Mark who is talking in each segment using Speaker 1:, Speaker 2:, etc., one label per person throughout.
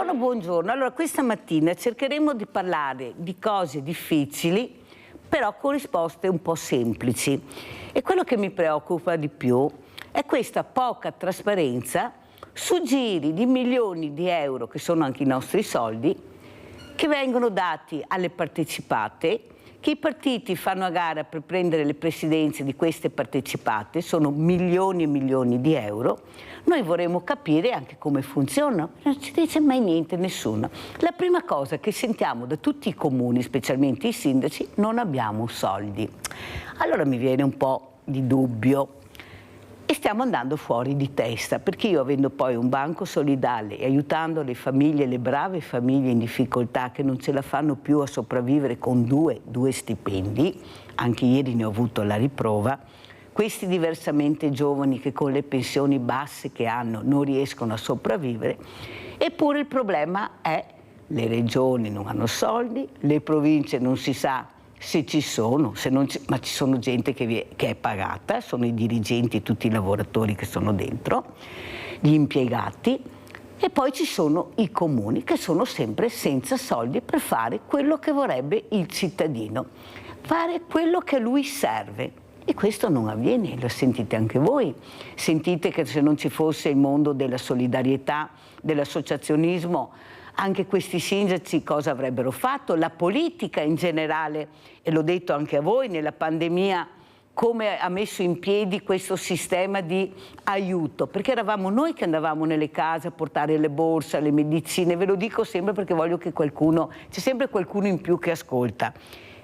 Speaker 1: Buongiorno, buongiorno. Allora, questa mattina cercheremo di parlare di cose difficili, però con risposte un po' semplici. E quello che mi preoccupa di più è questa poca trasparenza su giri di milioni di euro, che sono anche i nostri soldi, che vengono dati alle partecipate, che i partiti fanno a gara per prendere le presidenze di queste partecipate, sono milioni e milioni di euro. Noi vorremmo capire anche come funziona, non ci dice mai niente nessuno. La prima cosa che sentiamo da tutti i comuni, specialmente i sindaci, non abbiamo soldi. Allora mi viene un po' di dubbio. E stiamo andando fuori di testa, perché io, avendo poi un banco solidale e aiutando le famiglie, le brave famiglie in difficoltà che non ce la fanno più a sopravvivere con due stipendi, anche ieri ne ho avuto la riprova, questi diversamente giovani che con le pensioni basse che hanno non riescono a sopravvivere, eppure il problema è le regioni non hanno soldi, le province non si sa se ci sono, ma ci sono gente che è pagata, sono i dirigenti, tutti i lavoratori che sono dentro, gli impiegati, e poi ci sono i comuni che sono sempre senza soldi per fare quello che vorrebbe il cittadino, fare quello che a lui serve. E questo non avviene, lo sentite anche voi. Sentite che se non ci fosse il mondo della solidarietà, dell'associazionismo, anche questi sindaci cosa avrebbero fatto? La politica in generale, e l'ho detto anche a voi, nella pandemia come ha messo in piedi questo sistema di aiuto, perché eravamo noi che andavamo nelle case a portare le borse, le medicine, ve lo dico sempre perché voglio che c'è sempre qualcuno in più che ascolta.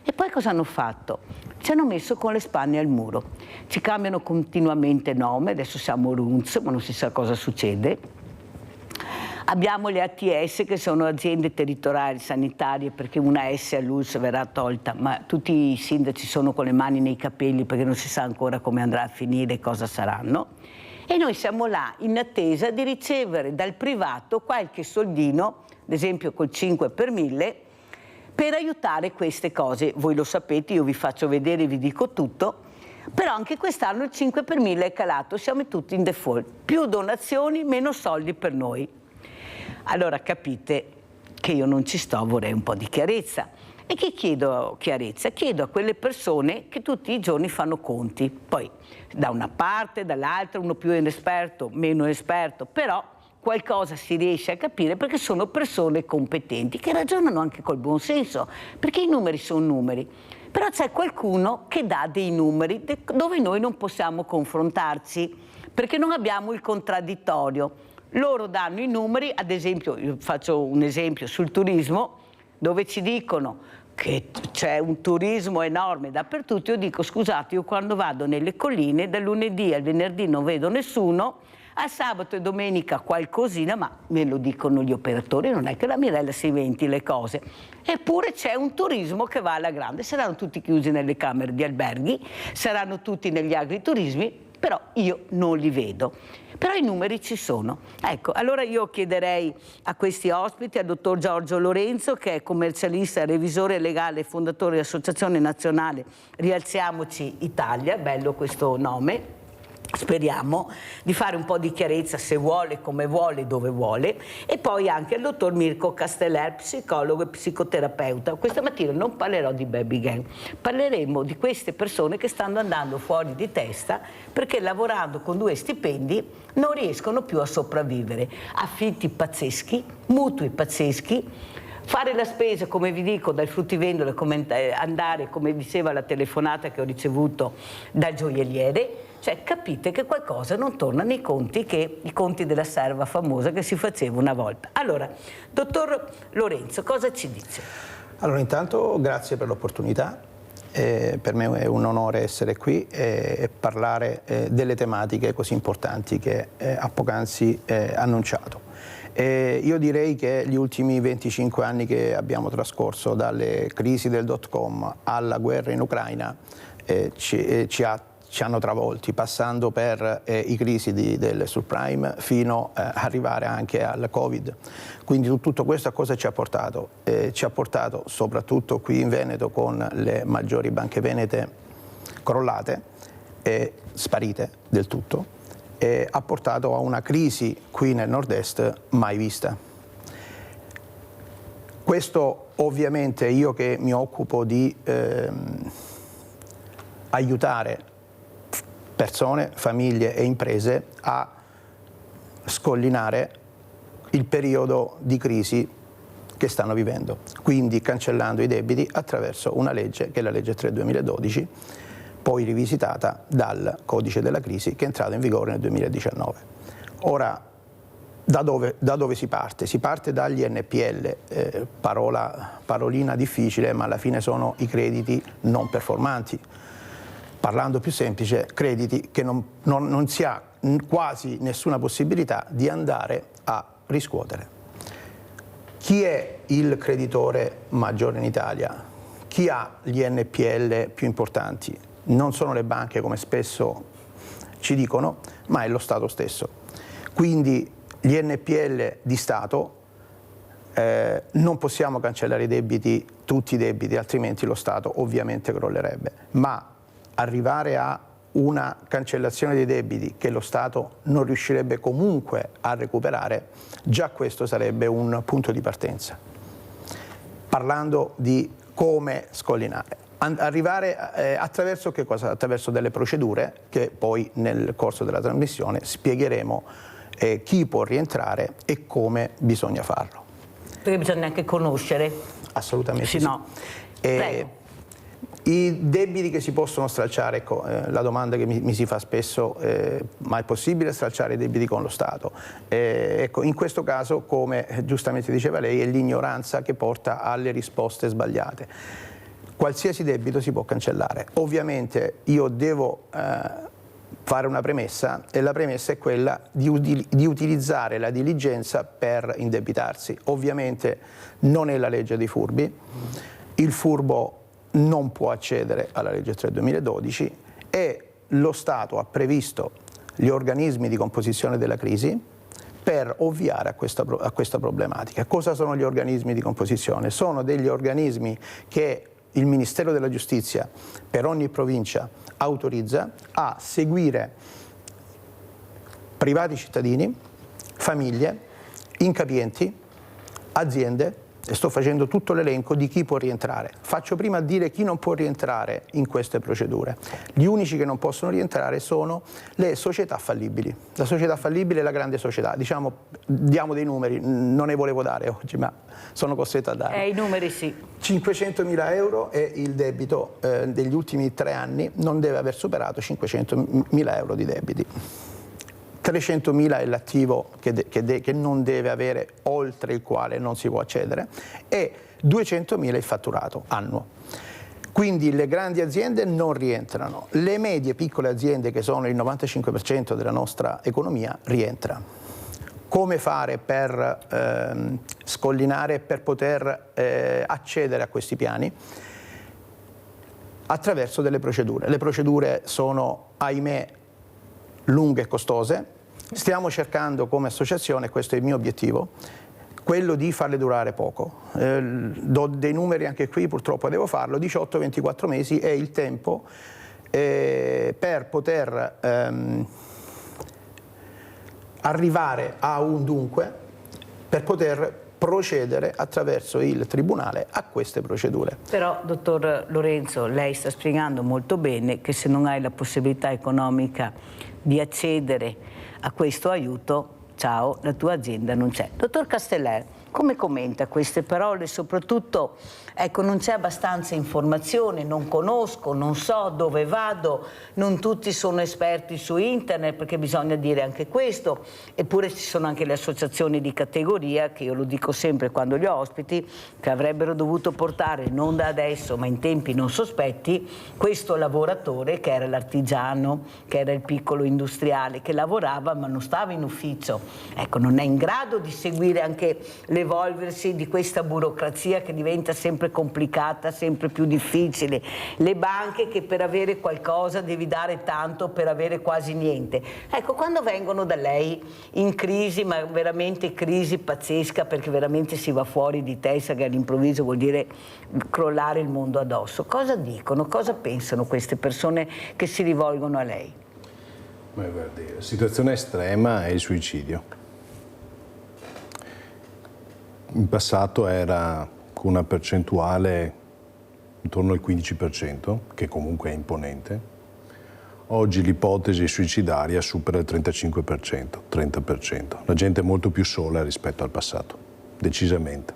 Speaker 1: E poi cosa hanno fatto? Ci hanno messo con le spalle al muro, ci cambiano continuamente nome, adesso siamo RUNTS, ma non si sa cosa succede. Abbiamo le ATS, che sono aziende territoriali sanitarie, perché una S all'ULSS verrà tolta, ma tutti i sindaci sono con le mani nei capelli perché non si sa ancora come andrà a finire e cosa saranno. E noi siamo là in attesa di ricevere dal privato qualche soldino, ad esempio col 5 per 1000, per aiutare queste cose. Voi lo sapete, io vi faccio vedere, vi dico tutto. Però anche quest'anno il 5 per 1000 è calato, siamo tutti in default. Più donazioni, meno soldi per noi. Allora capite che io non ci sto, vorrei un po' di chiarezza. E che chiedo chiarezza? Chiedo a quelle persone che tutti i giorni fanno conti. Poi da una parte, dall'altra, uno più esperto, meno esperto, però qualcosa si riesce a capire perché sono persone competenti, che ragionano anche col buon senso, perché i numeri sono numeri. Però c'è qualcuno che dà dei numeri dove noi non possiamo confrontarci, perché non abbiamo il contraddittorio. Loro danno i numeri, ad esempio, io faccio un esempio sul turismo, dove ci dicono che c'è un turismo enorme dappertutto. Io dico, scusate, io quando vado nelle colline, dal lunedì al venerdì non vedo nessuno, al sabato e domenica qualcosina, ma me lo dicono gli operatori, non è che la Mirella si inventi le cose. Eppure c'è un turismo che va alla grande, saranno tutti chiusi nelle camere di alberghi, saranno tutti negli agriturismi, però io non li vedo. Però i numeri ci sono. Ecco, allora io chiederei a questi ospiti, al dottor Giorgio Lorenzo, che è commercialista, revisore legale e fondatore dell'Associazione Nazionale Rialziamoci Italia, bello questo nome. Speriamo di fare un po' di chiarezza, se vuole, come vuole, dove vuole, e poi anche il dottor Mirko Casteller, psicologo e psicoterapeuta. Questa mattina non parlerò di baby gang, parleremo di queste persone che stanno andando fuori di testa perché lavorando con 2 stipendi non riescono più a sopravvivere. Affitti pazzeschi, mutui pazzeschi, fare la spesa, come vi dico, dal fruttivendolo, andare, come diceva la telefonata che ho ricevuto dal gioielliere. Cioè capite che qualcosa non torna nei conti, che i conti della serva famosa che si faceva una volta. Allora, dottor Lorenzo, cosa ci dice?
Speaker 2: Allora, intanto grazie per l'opportunità. Per me è un onore essere qui e parlare delle tematiche così importanti che ha poc'anzi annunciato. Io direi che gli ultimi 25 anni che abbiamo trascorso, dalle crisi del .com alla guerra in Ucraina, ci hanno travolti, passando per i crisi del subprime fino ad arrivare anche al Covid. Quindi tutto questo a cosa ci ha portato? Ci ha portato, soprattutto qui in Veneto, con le maggiori banche venete crollate e sparite del tutto, ha portato a una crisi qui nel nord-est mai vista. Questo ovviamente io che mi occupo di aiutare persone, famiglie e imprese a scollinare il periodo di crisi che stanno vivendo, quindi cancellando i debiti attraverso una legge che è la legge 3/2012, poi rivisitata dal codice della crisi che è entrato in vigore nel 2019. Ora, da dove si parte? Si parte dagli NPL, parolina difficile, ma alla fine sono i crediti non performanti. Parlando più semplice, crediti che non si ha quasi nessuna possibilità di andare a riscuotere. Chi è il creditore maggiore in Italia? Chi ha gli NPL più importanti? Non sono le banche come spesso ci dicono, ma è lo Stato stesso. Quindi gli NPL di Stato, non possiamo cancellare i debiti, tutti i debiti, altrimenti lo Stato ovviamente crollerebbe, ma arrivare a una cancellazione dei debiti che lo Stato non riuscirebbe comunque a recuperare, già questo sarebbe un punto di partenza. Parlando di come scollinare. Arrivare attraverso che cosa? Attraverso delle procedure che poi nel corso della trasmissione spiegheremo chi può rientrare e come bisogna farlo.
Speaker 1: Perché bisogna anche conoscere.
Speaker 2: Assolutamente
Speaker 1: sì. No.
Speaker 2: I debiti che si possono stralciare, ecco, la domanda che mi si fa spesso, ma è possibile stralciare i debiti con lo Stato? Ecco, in questo caso, come giustamente diceva lei, è l'ignoranza che porta alle risposte sbagliate. Qualsiasi debito si può cancellare. Ovviamente io devo fare una premessa, e la premessa è quella di utilizzare la diligenza per indebitarsi. Ovviamente non è la legge dei furbi, il furbo non può accedere alla legge 3/2012 e lo Stato ha previsto gli organismi di composizione della crisi per ovviare a questa problematica. Cosa sono gli organismi di composizione? Sono degli organismi che il Ministero della Giustizia per ogni provincia autorizza a seguire privati cittadini, famiglie, incapienti, aziende, e sto facendo tutto l'elenco di chi può rientrare. Faccio prima a dire chi non può rientrare in queste procedure. Gli unici che non possono rientrare sono le società fallibili. La società fallibile è la grande società. Diciamo, diamo dei numeri, non ne volevo dare oggi, ma sono costretto a dare.
Speaker 1: I numeri sì.
Speaker 2: 500.000 euro è il debito degli ultimi 3 anni, non deve aver superato 500.000 euro di debiti. 300.000 è l'attivo che non deve avere, oltre il quale non si può accedere, e 200.000 è il fatturato annuo. Quindi le grandi aziende non rientrano, le medie e piccole aziende, che sono il 95% della nostra economia, rientra. Come fare per scollinare, per poter accedere a questi piani? Attraverso delle procedure. Le procedure sono, ahimè, lunghe e costose. Stiamo cercando come associazione, questo è il mio obiettivo, quello di farle durare poco. Do dei numeri anche qui, purtroppo devo farlo, 18-24 mesi è il tempo per poter arrivare a un dunque, per poter procedere attraverso il Tribunale a queste procedure.
Speaker 1: Però, dottor Lorenzo, lei sta spiegando molto bene che se non hai la possibilità economica di accedere a questo aiuto, ciao, la tua azienda non c'è. Dottor Casteller, come commenta queste parole? Soprattutto, ecco, non c'è abbastanza informazione, non conosco, non so dove vado, non tutti sono esperti su internet, perché bisogna dire anche questo, eppure ci sono anche le associazioni di categoria, che io lo dico sempre quando li ho ospiti, che avrebbero dovuto portare, non da adesso, ma in tempi non sospetti, questo lavoratore che era l'artigiano, che era il piccolo industriale, che lavorava ma non stava in ufficio. Ecco, non è in grado di seguire anche l'evolversi di questa burocrazia che diventa sempre complicata, sempre più difficile. Le banche che per avere qualcosa devi dare tanto per avere quasi niente. Ecco, quando vengono da lei in crisi, ma veramente crisi pazzesca, perché veramente si va fuori di testa, che all'improvviso vuol dire crollare il mondo addosso, cosa dicono, cosa pensano queste persone che si rivolgono a lei?
Speaker 3: Ma guardi, la situazione estrema è il suicidio. In passato era con una percentuale intorno al 15%, che comunque è imponente. Oggi l'ipotesi suicidaria supera il 35%, 30%. La gente è molto più sola rispetto al passato, decisamente.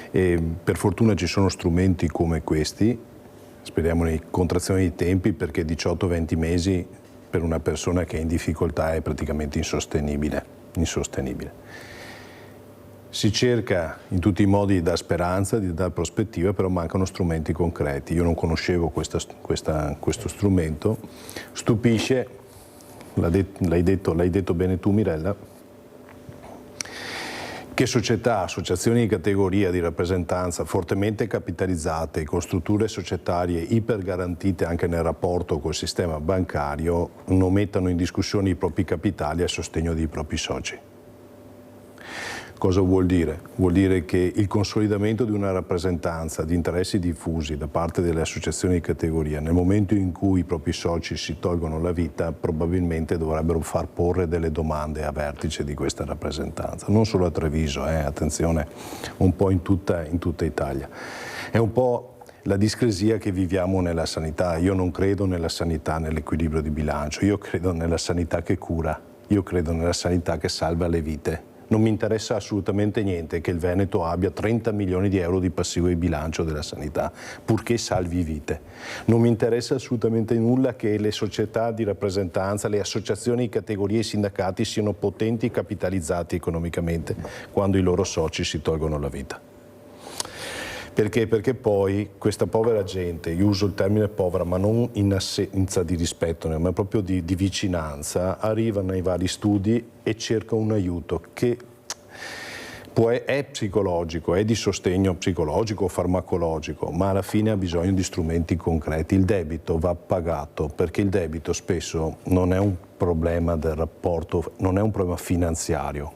Speaker 3: E per fortuna ci sono strumenti come questi, speriamo in contrazione di tempi, perché 18-20 mesi per una persona che è in difficoltà è praticamente insostenibile. Si cerca in tutti i modi di dare speranza, di dare prospettiva, però mancano strumenti concreti. Io non conoscevo questo strumento. Stupisce, l'hai detto bene tu Mirella, che società, associazioni di categoria, di rappresentanza fortemente capitalizzate, con strutture societarie ipergarantite anche nel rapporto col sistema bancario, non mettano in discussione i propri capitali a sostegno dei propri soci. Cosa vuol dire? Vuol dire che il consolidamento di una rappresentanza di interessi diffusi da parte delle associazioni di categoria, nel momento in cui i propri soci si tolgono la vita, probabilmente dovrebbero far porre delle domande a vertice di questa rappresentanza. Non solo a Treviso, attenzione, un po' in tutta Italia. È un po' la discrasia che viviamo nella sanità. Io non credo nella sanità, nell'equilibrio di bilancio, io credo nella sanità che cura, io credo nella sanità che salva le vite. Non mi interessa assolutamente niente che il Veneto abbia 30 milioni di euro di passivo di bilancio della sanità, purché salvi vite. Non mi interessa assolutamente nulla che le società di rappresentanza, le associazioni di categorie e i sindacati siano potenti e capitalizzati economicamente quando i loro soci si tolgono la vita. Perché? Perché poi questa povera gente, io uso il termine povera ma non in assenza di rispetto, ma proprio di vicinanza, arrivano ai vari studi e cerca un aiuto che è psicologico, è di sostegno psicologico o farmacologico, ma alla fine ha bisogno di strumenti concreti. Il debito va pagato, perché il debito spesso non è un problema del rapporto, non è un problema finanziario,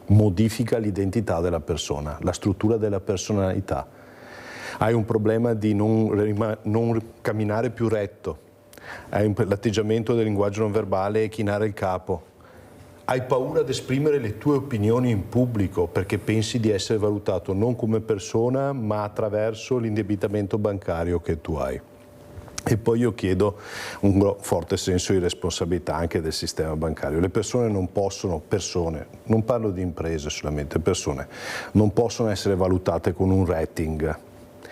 Speaker 3: modifica l'identità della persona, la struttura della personalità. Hai un problema di non camminare più retto, hai l'atteggiamento del linguaggio non verbale e chinare il capo, hai paura di esprimere le tue opinioni in pubblico perché pensi di essere valutato non come persona ma attraverso l'indebitamento bancario che tu hai. E poi io chiedo un forte senso di responsabilità anche del sistema bancario. Le persone non possono, non parlo di imprese solamente, persone, non possono essere valutate con un rating.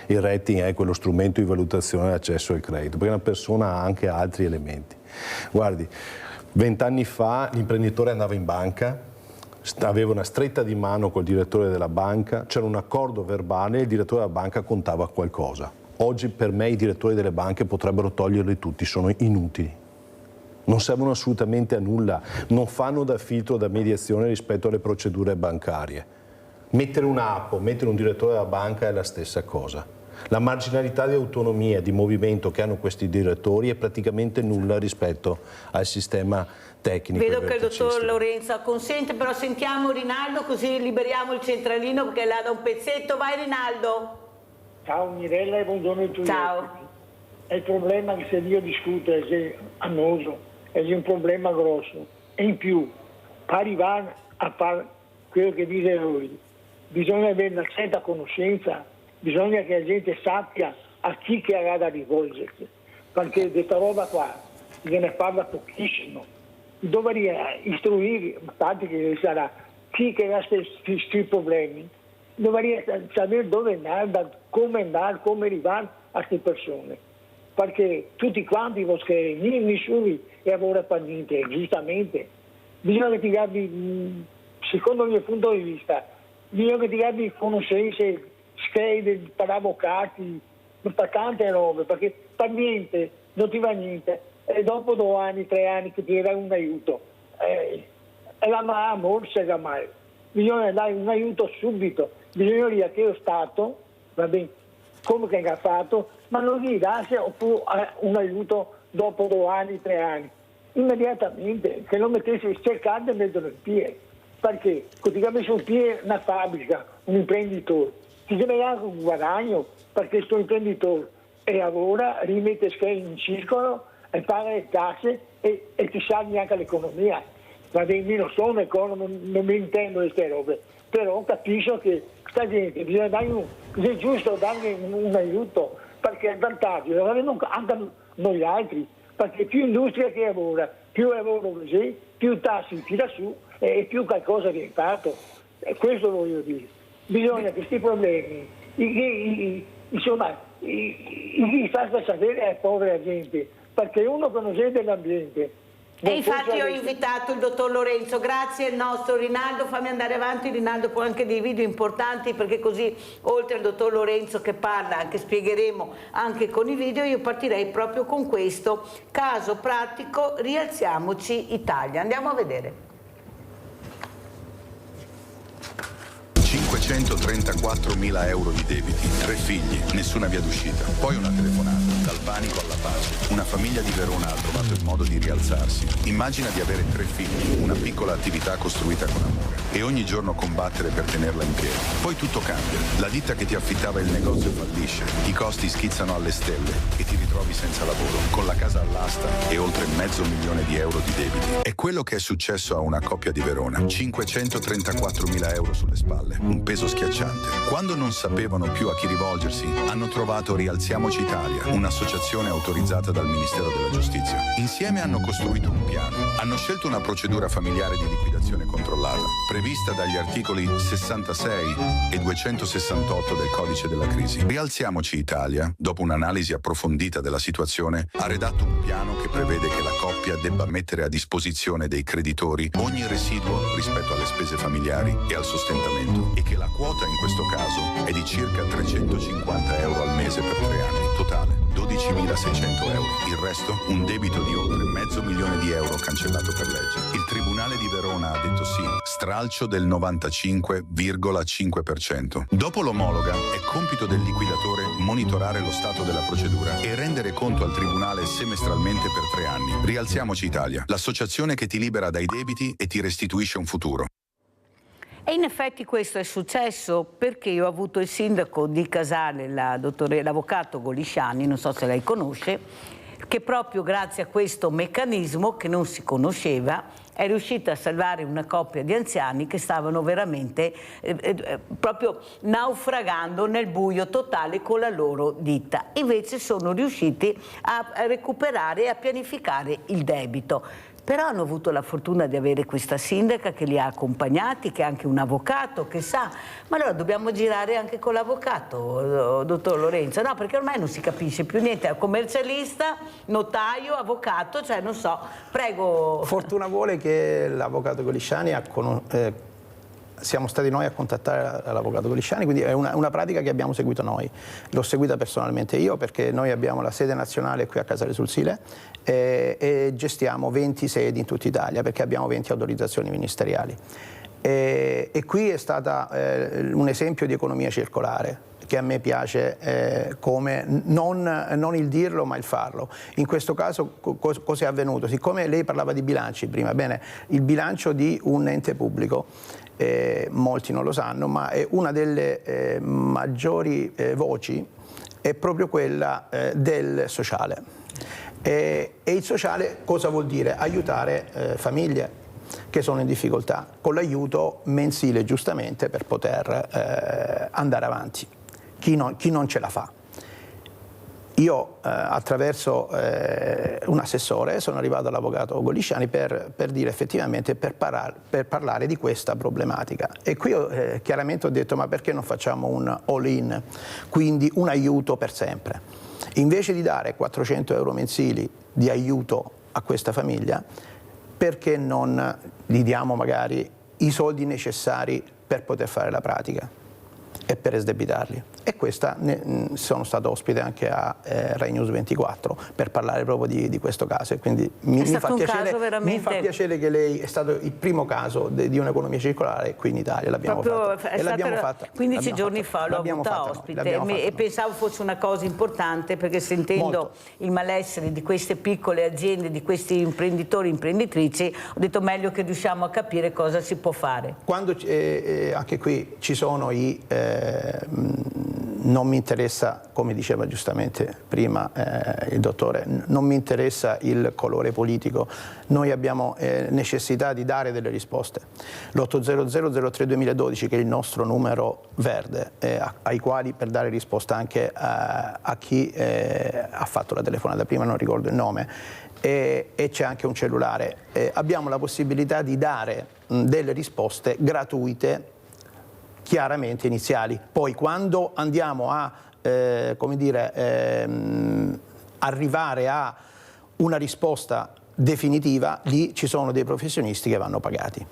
Speaker 3: Il rating è quello strumento di valutazione dell'accesso al credito, perché una persona ha anche altri elementi. Guardi, 20 anni fa l'imprenditore andava in banca, aveva una stretta di mano col direttore della banca, c'era un accordo verbale e il direttore della banca contava qualcosa. Oggi per me i direttori delle banche potrebbero toglierli tutti, sono inutili. Non servono assolutamente a nulla, non fanno da filtro, da mediazione rispetto alle procedure bancarie. Mettere un'app o mettere un direttore della banca è la stessa cosa. La marginalità di autonomia, di movimento che hanno questi direttori è praticamente nulla rispetto al sistema tecnico.
Speaker 1: Vedo che il dottor Lorenzo consente, però sentiamo Rinaldo così liberiamo il centralino perché è là da un pezzetto. Vai Rinaldo.
Speaker 4: Ciao Mirella e buongiorno a tutti.
Speaker 1: Ciao.
Speaker 4: È il problema che se io discuto è annoso, è un problema grosso. E in più, per arrivare a fare quello che dice lui, bisogna avere una certa conoscenza, bisogna che la gente sappia a chi che ha da rivolgersi, perché di questa roba qua se ne parla pochissimo. Dovrei istruire, tanto che sarà, chi che ha questi problemi, dovrei sapere dove andare, come arrivare a queste persone. Perché tutti quanti, che nessuno lavora per niente, giustamente. Bisogna che ti abbi, secondo il mio punto di vista, bisogna che ti abbi conoscenze, schede per avvocati, per tante robe, perché per niente, non ti va niente. E dopo 2 anni, 3 anni che ti dai un aiuto, è la morsa mai. Bisogna dare un aiuto subito, bisogna che lo Stato, va bene, come che ha fatto, ma non gli dasse un aiuto dopo 2 anni, 3 anni. Immediatamente, che lo mettesse, cercare di metterlo in piedi. Perché se ti ha messo in piedi una fabbrica, un imprenditore, ti deve anche un guadagno perché questo imprenditore e lavora, rimette in circolo e paga le tasse e ti salvi anche l'economia. Va bene, io non sono economo, non mi intendo queste robe, però capisco che sta gente bisogna dargli è giusto dargli un aiuto, perché il vantaggio lo avremo anche noi altri, perché più industria che lavora, più lavoro così, più tassi tira su e più qualcosa viene fatto. E questo voglio dire. Bisogna che questi problemi, insomma, chi fa sapere è povera gente, perché uno conosce l'ambiente.
Speaker 1: E infatti ho invitato il dottor Lorenzo, grazie al nostro Rinaldo, fammi andare avanti, Rinaldo, poi anche dei video importanti, perché così oltre al dottor Lorenzo che parla, anche spiegheremo anche con i video, io partirei proprio con questo caso pratico, Rialziamoci Italia. Andiamo a vedere.
Speaker 5: 534.000 euro di debiti, 3 figli, nessuna via d'uscita. Poi una telefonata, dal panico alla pace. Una famiglia di Verona ha trovato il modo di rialzarsi. Immagina di avere 3 figli, una piccola attività costruita con amore e ogni giorno combattere per tenerla in piedi. Poi tutto cambia. La ditta che ti affittava il negozio fallisce, i costi schizzano alle stelle e ti ritrovi senza lavoro, con la casa all'asta e oltre $500.000 di debiti. È quello che è successo a una coppia di Verona. 534.000 euro sulle spalle. Un peso schiacciante. Quando non sapevano più a chi rivolgersi, hanno trovato Rialziamoci Italia, un'associazione autorizzata dal Ministero della Giustizia. Insieme hanno costruito un piano. Hanno scelto una procedura familiare di liquidazione controllata, prevista dagli articoli 66 e 268 del Codice della Crisi. Rialziamoci Italia, dopo un'analisi approfondita della situazione, ha redatto un piano che prevede che la coppia debba mettere a disposizione dei creditori ogni residuo rispetto alle spese familiari e al sostentamento, e che la quota in questo caso è di circa 350 euro al mese per 3 anni, totale 12.600 euro. Il resto un debito di oltre $500.000 cancellato per legge. Il Tribunale di Verona ha detto sì, stralcio del 95,5%. Dopo l'omologa è compito del liquidatore monitorare lo stato della procedura e rendere conto al Tribunale semestralmente per 3 anni. Rialziamoci Italia, l'associazione che ti libera dai debiti e ti restituisce un futuro.
Speaker 1: E in effetti questo è successo perché io ho avuto il sindaco di Casale, l'avvocato Golisciani, non so se lei conosce, che proprio grazie a questo meccanismo che non si conosceva è riuscita a salvare una coppia di anziani che stavano veramente proprio naufragando nel buio totale con la loro ditta. Invece sono riusciti a recuperare e a pianificare il debito. Però hanno avuto la fortuna di avere questa sindaca che li ha accompagnati, che è anche un avvocato, che sa. Ma allora dobbiamo girare anche con l'avvocato, dottor Lorenzo? No, perché ormai non si capisce più niente. È commercialista, notaio, avvocato, cioè non so. Prego.
Speaker 2: Fortuna vuole che l'avvocato Golisciani siamo stati noi a contattare l'avvocato Golisciani, quindi è una pratica che abbiamo seguito noi. L'ho seguita personalmente io perché noi abbiamo la sede nazionale qui a Casale sul Sile e gestiamo 20 sedi in tutta Italia perché abbiamo 20 autorizzazioni ministeriali. E qui è stata un esempio di economia circolare che a me piace come non il dirlo ma il farlo. In questo caso cosa è avvenuto? Siccome lei parlava di bilanci prima, bene, il bilancio di un ente pubblico, molti non lo sanno, ma è una delle maggiori voci è proprio quella del sociale. E il sociale cosa vuol dire? Aiutare famiglie che sono in difficoltà con l'aiuto mensile giustamente per poter andare avanti. Chi non ce la fa. Io attraverso un assessore sono arrivato all'avvocato Golisciani per dire effettivamente per parlare di questa problematica. E qui chiaramente ho detto ma perché non facciamo un all-in, quindi un aiuto per sempre. Invece di dare 400 euro mensili di aiuto a questa famiglia, perché non gli diamo magari i soldi necessari per poter fare la pratica e per esdebitarli? E questa sono stato ospite anche a Rai News 24 per parlare proprio di questo caso, e quindi mi fa piacere che lei è stato il primo caso di un'economia circolare qui in Italia. L'abbiamo fatta e l'abbiamo fatta 15
Speaker 1: giorni fa l'ho avuta ospite e pensavo fosse una cosa importante, perché sentendo il malessere di queste piccole aziende, di questi imprenditori e imprenditrici, ho detto meglio che riusciamo a capire cosa si può fare.
Speaker 2: Quando anche qui ci sono non mi interessa, come diceva giustamente prima il dottore, non mi interessa il colore politico, noi abbiamo necessità di dare delle risposte. L'800 03 2012, che è il nostro numero verde, ai quali per dare risposta anche a chi ha fatto la telefonata prima, non ricordo il nome, e c'è anche un cellulare. Abbiamo la possibilità di dare delle risposte gratuite, chiaramente iniziali. Poi quando andiamo a arrivare a una risposta definitiva, lì ci sono dei professionisti che vanno pagati.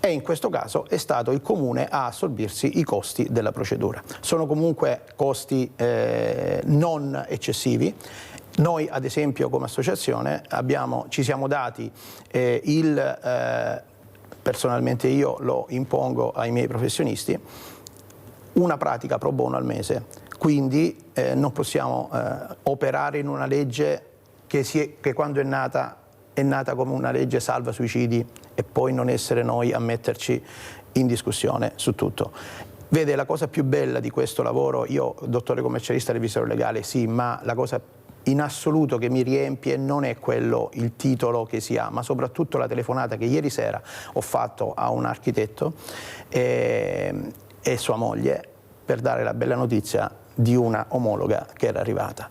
Speaker 2: E in questo caso è stato il Comune a assorbirsi i costi della procedura. Sono comunque costi non eccessivi. Noi ad esempio come associazione ci siamo dati personalmente io lo impongo ai miei professionisti, una pratica pro bono al mese, quindi non possiamo operare in una legge che quando è nata come una legge salva suicidi e poi non essere noi a metterci in discussione su tutto. Vede, la cosa più bella di questo lavoro, io dottore commercialista revisore legale sì, ma la cosa in assoluto che mi riempie non è quello il titolo che si ha, ma soprattutto la telefonata che ieri sera ho fatto a un architetto e sua moglie per dare la bella notizia di una omologa che era arrivata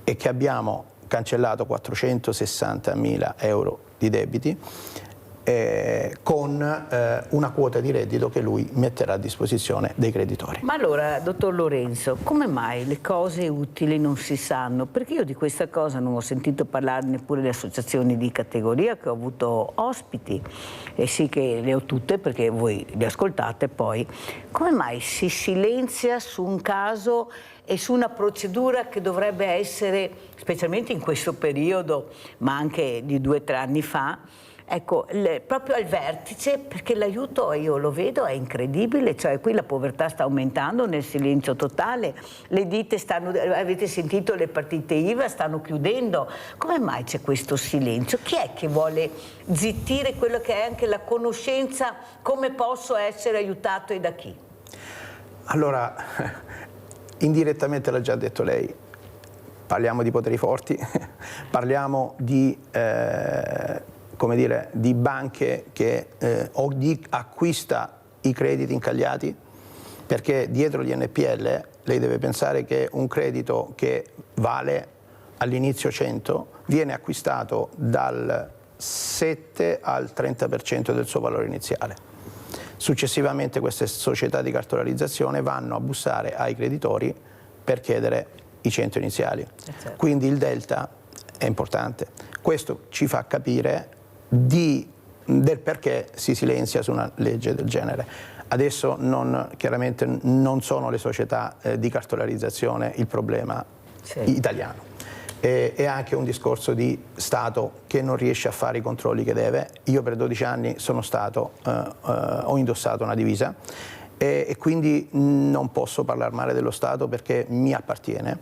Speaker 2: e che abbiamo cancellato 460.000 euro di debiti con una quota di reddito che lui metterà a disposizione dei creditori.
Speaker 1: Ma allora, dottor Lorenzo, come mai le cose utili non si sanno? Perché io di questa cosa non ho sentito parlare neppure le associazioni di categoria che ho avuto ospiti, e sì che le ho tutte perché voi le ascoltate poi. Come mai si silenzia su un caso e su una procedura che dovrebbe essere, specialmente in questo periodo, ma anche di 2 o 3 anni fa, ecco, proprio al vertice, perché l'aiuto, io lo vedo, è incredibile, cioè qui la povertà sta aumentando nel silenzio totale, le ditte avete sentito, le partite IVA stanno chiudendo, come mai c'è questo silenzio? Chi è che vuole zittire quello che è anche la conoscenza, come posso essere aiutato e da chi?
Speaker 2: Allora, indirettamente l'ha già detto lei, parliamo di poteri forti, parliamo di di banche o di acquista i crediti incagliati, perché dietro gli NPL lei deve pensare che un credito che vale all'inizio 100 viene acquistato dal 7 al 30% del suo valore iniziale. Successivamente queste società di cartolarizzazione vanno a bussare ai creditori per chiedere i 100 iniziali. Certo. Quindi il delta è importante. Questo ci fa capire del perché si silenzia su una legge del genere. Adesso chiaramente non sono le società di cartolarizzazione il problema italiano. È anche un discorso di Stato che non riesce a fare i controlli che deve. Io per 12 anni ho indossato una divisa e quindi non posso parlare male dello Stato perché mi appartiene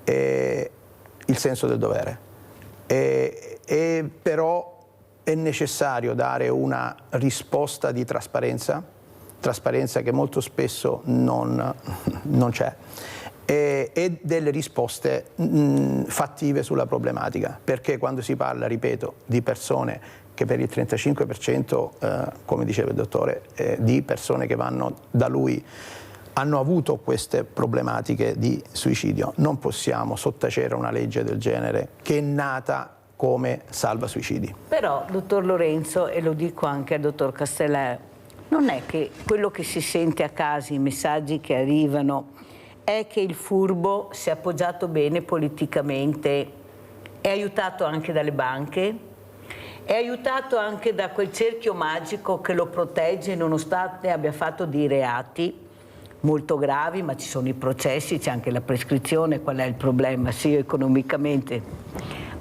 Speaker 2: il senso del dovere. Però è necessario dare una risposta di trasparenza che molto spesso non c'è, e delle risposte fattive sulla problematica, perché quando si parla, ripeto, di persone che per il 35%, come diceva il dottore, di persone che vanno da lui hanno avuto queste problematiche di suicidio, non possiamo sottacere una legge del genere che è nata come salva suicidi.
Speaker 1: Però, dottor Lorenzo, e lo dico anche al dottor Castellar, non è che quello che si sente a casa, i messaggi che arrivano, è che il furbo si è appoggiato bene politicamente, è aiutato anche dalle banche, è aiutato anche da quel cerchio magico che lo protegge nonostante abbia fatto dei reati molto gravi, ma ci sono i processi, c'è anche la prescrizione. Qual è il problema? Se io economicamente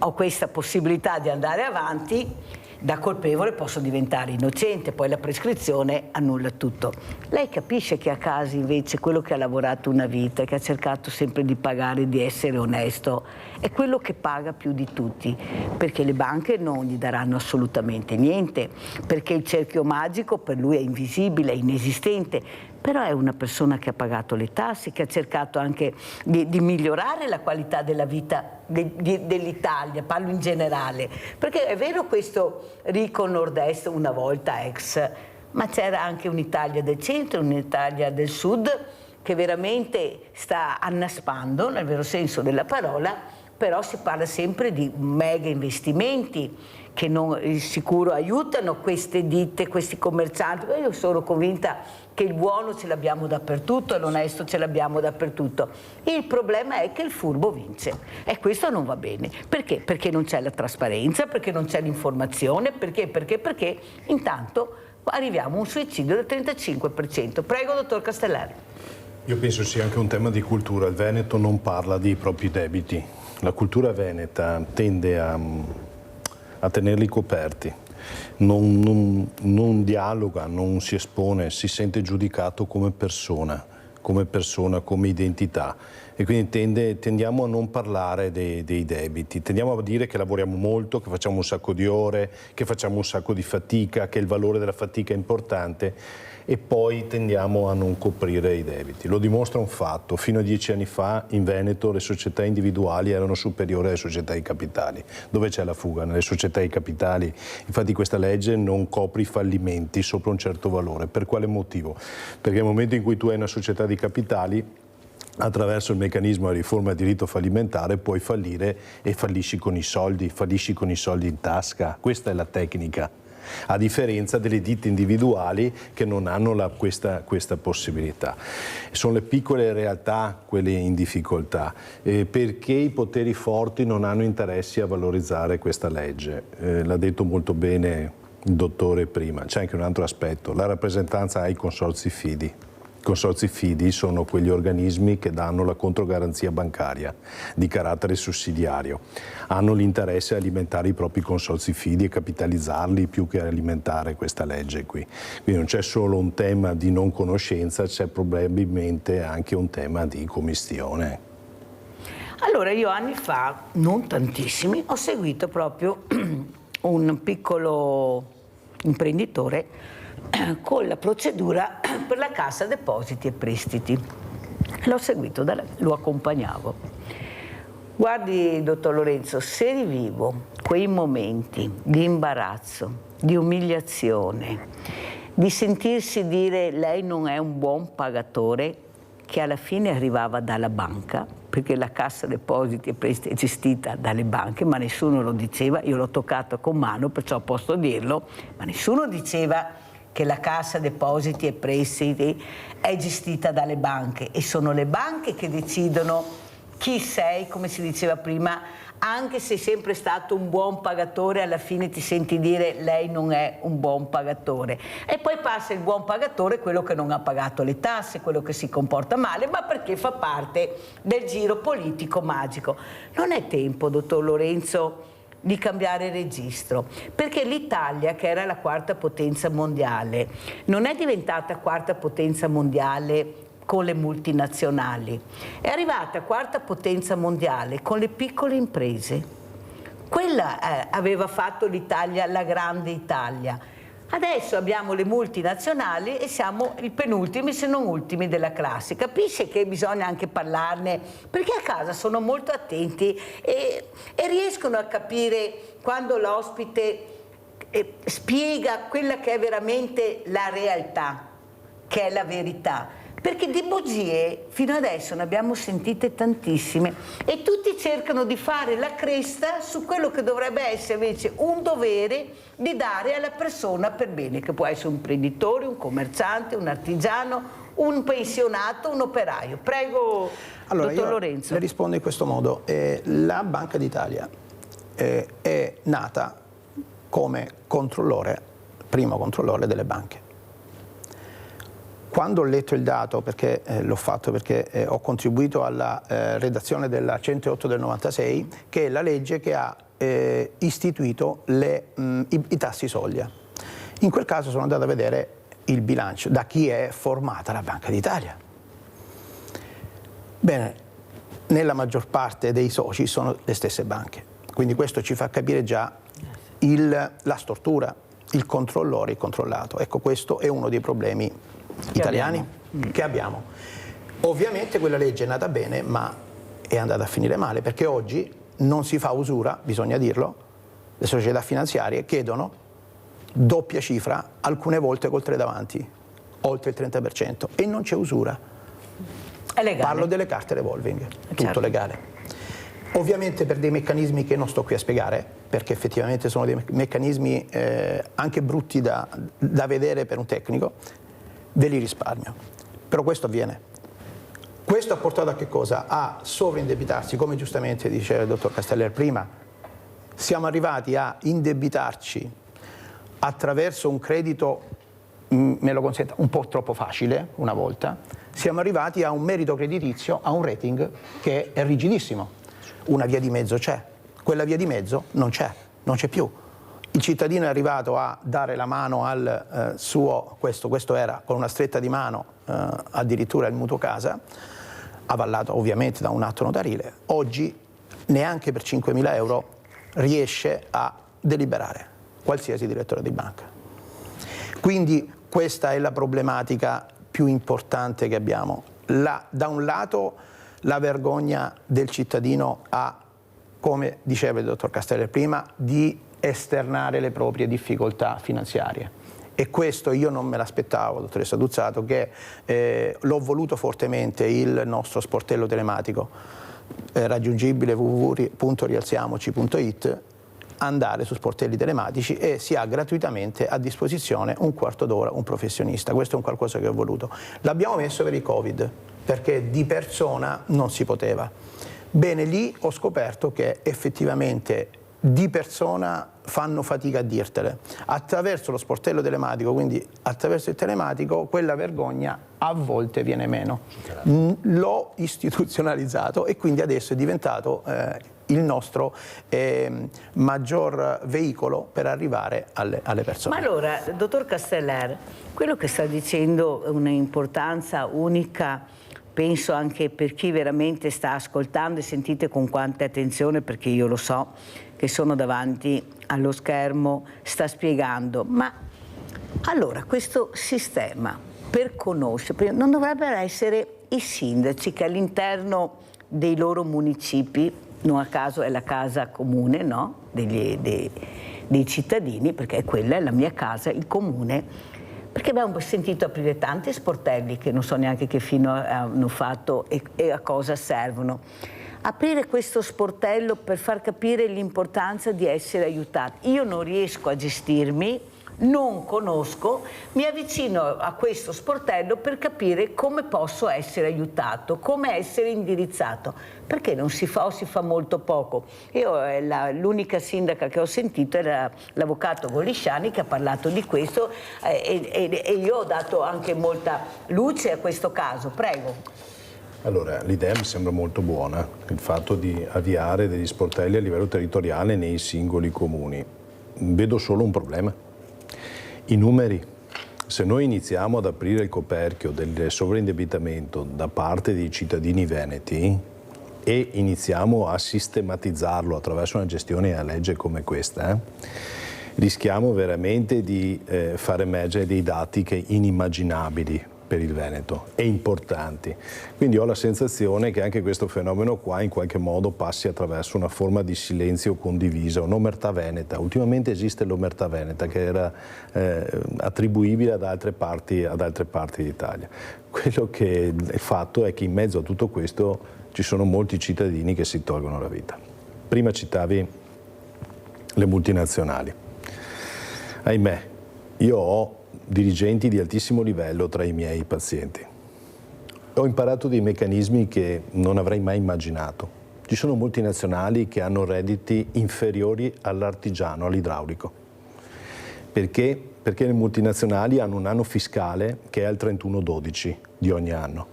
Speaker 1: ho questa possibilità di andare avanti, da colpevole posso diventare innocente, poi la prescrizione annulla tutto. Lei capisce che a casa invece quello che ha lavorato una vita, che ha cercato sempre di pagare, di essere onesto, è quello che paga più di tutti, perché le banche non gli daranno assolutamente niente, perché il cerchio magico per lui è invisibile, è inesistente, però è una persona che ha pagato le tasse, che ha cercato anche di migliorare la qualità della vita dell'Italia, parlo in generale, perché è vero questo ricco nord-est una volta ex, ma c'era anche un'Italia del centro, un'Italia del sud che veramente sta annaspando, nel vero senso della parola, però si parla sempre di mega investimenti che non sicuro aiutano queste ditte, questi commercianti. Io sono convinta che il buono ce l'abbiamo dappertutto e l'onesto ce l'abbiamo dappertutto. Il problema è che il furbo vince e questo non va bene. Perché? Perché non c'è la trasparenza, perché non c'è l'informazione, perché intanto arriviamo a un suicidio del 35%. Prego, dottor Castellari.
Speaker 3: Io penso sia anche un tema di cultura. Il Veneto non parla di propri debiti. La cultura veneta tende a tenerli coperti, non dialoga, non si espone, si sente giudicato come persona, come identità, e quindi tendiamo a non parlare dei debiti, tendiamo a dire che lavoriamo molto, che facciamo un sacco di ore, che facciamo un sacco di fatica, che il valore della fatica è importante, e poi tendiamo a non coprire i debiti. Lo dimostra un fatto: fino a 10 anni fa in Veneto le società individuali erano superiori alle società di capitali. Dove c'è la fuga? Nelle società di capitali. Infatti questa legge non copre i fallimenti sopra un certo valore. Per quale motivo? Perché nel momento in cui tu hai una società di capitali, attraverso il meccanismo della riforma del diritto fallimentare puoi fallire e fallisci con i soldi in tasca. Questa è la tecnica, a differenza delle ditte individuali che non hanno questa possibilità. Sono le piccole realtà quelle in difficoltà, perché i poteri forti non hanno interessi a valorizzare questa legge. L'ha detto molto bene il dottore prima. C'è anche un altro aspetto: la rappresentanza ai consorzi fidi. I consorzi fidi sono quegli organismi che danno la controgaranzia bancaria di carattere sussidiario. Hanno l'interesse a alimentare i propri consorzi fidi e capitalizzarli più che alimentare questa legge qui. Quindi non c'è solo un tema di non conoscenza, c'è probabilmente anche un tema di commistione.
Speaker 1: Allora, io anni fa, non tantissimi, ho seguito proprio un piccolo imprenditore con la procedura per la Cassa Depositi e Prestiti. L'ho seguito, lo accompagnavo. Guardi, dottor Lorenzo, se rivivo quei momenti di imbarazzo, di umiliazione, di sentirsi dire lei non è un buon pagatore, che alla fine arrivava dalla banca, perché la Cassa Depositi e Prestiti è gestita dalle banche, ma nessuno lo diceva, io l'ho toccato con mano, perciò posso dirlo, ma nessuno diceva che la Cassa Depositi e Prestiti è gestita dalle banche e sono le banche che decidono chi sei, come si diceva prima. Anche se è sempre stato un buon pagatore, alla fine ti senti dire lei non è un buon pagatore. E poi passa il buon pagatore, quello che non ha pagato le tasse, quello che si comporta male, ma perché fa parte del giro politico magico. Non è tempo, dottor Lorenzo, di cambiare registro, perché l'Italia, che era la quarta potenza mondiale, non è diventata quarta potenza mondiale con le multinazionali, è arrivata quarta potenza mondiale con le piccole imprese. Quella aveva fatto l'Italia la grande Italia. Adesso abbiamo le multinazionali e siamo i penultimi, se non ultimi, della classe. Capisce che bisogna anche parlarne, perché a casa sono molto attenti e riescono a capire quando l'ospite spiega quella che è veramente la realtà, che è la verità. Perché di bugie fino adesso ne abbiamo sentite tantissime e tutti cercano di fare la cresta su quello che dovrebbe essere invece un dovere di dare alla persona per bene, che può essere un imprenditore, un commerciante, un artigiano, un pensionato, un operaio. Prego,
Speaker 2: allora,
Speaker 1: dottor Lorenzo.
Speaker 2: Le rispondo in questo modo. La Banca d'Italia è nata come controllore, primo controllore delle banche. Quando ho letto il dato, perché l'ho fatto perché ho contribuito alla redazione della 108 del 96, che è la legge che ha istituito i tassi soglia. In quel caso sono andato a vedere il bilancio, da chi è formata la Banca d'Italia. Bene, nella maggior parte dei soci sono le stesse banche, quindi questo ci fa capire già la stortura, il controllore, il controllato. Ecco, questo è uno dei problemi italiani che abbiamo. Ovviamente quella legge è nata bene, ma è andata a finire male, perché oggi non si fa usura, bisogna dirlo, le società finanziarie chiedono doppia cifra, alcune volte col 3 davanti, oltre il 30%, e non c'è usura.
Speaker 1: È legale.
Speaker 2: Parlo delle carte revolving, tutto
Speaker 1: certo.
Speaker 2: legale. Ovviamente per dei meccanismi che non sto qui a spiegare, perché effettivamente sono dei meccanismi anche brutti da vedere per un tecnico, ve li risparmio. Però questo avviene. Questo ha portato a che cosa? A sovraindebitarsi, come giustamente diceva il dottor Casteller prima. Siamo arrivati a indebitarci attraverso un credito, me lo consenta, un po' troppo facile una volta. Siamo arrivati a un merito creditizio, a un rating che è rigidissimo. Una via di mezzo c'è, quella via di mezzo non c'è più. Il cittadino è arrivato a dare la mano al suo, questo era con una stretta di mano addirittura il mutuo casa, avallato ovviamente da un atto notarile. Oggi neanche per 5.000 euro riesce a deliberare qualsiasi direttore di banca. Quindi questa è la problematica più importante che abbiamo. Da un lato la vergogna del cittadino a, come diceva il dottor Casteller prima, di esternare le proprie difficoltà finanziarie. E questo io non me l'aspettavo, dottoressa Duzzato, che l'ho voluto fortemente il nostro sportello telematico, raggiungibile www.rialziamoci.it, andare su sportelli telematici e si ha gratuitamente a disposizione un quarto d'ora un professionista. Questo è un qualcosa che ho voluto. L'abbiamo messo per il Covid, perché di persona non si poteva. Bene, lì ho scoperto che effettivamente di persona fanno fatica a dirtele. Attraverso lo sportello telematico, quindi attraverso il telematico, quella vergogna a volte viene meno. L'ho istituzionalizzato e quindi adesso è diventato il nostro maggior veicolo per arrivare alle persone.
Speaker 1: Ma allora, dottor Casteller, quello che sta dicendo è un'importanza unica, penso anche per chi veramente sta ascoltando, e sentite con quanta attenzione, perché io lo so che sono davanti allo schermo, sta spiegando. Ma allora questo sistema per conoscere, non dovrebbero essere i sindaci che all'interno dei loro municipi, non a caso è la casa comune, no? dei cittadini, perché quella è la mia casa, il comune, perché abbiamo sentito aprire tanti sportelli che non so neanche che fine hanno fatto e a cosa servono. Aprire questo sportello per far capire l'importanza di essere aiutati. Io non riesco a gestirmi, non conosco, mi avvicino a questo sportello per capire come posso essere aiutato, come essere indirizzato, perché non si fa o si fa molto poco. Io l'unica sindaca che ho sentito era l'avvocato Golisciani, che ha parlato di questo e io ho dato anche molta luce a questo caso. Prego.
Speaker 3: Allora, l'idea mi sembra molto buona, il fatto di avviare degli sportelli a livello territoriale nei singoli comuni. Vedo solo un problema. I numeri. Se noi iniziamo ad aprire il coperchio del sovraindebitamento da parte dei cittadini veneti e iniziamo a sistematizzarlo attraverso una gestione a legge come questa, rischiamo veramente di far emergere dei dati che inimmaginabili per il Veneto e importanti. Quindi ho la sensazione che anche questo fenomeno qua in qualche modo passi attraverso una forma di silenzio condiviso, un'omertà veneta. Ultimamente esiste l'omertà veneta che era attribuibile ad altre parti d'Italia. Quello che è fatto è che in mezzo a tutto questo ci sono molti cittadini che si tolgono la vita. Prima citavi le multinazionali. Ahimè, io ho dirigenti di altissimo livello tra i miei pazienti. Ho imparato dei meccanismi che non avrei mai immaginato. Ci sono multinazionali che hanno redditi inferiori all'artigiano, all'idraulico. Perché? Perché le multinazionali hanno un anno fiscale che è il 31/12 di ogni anno.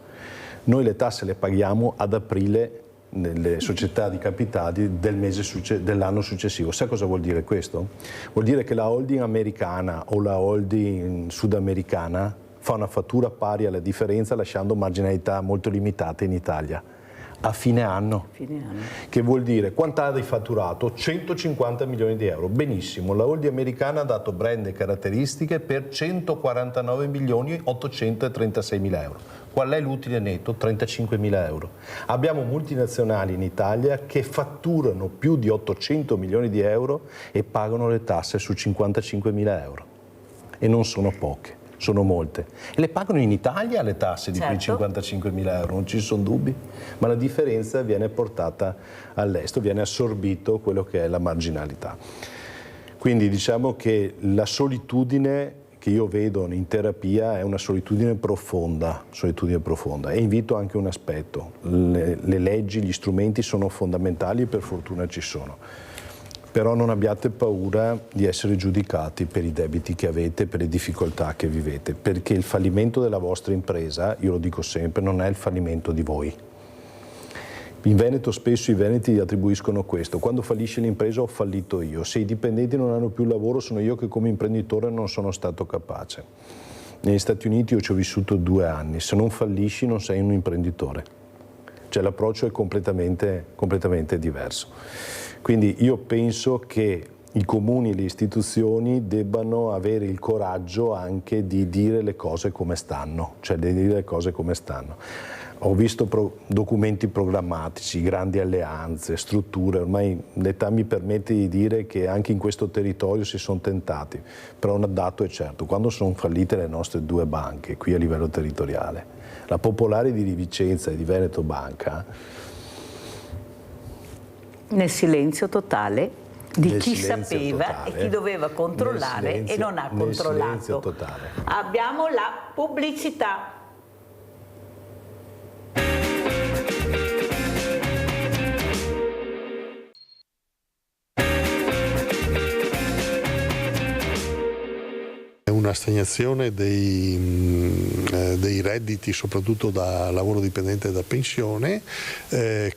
Speaker 3: Noi le tasse le paghiamo ad aprile nelle società di capitali dell'anno successivo. Sai cosa vuol dire questo? Vuol dire che la holding americana o la holding sudamericana fa una fattura pari alla differenza lasciando marginalità molto limitate in Italia. a fine anno. Che vuol dire quanto ha di fatturato? 150 milioni di euro. Benissimo, la holding americana ha dato brand e caratteristiche per 149 milioni 836 mila euro. Qual è l'utile netto? 35 mila euro. Abbiamo multinazionali in Italia che fatturano più di 800 milioni di euro e pagano le tasse su 55 mila euro. E non sono poche. Sono molte. E le pagano in Italia le tasse di quei 55 mila euro, non ci sono dubbi, ma la differenza viene portata all'estero, viene assorbito quello che è la marginalità. Quindi diciamo che la solitudine che io vedo in terapia è una solitudine profonda e invito anche un aspetto, le leggi, gli strumenti sono fondamentali e per fortuna ci sono. Però non abbiate paura di essere giudicati per i debiti che avete, per le difficoltà che vivete, perché il fallimento della vostra impresa, io lo dico sempre, non è il fallimento di voi. In Veneto spesso i veneti attribuiscono questo: quando fallisce l'impresa ho fallito io, se i dipendenti non hanno più lavoro sono io che come imprenditore non sono stato capace. Negli Stati Uniti io ci ho vissuto 2 anni, se non fallisci non sei un imprenditore, cioè l'approccio è completamente diverso. Quindi io penso che i comuni e le istituzioni debbano avere il coraggio anche di dire le cose come stanno, cioè di dire le cose come stanno. Ho visto documenti programmatici, grandi alleanze, strutture, ormai l'età mi permette di dire che anche in questo territorio si sono tentati, però un dato è certo, quando sono fallite le nostre 2 banche qui a livello territoriale, la Popolare di Vicenza e di Veneto Banca,
Speaker 1: nel silenzio totale di chi sapeva e chi doveva controllare e non ha controllato. Abbiamo la pubblicità.
Speaker 6: Una stagnazione dei redditi, soprattutto da lavoro dipendente e da pensione,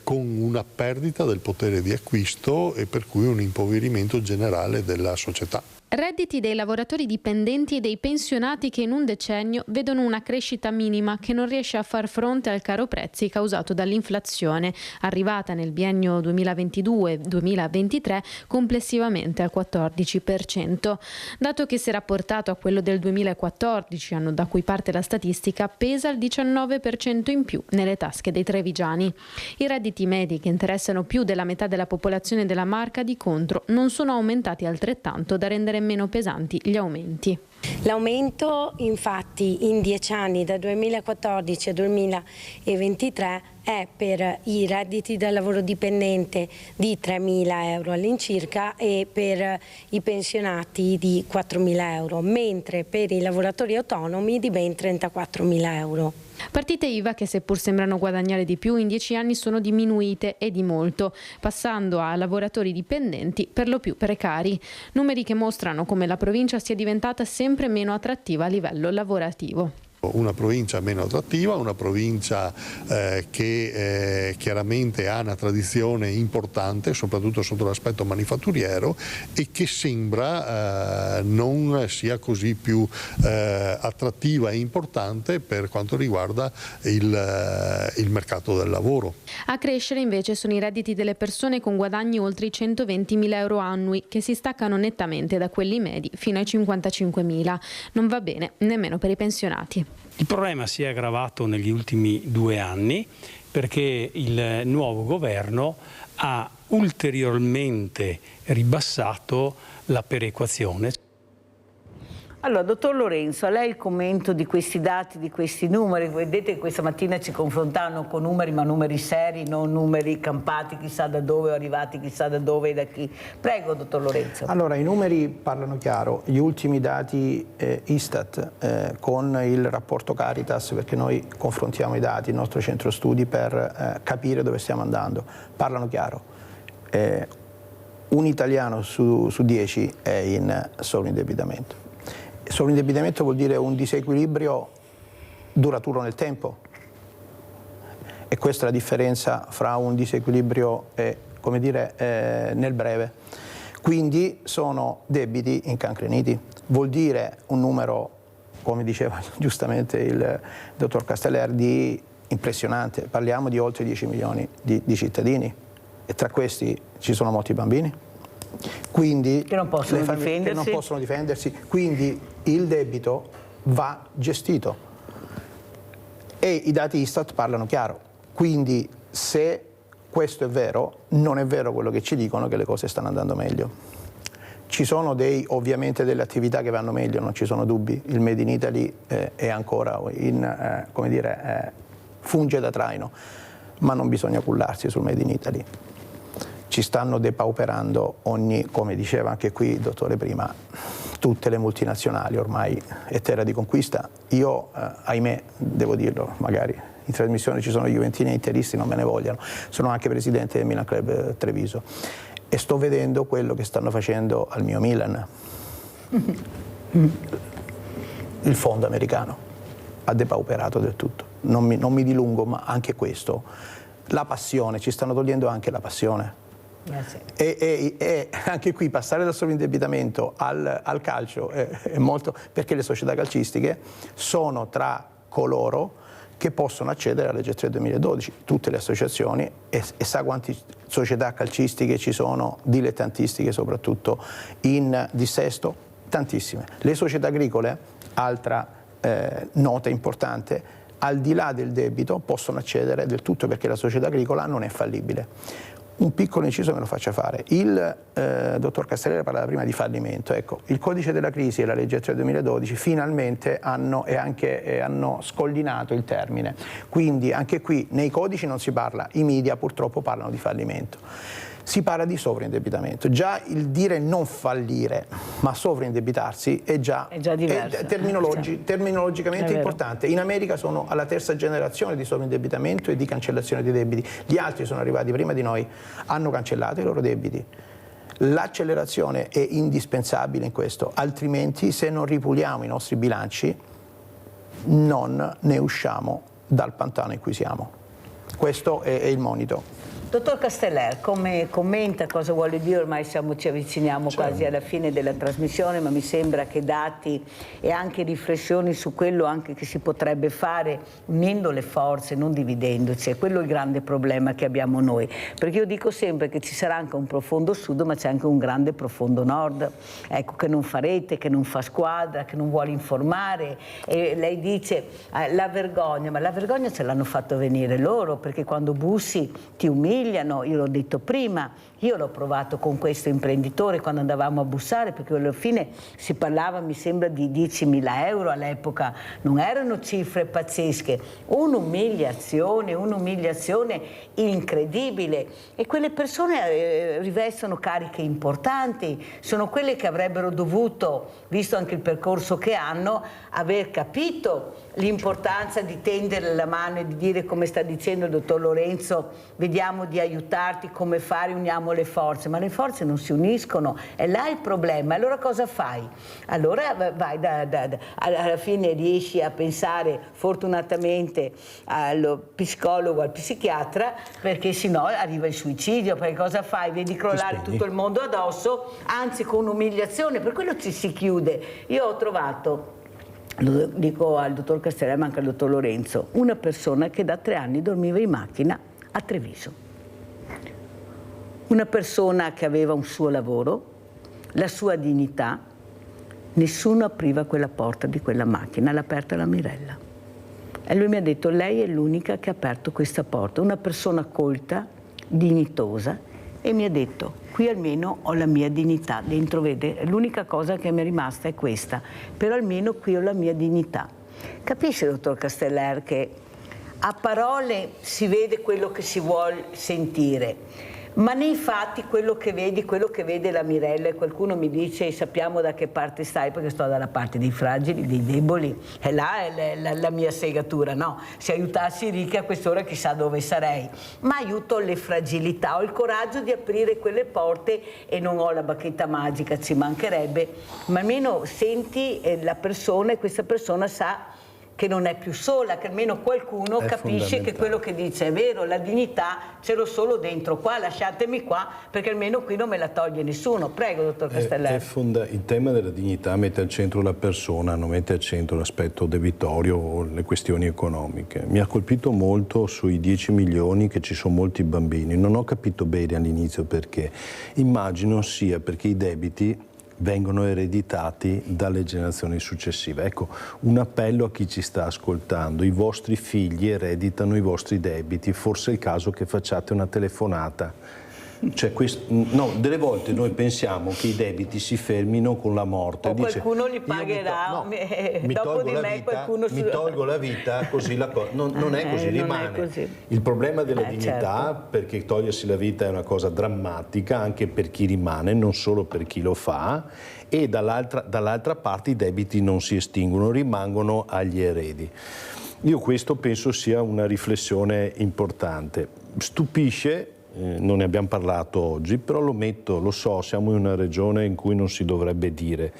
Speaker 6: con una perdita del potere di acquisto e per cui un impoverimento generale della società.
Speaker 7: Redditi dei lavoratori dipendenti e dei pensionati che in un decennio vedono una crescita minima che non riesce a far fronte al caro prezzi causato dall'inflazione, arrivata nel biennio 2022-2023 complessivamente al 14%. Dato che se rapportato a quello del 2014, anno da cui parte la statistica, pesa il 19% in più nelle tasche dei trevigiani. I redditi medi, che interessano più della metà della popolazione della Marca, di contro non sono aumentati altrettanto da rendere meno pesanti gli aumenti.
Speaker 8: L'aumento infatti in 10 anni, da 2014 a 2023, è per i redditi da lavoro dipendente di 3.000 euro all'incirca e per i pensionati di 4.000 euro, mentre per i lavoratori autonomi di ben 34.000 euro.
Speaker 7: Partite IVA che, seppur sembrano guadagnare di più, in 10 anni sono diminuite e di molto, passando a lavoratori dipendenti per lo più precari. Numeri che mostrano come la provincia sia diventata sempre meno attrattiva a livello lavorativo.
Speaker 6: Una provincia meno attrattiva, una provincia che chiaramente ha una tradizione importante, soprattutto sotto l'aspetto manifatturiero, e che sembra non sia così più attrattiva e importante per quanto riguarda il mercato del lavoro.
Speaker 7: A crescere invece sono i redditi delle persone con guadagni oltre i 120.000 euro annui, che si staccano nettamente da quelli medi fino ai 55.000. Non va bene nemmeno per i pensionati.
Speaker 9: Il problema si è aggravato negli ultimi 2 anni perché il nuovo governo ha ulteriormente ribassato la perequazione.
Speaker 1: Allora, dottor Lorenzo, a lei il commento di questi dati, di questi numeri. Vedete che questa mattina ci confrontavano con numeri, ma numeri seri, non numeri campati chissà da dove o arrivati chissà da dove e da chi. Prego, dottor Lorenzo.
Speaker 2: Allora, i numeri parlano chiaro. Gli ultimi dati Istat con il rapporto Caritas, perché noi confrontiamo i dati, il nostro centro studi, per capire dove stiamo andando, parlano chiaro. Un italiano su 10 è in sovraindebitamento. Sovraindebitamento vuol dire un disequilibrio duraturo nel tempo, e questa è la differenza fra un disequilibrio e, come dire, nel breve. Quindi sono debiti incancreniti, vuol dire un numero, come diceva giustamente il dottor Casteller, di impressionante, parliamo di oltre 10 milioni di cittadini e tra questi ci sono molti bambini. Quindi
Speaker 1: che non possono
Speaker 2: le famiglie che non possono difendersi, quindi il debito va gestito e i dati Istat parlano chiaro, quindi se questo è vero, non è vero quello che ci dicono che le cose stanno andando meglio. Ci sono ovviamente delle attività che vanno meglio, non ci sono dubbi, il Made in Italy è ancora funge da traino, ma non bisogna cullarsi sul Made in Italy. Ci stanno depauperando come diceva anche qui il dottore prima, tutte le multinazionali ormai è terra di conquista. Io, ahimè, devo dirlo, magari in trasmissione ci sono juventini e interisti, non me ne vogliano, sono anche presidente del Milan Club Treviso e sto vedendo quello che stanno facendo al mio Milan. Il fondo americano ha depauperato del tutto, non mi dilungo, ma anche questo, la passione, ci stanno togliendo anche la passione. E anche qui passare dal sovraindebitamento al calcio è molto, perché le società calcistiche sono tra coloro che possono accedere alla legge 3 2012, tutte le associazioni, e sa quante società calcistiche ci sono, dilettantistiche soprattutto, in dissesto? Tantissime. Le società agricole, altra nota importante, al di là del debito possono accedere del tutto perché la società agricola non è fallibile. Un piccolo inciso me lo faccia fare. Il dottor Castellera parlava prima di fallimento. Ecco, il codice della crisi e la legge 3 2012 finalmente hanno scollinato il termine. Quindi anche qui nei codici non si parla, i media purtroppo parlano di fallimento. Si parla di sovraindebitamento. Già il dire non fallire, ma sovraindebitarsi è già diverso. Terminologicamente è importante. In America sono alla terza generazione di sovraindebitamento e di cancellazione dei debiti. Gli altri sono arrivati prima di noi, hanno cancellato i loro debiti. L'accelerazione è indispensabile in questo, altrimenti se non ripuliamo i nostri bilanci non ne usciamo dal pantano in cui siamo. Questo è il monito.
Speaker 1: Dottor Casteller, come commenta, cosa vuole dire? Ormai ci avviciniamo quasi alla fine della trasmissione, ma mi sembra che dati e anche riflessioni su quello anche che si potrebbe fare unendo le forze, non dividendoci, è quello il grande problema che abbiamo noi. Perché io dico sempre che ci sarà anche un profondo sud, ma c'è anche un grande profondo nord, ecco, che non fa rete, che non fa squadra, che non vuole informare. E lei dice la vergogna, ma la vergogna ce l'hanno fatto venire loro, perché quando bussi ti umili. Io l'ho detto prima, io l'ho provato con questo imprenditore quando andavamo a bussare, perché alla fine si parlava, mi sembra, di 10.000 euro all'epoca, non erano cifre pazzesche, un'umiliazione incredibile, e quelle persone rivestono cariche importanti, sono quelle che avrebbero dovuto, visto anche il percorso che hanno, aver capito l'importanza di tendere la mano e di dire, come sta dicendo il dottor Lorenzo, vediamo di aiutarti, come fare, uniamo le forze, ma le forze non si uniscono, è là il problema. Allora cosa fai? Allora vai alla fine riesci a pensare fortunatamente allo psicologo, al psichiatra, perché sennò arriva il suicidio, perché cosa fai? Vedi crollare tutto il mondo addosso, anzi con umiliazione, per quello ci si chiude. Io ho trovato, lo dico al dottor Castellera ma anche al dottor Lorenzo, una persona che da 3 anni dormiva in macchina a Treviso. Una persona che aveva un suo lavoro, la sua dignità, nessuno apriva quella porta di quella macchina, l'ha aperta la Mirella. E lui mi ha detto, lei è l'unica che ha aperto questa porta, una persona colta, dignitosa, e mi ha detto, qui almeno ho la mia dignità, dentro vede, l'unica cosa che mi è rimasta è questa, però almeno qui ho la mia dignità. Capisce, dottor Casteller, che a parole si vede quello che si vuol sentire, ma nei fatti quello che vede la Mirella, e qualcuno mi dice sappiamo da che parte stai, perché sto dalla parte dei fragili, dei deboli, e là è la mia segatura, no? Se aiutassi i ricchi a quest'ora chissà dove sarei, ma aiuto le fragilità, ho il coraggio di aprire quelle porte e non ho la bacchetta magica, ci mancherebbe, ma almeno senti la persona e questa persona sa che non è più sola, che almeno qualcuno capisce che quello che dice è vero, la dignità ce l'ho solo dentro qua, lasciatemi qua perché almeno qui non me la toglie nessuno. Prego, dottor Castellari.
Speaker 3: Il tema della dignità mette al centro la persona, non mette al centro l'aspetto debitorio o le questioni economiche. Mi ha colpito molto sui 10 milioni che ci sono molti bambini. Non ho capito bene all'inizio perché. Immagino sia perché i debiti vengono ereditati dalle generazioni successive. Ecco, un appello a chi ci sta ascoltando: i vostri figli ereditano i vostri debiti, forse è il caso che facciate una telefonata. Cioè, delle volte noi pensiamo che i debiti si fermino con la morte.
Speaker 1: O qualcuno li pagherà, dopo di me qualcuno...
Speaker 3: Mi tolgo la vita, così la cosa... Non è così, rimane.
Speaker 1: Non è così.
Speaker 3: Il problema della dignità,
Speaker 1: certo.
Speaker 3: perché togliersi la vita è una cosa drammatica anche per chi rimane, non solo per chi lo fa, e dall'altra parte i debiti non si estinguono, rimangono agli eredi. Io questo penso sia una riflessione importante. Stupisce, non ne abbiamo parlato oggi, però lo so, siamo in una regione in cui non si dovrebbe dire,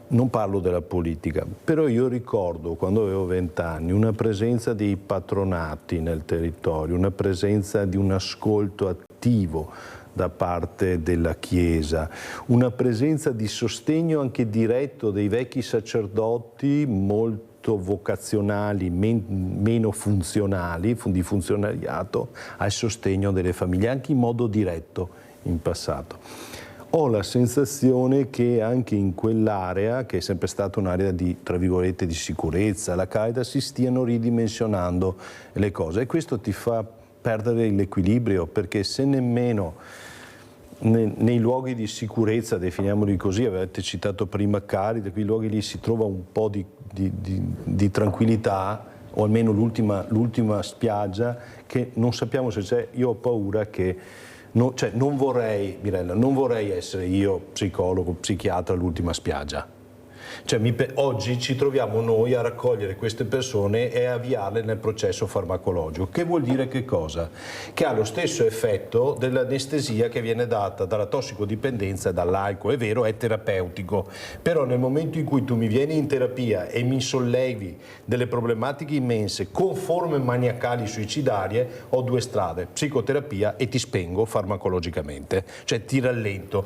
Speaker 3: non parlo della politica, però io ricordo quando avevo 20 anni una presenza dei patronati nel territorio, una presenza di un ascolto attivo da parte della Chiesa, una presenza di sostegno anche diretto dei vecchi sacerdoti molto vocazionali, meno funzionali, di funzionariato, al sostegno delle famiglie, anche in modo diretto in passato. Ho la sensazione che anche in quell'area, che è sempre stata un'area di, tra virgolette, di sicurezza, la Qaeda, si stiano ridimensionando le cose, e questo ti fa perdere l'equilibrio, perché se nemmeno nei luoghi di sicurezza, definiamoli così, avete citato prima Cari, da quei luoghi lì si trova un po' di tranquillità, o almeno l'ultima spiaggia, che non sappiamo se c'è. Io ho paura che, non vorrei, Mirella, non vorrei essere io psicologo, psichiatra, l'ultima spiaggia. Oggi ci troviamo noi a raccogliere queste persone e a avviarle nel processo farmacologico. Che vuol dire che cosa? Che ha lo stesso effetto dell'anestesia che viene data dalla tossicodipendenza e dall'alcol. È vero, è terapeutico, però nel momento in cui tu mi vieni in terapia e mi sollevi delle problematiche immense con forme maniacali suicidarie, ho due strade: psicoterapia e ti spengo farmacologicamente, cioè ti rallento.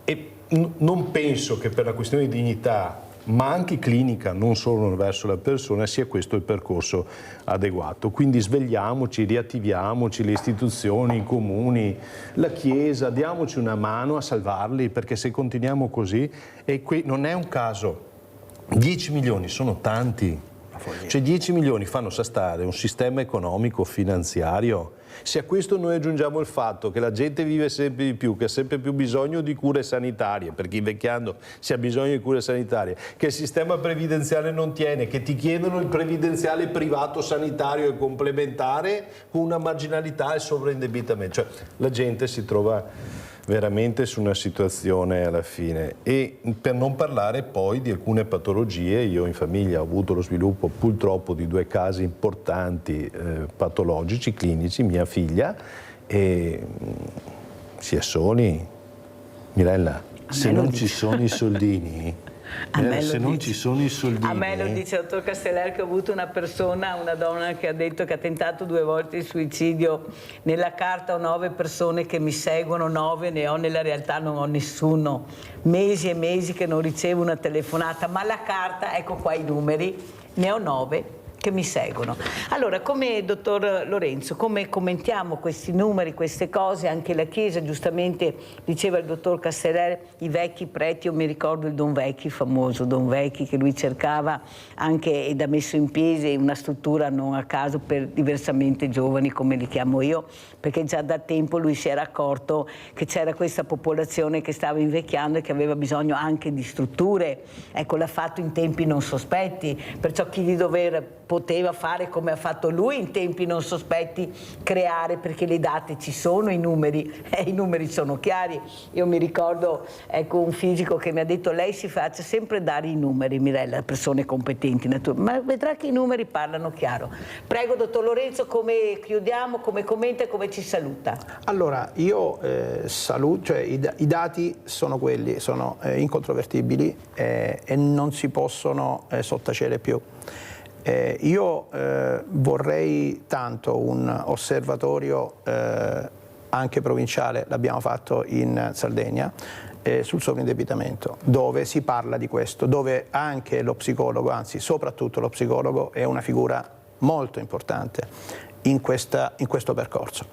Speaker 3: E non penso che per la questione di dignità, ma anche clinica, non solo verso la persona, sia questo il percorso adeguato. Quindi svegliamoci, riattiviamoci, le istituzioni, i comuni, la Chiesa, diamoci una mano a salvarli, perché se continuiamo così, e qui non è un caso, 10 milioni sono tanti, cioè 10 milioni fanno saltare un sistema economico finanziario. Se a questo noi aggiungiamo il fatto che la gente vive sempre di più, che ha sempre più bisogno di cure sanitarie, perché invecchiando si ha bisogno di cure sanitarie, che il sistema previdenziale non tiene, che ti chiedono il previdenziale privato sanitario e complementare con una marginalità e sovraindebitamento, cioè la gente si trova veramente su una situazione alla fine. E per non parlare poi di alcune patologie, io in famiglia ho avuto lo sviluppo purtroppo di 2 casi importanti patologici, clinici, mia figlia, e si è soli, Mirella, se non ci sono i soldini, se non ci sono i soldini...
Speaker 1: A me lo dice il dottor Castellari, che ho avuto una donna che ha detto che ha tentato 2 volte il suicidio. Nella carta ho 9 persone che mi seguono, 9 ne ho, nella realtà non ho nessuno. Mesi e mesi che non ricevo una telefonata, ma la carta, ecco qua i numeri, ne ho 9 che mi seguono. Allora, come dottor Lorenzo, come commentiamo questi numeri, queste cose? Anche la Chiesa, giustamente diceva il dottor Castellari, i vecchi preti, io mi ricordo il Don Vecchi, famoso Don Vecchi, che lui cercava anche ed ha messo in piedi una struttura non a caso per diversamente giovani, come li chiamo io, perché già da tempo lui si era accorto che c'era questa popolazione che stava invecchiando e che aveva bisogno anche di strutture. Ecco, l'ha fatto in tempi non sospetti, perciò chi di dovere poteva fare come ha fatto lui in tempi non sospetti, creare, perché le date ci sono, i numeri sono chiari. Io mi ricordo, ecco, un fisico che mi ha detto: lei si faccia sempre dare i numeri, Mirella, persone competenti, ma vedrà che i numeri parlano chiaro. Prego, dottor Lorenzo, come chiudiamo, come commenta e come ci saluta?
Speaker 2: Allora, io saluto, cioè i dati sono quelli, sono incontrovertibili e non si possono sottacere più. Io vorrei tanto un osservatorio anche provinciale, l'abbiamo fatto in Sardegna, sul sovraindebitamento, dove si parla di questo, dove anche lo psicologo, anzi soprattutto lo psicologo, è una figura molto importante in questo percorso.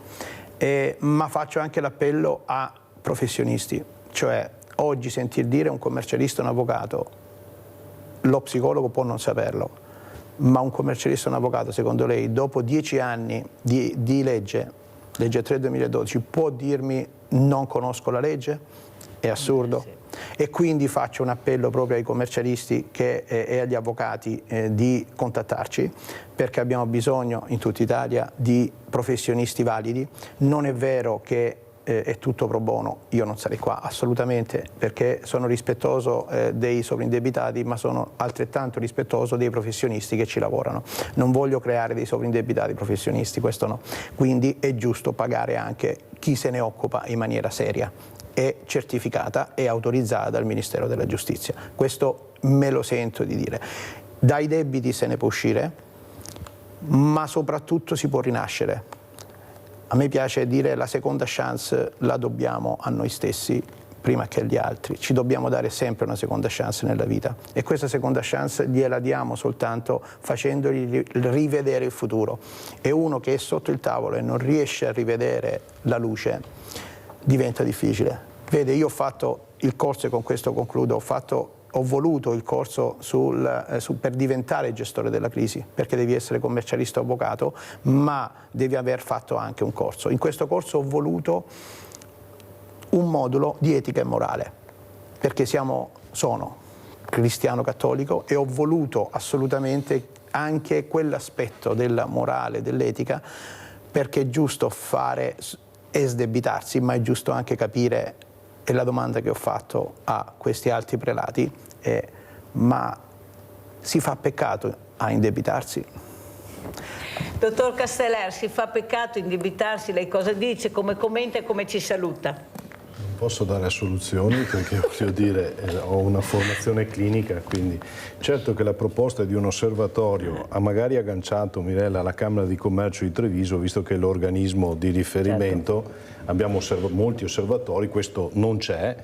Speaker 2: Ma faccio anche l'appello a professionisti, cioè oggi sentir dire un commercialista, un avvocato, lo psicologo può non saperlo, ma un commercialista, un avvocato, secondo lei, dopo 10 anni di legge 3/2012, può dirmi non conosco la legge? È assurdo. Sì. E quindi faccio un appello proprio ai commercialisti e agli avvocati di contattarci, perché abbiamo bisogno in tutta Italia di professionisti validi. Non è vero che è tutto pro bono, io non sarei qua assolutamente, perché sono rispettoso dei sovraindebitati, ma sono altrettanto rispettoso dei professionisti che ci lavorano. Non voglio creare dei sovraindebitati professionisti, questo no. Quindi è giusto pagare anche chi se ne occupa in maniera seria, è certificata e autorizzata dal Ministero della Giustizia. Questo me lo sento di dire. Dai debiti se ne può uscire, ma soprattutto si può rinascere. A me piace dire la seconda chance la dobbiamo a noi stessi prima che agli altri. Ci dobbiamo dare sempre una seconda chance nella vita, e questa seconda chance gliela diamo soltanto facendogli rivedere il futuro. E uno che è sotto il tavolo e non riesce a rivedere la luce, diventa difficile. Vede, io ho fatto il corso, e con questo concludo, ho voluto il corso per diventare gestore della crisi, perché devi essere commercialista o avvocato, ma devi aver fatto anche un corso. In questo corso ho voluto un modulo di etica e morale, perché sono cristiano cattolico e ho voluto assolutamente anche quell'aspetto della morale, dell'etica, perché è giusto fare e sdebitarsi, ma è giusto anche capire. E la domanda che ho fatto a questi alti prelati è: ma si fa peccato a indebitarsi?
Speaker 1: Dottor Casteller, si fa peccato indebitarsi? Lei cosa dice, come commenta e come ci saluta?
Speaker 3: Non posso dare soluzioni perché, voglio dire, ho una formazione clinica, quindi certo che la proposta di un osservatorio ha magari agganciato, Mirella, alla Camera di Commercio di Treviso, visto che è l'organismo di riferimento. Certo. Abbiamo molti osservatori, questo non c'è,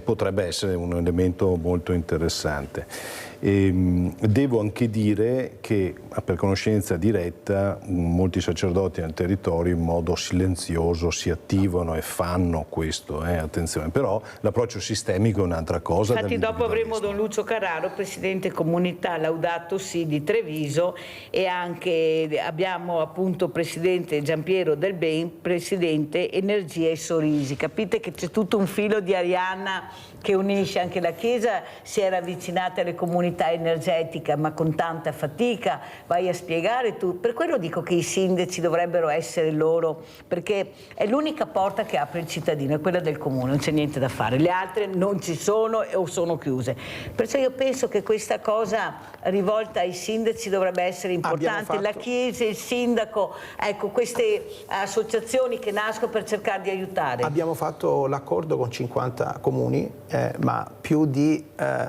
Speaker 3: potrebbe essere un elemento molto interessante. Devo anche dire che, per conoscenza diretta, molti sacerdoti nel territorio in modo silenzioso si attivano e fanno questo, attenzione, però l'approccio sistemico è un'altra cosa.
Speaker 1: Infatti dopo avremo Don Lucio Carraro, Presidente Comunità Laudato Si di Treviso, e anche abbiamo appunto Presidente Giampiero Del Ben, Presidente Energia e Sorisi. Capite che c'è tutto un filo di Arianna che unisce. Anche la Chiesa si era avvicinata alle comunità energetiche, ma con tanta fatica. Vai a spiegare tu. Per quello dico che i sindaci dovrebbero essere loro, perché è l'unica porta che apre il cittadino, è quella del comune, non c'è niente da fare. Le altre non ci sono o sono chiuse. Perciò io penso che questa cosa rivolta ai sindaci dovrebbe essere importante. La Chiesa, il sindaco, ecco, queste associazioni che nascono per cercare di aiutare.
Speaker 2: Abbiamo fatto l'accordo con 50 comuni, ma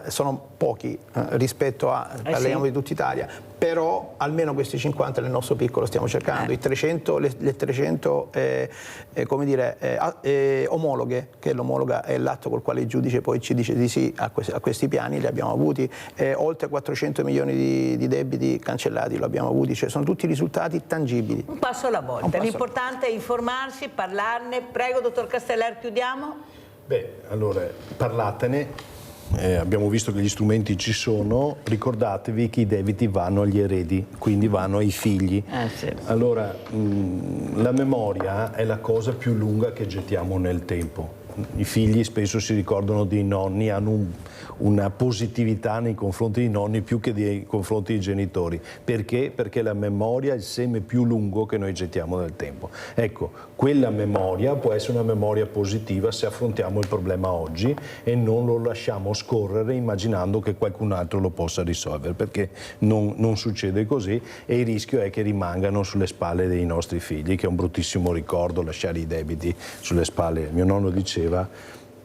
Speaker 2: sono pochi rispetto parliamo di tutta Italia, però almeno questi 50 nel nostro piccolo stiamo cercando. I 300, le 300 omologhe, che l'omologa è l'atto col quale il giudice poi ci dice di sì a questi piani, li abbiamo avuti. Oltre 400 milioni di debiti cancellati lo abbiamo avuti, cioè sono tutti risultati tangibili.
Speaker 1: Un passo alla volta, l'importante è informarsi, parlarne. Prego, dottor Casteller, chiudiamo.
Speaker 3: Beh, allora, parlatene. Abbiamo visto che gli strumenti ci sono, ricordatevi che i debiti vanno agli eredi, quindi vanno ai figli.
Speaker 1: Sì.
Speaker 3: Allora, la memoria è la cosa più lunga che gettiamo nel tempo. I figli spesso si ricordano dei nonni, hanno una positività nei confronti dei nonni più che nei confronti dei genitori. Perché? Perché la memoria è il seme più lungo che noi gettiamo nel tempo. Ecco, quella memoria può essere una memoria positiva se affrontiamo il problema oggi e non lo lasciamo scorrere immaginando che qualcun altro lo possa risolvere, perché non succede così, e il rischio è che rimangano sulle spalle dei nostri figli, che è un bruttissimo ricordo lasciare i debiti sulle spalle. Mio nonno diceva: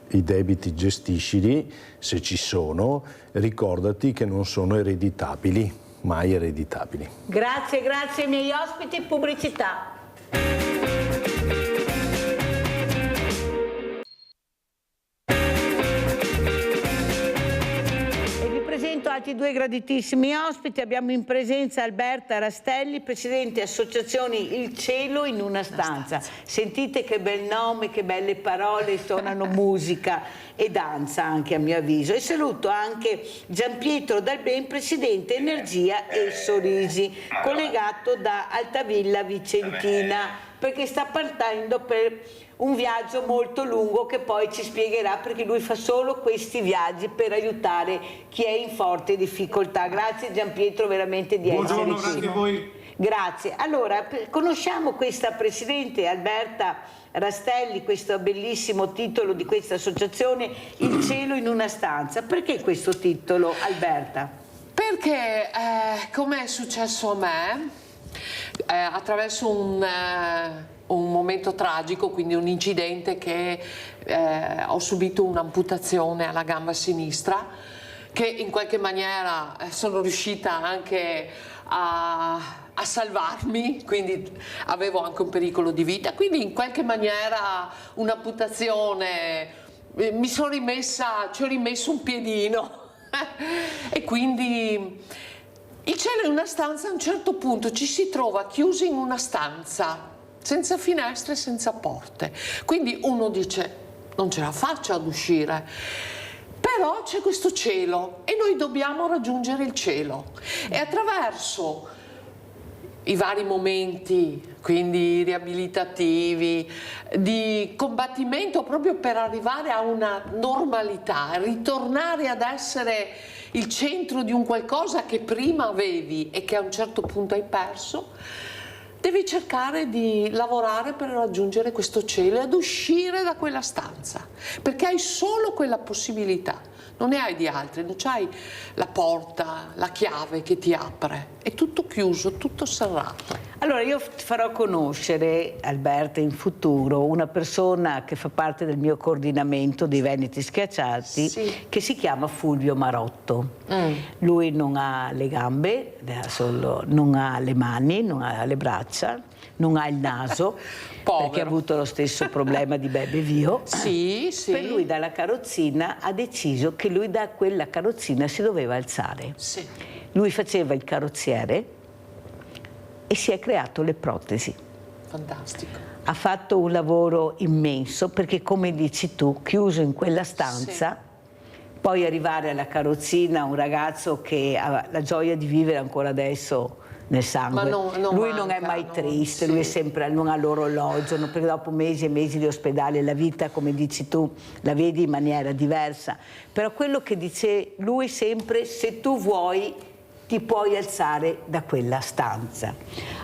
Speaker 3: i debiti gestiscili, se ci sono, ricordati che non sono ereditabili. mai ereditabili.
Speaker 1: Grazie ai miei ospiti. Pubblicità. Altri due graditissimi ospiti. Abbiamo in presenza Alberta Rastelli, presidente associazioni Il Cielo in una stanza. Sentite che bel nome, che belle parole, suonano musica e danza anche a mio avviso. E saluto anche Gianpietro Dalben, presidente Energia e Sorisi, collegato da Altavilla Vicentina, perché sta partendo per un viaggio molto lungo che poi ci spiegherà, perché lui fa solo questi viaggi per aiutare chi è in forte difficoltà. Grazie Gianpietro veramente di essere qui.
Speaker 10: Grazie a voi.
Speaker 1: Grazie. Allora, conosciamo questa presidente Alberta Rastelli, questo bellissimo titolo di questa associazione, Il Cielo in una stanza. Perché questo titolo, Alberta?
Speaker 11: Perché, come è successo a me, attraverso un momento tragico, quindi un incidente che ho subito un'amputazione alla gamba sinistra, che in qualche maniera sono riuscita anche a salvarmi, quindi avevo anche un pericolo di vita, quindi in qualche maniera un'amputazione, ci ho rimesso un piedino e quindi il cielo in una stanza, a un certo punto ci si trova chiusi in una stanza senza finestre, senza porte, quindi uno dice non ce la faccio ad uscire, però c'è questo cielo e noi dobbiamo raggiungere il cielo, e attraverso i vari momenti, quindi riabilitativi, di combattimento proprio per arrivare a una normalità, ritornare ad essere il centro di un qualcosa che prima avevi e che a un certo punto hai perso, devi cercare di lavorare per raggiungere questo cielo e ad uscire da quella stanza, perché hai solo quella possibilità, non ne hai di altre, non c'hai la porta, la chiave che ti apre, è tutto chiuso, tutto serrato.
Speaker 1: Allora io farò conoscere Alberta in futuro una persona che fa parte del mio coordinamento dei Veneti Schiacciati, sì, che si chiama Fulvio Marotto. Lui non ha le gambe, non ha le mani, non ha le braccia, non ha il naso, perché ha avuto lo stesso problema di Bebe Vio.
Speaker 11: Sì, sì.
Speaker 1: Per lui dalla carrozzina ha deciso che lui da quella carrozzina si doveva alzare.
Speaker 11: Sì.
Speaker 1: Lui faceva il carrozziere e si è creato le protesi.
Speaker 11: Fantastico.
Speaker 1: Ha fatto un lavoro immenso perché, come dici tu, chiuso in quella stanza, sì, poi arrivare alla carrozzina, un ragazzo che ha la gioia di vivere ancora adesso nel sangue. Lui non è mai triste, sì, lui è sempre, non ha l'orologio, perché dopo mesi e mesi di ospedale la vita, come dici tu, la vedi in maniera diversa. Però quello che dice lui sempre, se tu vuoi ti puoi alzare da quella stanza.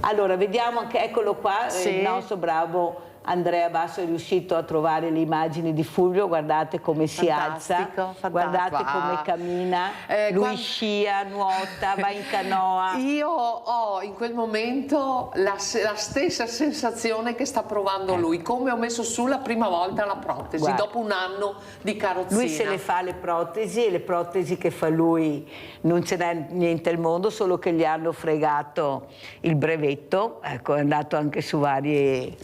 Speaker 1: Allora, vediamo anche, eccolo qua, sì, il nostro bravo Andrea Basso è riuscito a trovare le immagini di Fulvio, guardate come si alza, guardate come cammina, lui scia, nuota, va in canoa.
Speaker 11: Io ho in quel momento la stessa sensazione che sta provando lui, come ho messo su la prima volta la protesi, guarda, dopo un anno di carrozzina.
Speaker 1: Lui se le fa le protesi, e le protesi che fa lui non ce n'è niente al mondo, solo che gli hanno fregato il brevetto, ecco, è andato anche su varie...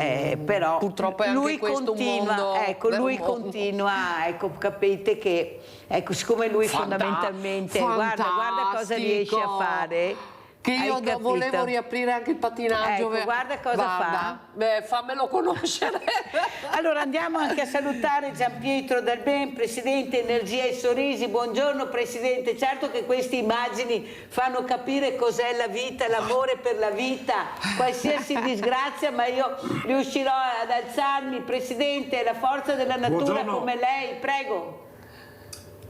Speaker 1: però
Speaker 11: purtroppo è anche
Speaker 1: lui
Speaker 11: questo
Speaker 1: continua,
Speaker 11: mondo,
Speaker 1: ecco, lui continua, ecco, capite che, ecco, siccome lui fondamentalmente guarda cosa riesce a fare,
Speaker 11: che io volevo riaprire anche il pattinaggio,
Speaker 1: ecco, guarda cosa fa.
Speaker 11: Beh, fammelo conoscere.
Speaker 1: Allora andiamo anche a salutare Gianpietro Dalben, presidente Energia e Sorisi. Buongiorno presidente, certo che queste immagini fanno capire cos'è la vita, l'amore per la vita, qualsiasi disgrazia, ma io riuscirò ad alzarmi, presidente, la forza della natura. Buongiorno. Come lei, prego.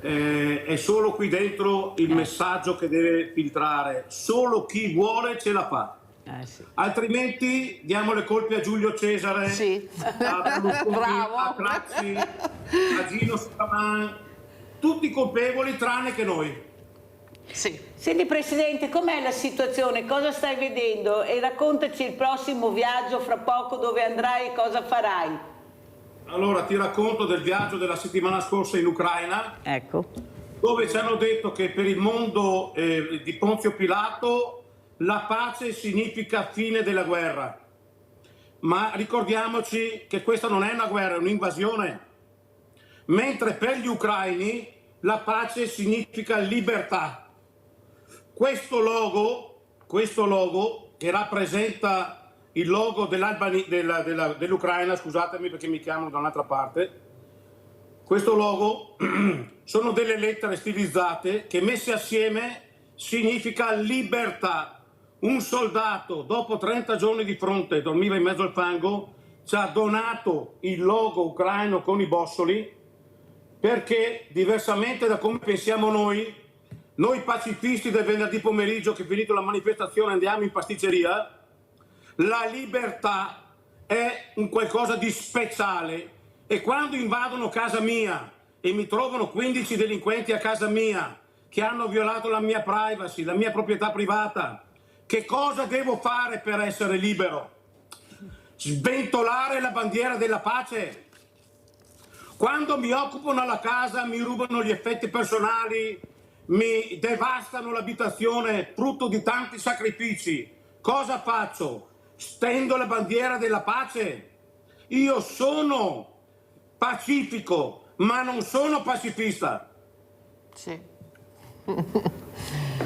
Speaker 10: È solo qui dentro il messaggio che deve filtrare: solo chi vuole ce la fa, sì, altrimenti diamo le colpe a Giulio Cesare, sì, a Berlusconi, a Craxi, a Gino Scaman, tutti colpevoli tranne che noi.
Speaker 11: Sì.
Speaker 1: Senti presidente, com'è la situazione? Cosa stai vedendo? E raccontaci il prossimo viaggio fra poco, dove andrai e cosa farai.
Speaker 10: Allora ti racconto del viaggio della settimana scorsa in Ucraina.
Speaker 1: Ecco.
Speaker 10: dove ci hanno detto che per il mondo di Ponzio Pilato la pace significa fine della guerra. Ma ricordiamoci che questa non è una guerra, è un'invasione. Mentre per gli ucraini la pace significa libertà. Questo logo che rappresenta il logo dell'Ucraina, scusatemi perché mi chiamano da un'altra parte, questo logo sono delle lettere stilizzate che messe assieme significa libertà. Un soldato, dopo 30 giorni di fronte, dormiva in mezzo al fango, ci ha donato il logo ucraino con i bossoli, perché diversamente da come pensiamo noi pacifisti del venerdì pomeriggio che finito la manifestazione andiamo in pasticceria, la libertà è un qualcosa di speciale, e quando invadono casa mia e mi trovano 15 delinquenti a casa mia che hanno violato la mia privacy, la mia proprietà privata, che cosa devo fare per essere libero? Sventolare la bandiera della pace? Quando mi occupano la casa, mi rubano gli effetti personali, mi devastano l'abitazione, frutto di tanti sacrifici, cosa faccio? Stendo la bandiera della pace? Io sono pacifico, ma non sono pacifista.
Speaker 11: Sì.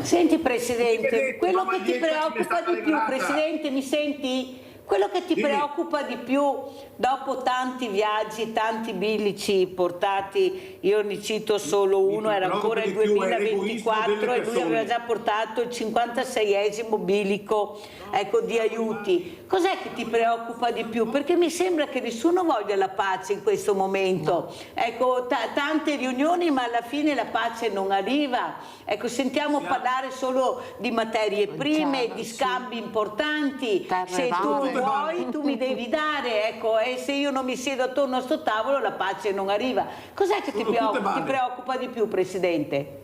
Speaker 1: Senti Presidente, quello che ti preoccupa di più, Presidente, mi senti? Quello che ti preoccupa di più dopo tanti viaggi, tanti bilici portati, io ne cito solo uno, era ancora il 2024 e lui aveva già portato il 56esimo bilico, ecco, di aiuti. Cos'è che ti preoccupa di più? Perché mi sembra che nessuno voglia la pace in questo momento. Ecco, tante riunioni ma alla fine la pace non arriva. Ecco, sentiamo parlare solo di materie prime, di scambi importanti. Se tu vuoi, tu mi devi dare, ecco, e se io non mi siedo attorno a sto tavolo la pace non arriva. Cos'è che ti preoccupa di più, Presidente?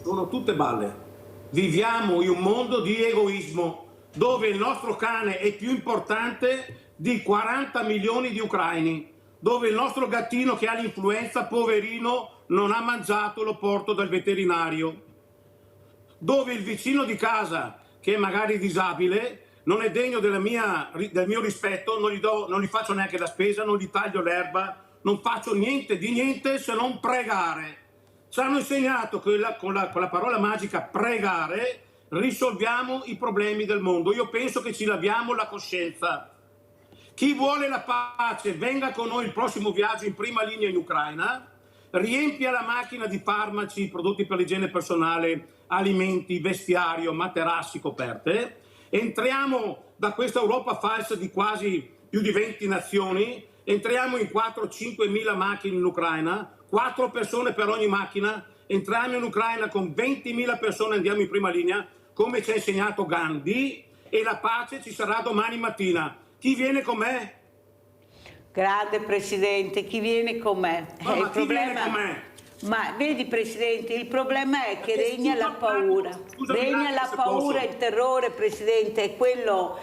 Speaker 10: Sono tutte balle. Viviamo in un mondo di egoismo dove il nostro cane è più importante di 40 milioni di ucraini, dove il nostro gattino che ha l'influenza, poverino, non ha mangiato, lo porto dal veterinario, dove il vicino di casa, che è magari disabile, non è degno del mio rispetto, non gli faccio neanche la spesa, non gli taglio l'erba, non faccio niente di niente se non pregare. Ci hanno insegnato che con la parola magica pregare risolviamo i problemi del mondo. Io penso che ci laviamo la coscienza. Chi vuole la pace venga con noi il prossimo viaggio in prima linea in Ucraina, riempia la macchina di farmaci, prodotti per l'igiene personale, alimenti, vestiario, materassi, coperte. Entriamo da questa Europa falsa di quasi più di 20 nazioni, entriamo in 4-5 mila macchine in Ucraina, 4 persone per ogni macchina, entriamo in Ucraina con 20.000 persone, andiamo in prima linea, come ci ha insegnato Gandhi, e la pace ci sarà domani mattina. Chi viene con me?
Speaker 1: Grande Presidente, chi viene con me?
Speaker 10: Ma chi viene con me?
Speaker 1: Ma vedi Presidente, il problema è che regna la paura, regna la paura, il terrore, Presidente, è quello,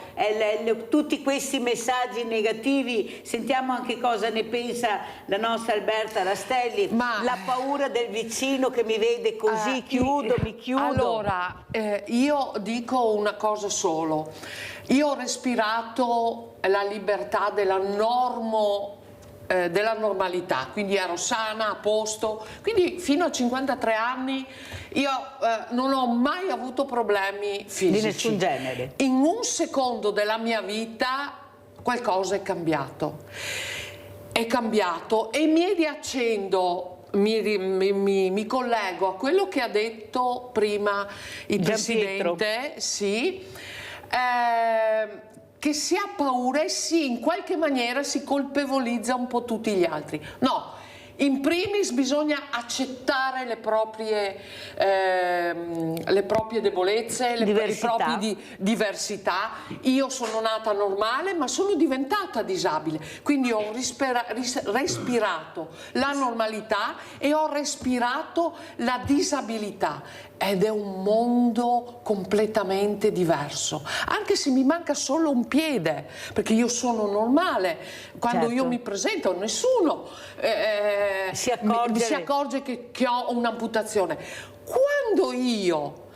Speaker 1: tutti questi messaggi negativi. Sentiamo anche cosa ne pensa la nostra Alberta Rastelli, la paura del vicino che mi vede così, mi chiudo.
Speaker 11: Allora, io dico una cosa solo, io ho respirato la libertà della normalità, quindi ero sana, a posto, quindi fino a 53 anni io non ho mai avuto problemi fisici.
Speaker 1: Di nessun genere.
Speaker 11: In un secondo della mia vita qualcosa è cambiato e mi riaccendo, mi collego a quello che ha detto prima il Presidente, sì, che si ha paura e in qualche maniera si colpevolizza un po' tutti gli altri. No, in primis bisogna accettare le proprie le proprie debolezze, le proprie diversità. Io sono nata normale ma sono diventata disabile, quindi ho respirato la normalità e ho respirato la disabilità ed è un mondo completamente diverso, anche se mi manca solo un piede, perché io sono normale. Quando io mi presento nessuno si accorge che ho un'amputazione. Quando io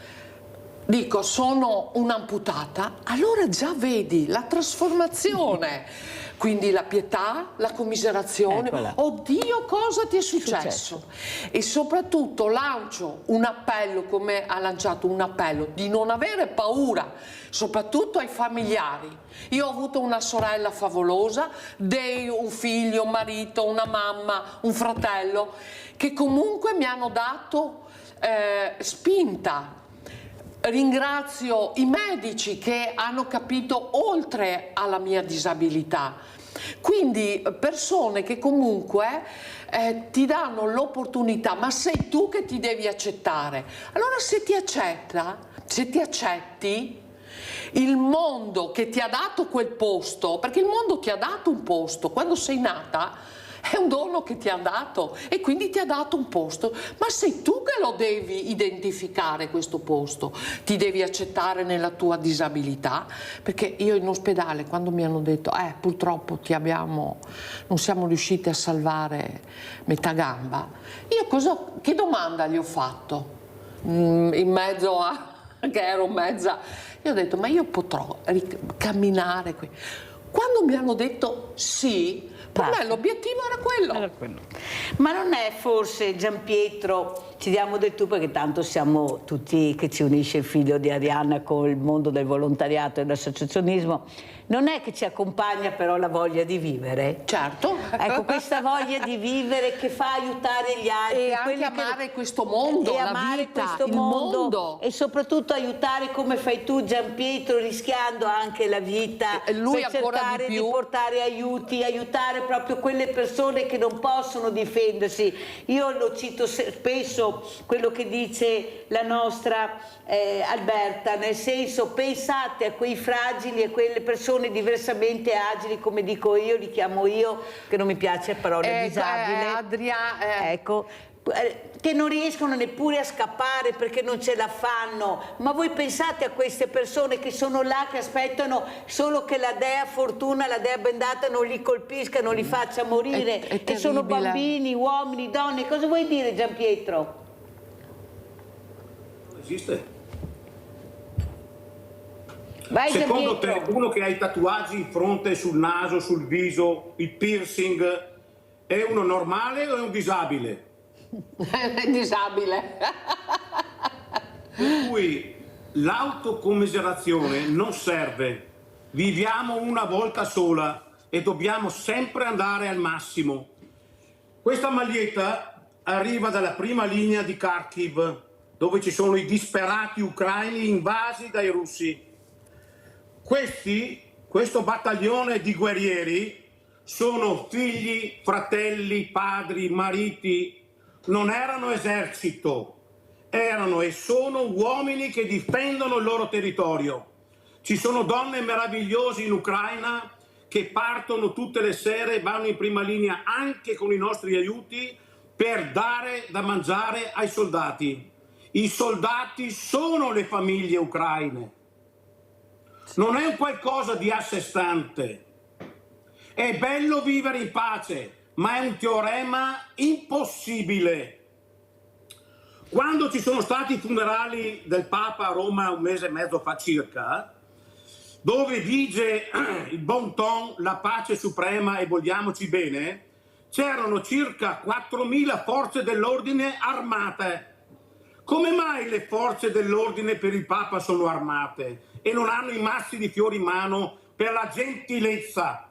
Speaker 11: dico sono un'amputata, allora già vedi la trasformazione. Quindi la pietà, la commiserazione, oddio cosa ti è successo? E soprattutto lancio un appello, come ha lanciato un appello, di non avere paura, soprattutto ai familiari. Io ho avuto una sorella favolosa, un figlio, un marito, una mamma, un fratello, che comunque mi hanno dato spinta. Ringrazio i medici che hanno capito oltre alla mia disabilità, quindi persone che comunque ti danno l'opportunità, ma sei tu che ti devi accettare. Allora se ti accetti, il mondo che ti ha dato quel posto, perché il mondo ti ha dato un posto, quando sei nata è un dono che ti ha dato e quindi ti ha dato un posto, ma sei tu che lo devi identificare questo posto, ti devi accettare nella tua disabilità, perché io in ospedale quando mi hanno detto purtroppo non siamo riusciti a salvare metà gamba, io che domanda gli ho fatto? In mezzo che ero mezza, io ho detto ma io potrò camminare qui. Quando mi hanno detto sì, per me l'obiettivo era quello.
Speaker 1: Ma non è forse, Gianpietro, ci diamo del tu perché tanto siamo tutti, che ci unisce il figlio di Arianna con il mondo del volontariato e dell'associazionismo, non è che ci accompagna però la voglia di vivere?
Speaker 11: Certo.
Speaker 1: Ecco, questa voglia di vivere che fa aiutare gli altri.
Speaker 11: E anche amare questo mondo, la vita, il mondo.
Speaker 1: E soprattutto aiutare come fai tu, Gianpietro, rischiando anche la vita
Speaker 11: lui
Speaker 1: per cercare di portare aiuti, aiutare proprio quelle persone che non possono difendersi. Io lo cito spesso, quello che dice la nostra Alberta, nel senso, pensate a quei fragili e quelle persone diversamente agili, come dico io, li chiamo io, che non mi piace la parola disabile, ecco, che non riescono neppure a scappare perché non ce la fanno, ma voi pensate a queste persone che sono là, che aspettano solo che la dea fortuna, la dea bendata non li colpisca, non li faccia morire, e sono bambini, uomini, donne. Cosa vuoi dire, Gianpietro?
Speaker 10: Non esiste.
Speaker 1: Vai,
Speaker 10: secondo
Speaker 1: Gianpietro.
Speaker 10: te uno che ha i tatuaggi in fronte, sul naso, sul viso, il piercing, è uno normale o è un disabile?
Speaker 11: È disabile.
Speaker 10: Per cui l'autocommiserazione non serve. Viviamo una volta sola e dobbiamo sempre andare al massimo. Questa maglietta arriva dalla prima linea di Kharkiv, dove ci sono i disperati ucraini invasi dai russi. Questo battaglione di guerrieri sono figli, fratelli, padri, mariti. Non erano esercito, erano e sono uomini che difendono il loro territorio. Ci sono donne meravigliose in Ucraina che partono tutte le sere e vanno in prima linea anche con i nostri aiuti per dare da mangiare ai soldati. I soldati sono le famiglie ucraine. Non è un qualcosa di a sé stante. È bello vivere in pace, ma è un teorema impossibile. Quando ci sono stati i funerali del Papa a Roma un mese e mezzo fa circa, dove vige il bon ton, la pace suprema e vogliamoci bene, c'erano circa 4.000 forze dell'ordine armate. Come mai le forze dell'ordine per il Papa sono armate e non hanno i massi di fiori in mano per la gentilezza?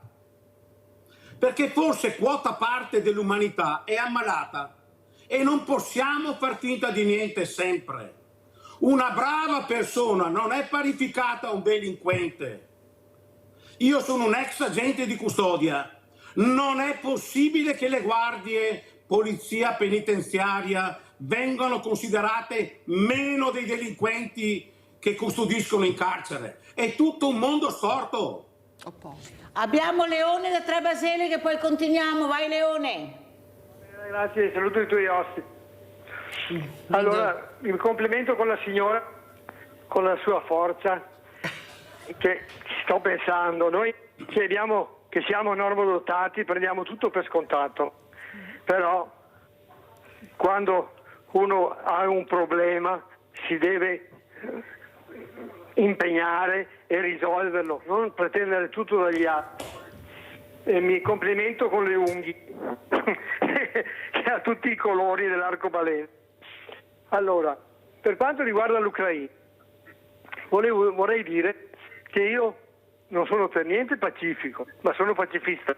Speaker 10: Perché forse quota parte dell'umanità è ammalata e non possiamo far finta di niente sempre. Una brava persona non è parificata a un delinquente. Io sono un ex agente di custodia. Non è possibile che le guardie, polizia penitenziaria, vengano considerate meno dei delinquenti che custodiscono in carcere. È tutto un mondo storto.
Speaker 1: Abbiamo Leone da Tre Baseleghe, poi continuiamo. Vai Leone.
Speaker 12: Grazie, saluto i tuoi ospiti. Allora, il complimento con la signora, con la sua forza, che sto pensando, noi chiediamo che siamo normodotati, prendiamo tutto per scontato, però quando uno ha un problema si deve impegnare e risolverlo, non pretendere tutto dagli altri. E mi complimento con le unghie che ha tutti i colori dell'arcobaleno. Allora, per quanto riguarda l'Ucraina, vorrei dire che io non sono per niente pacifico, ma sono pacifista.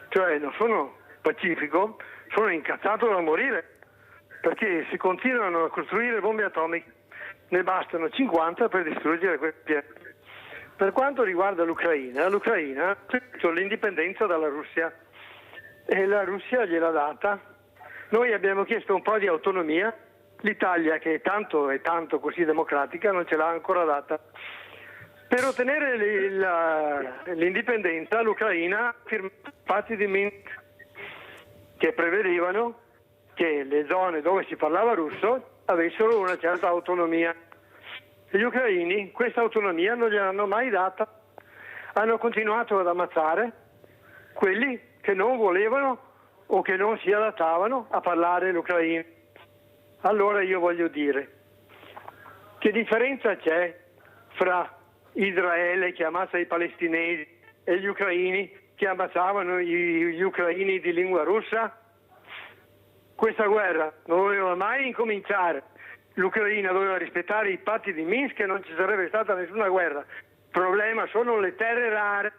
Speaker 12: Cioè non sono pacifico, sono incazzato da morire, perché se continuano a costruire bombe atomiche ne bastano 50 per distruggere quel pianeta. Per quanto riguarda l'Ucraina ha chiesto l'indipendenza dalla Russia e la Russia gliel'ha data. Noi abbiamo chiesto un po' di autonomia, l'Italia, che è tanto così democratica, non ce l'ha ancora data. Per ottenere l'indipendenza l'Ucraina ha firmato patti di Minsk che prevedevano che le zone dove si parlava russo avessero una certa autonomia. Gli ucraini questa autonomia non gliel'hanno mai data, hanno continuato ad ammazzare quelli che non volevano o che non si adattavano a parlare l'ucraino. Allora io voglio dire, che differenza c'è fra Israele che ammazza i palestinesi e gli ucraini che ammazzavano gli ucraini di lingua russa? Questa guerra non doveva mai incominciare. L'Ucraina doveva rispettare i patti di Minsk e non ci sarebbe stata nessuna guerra. Il problema sono le terre rare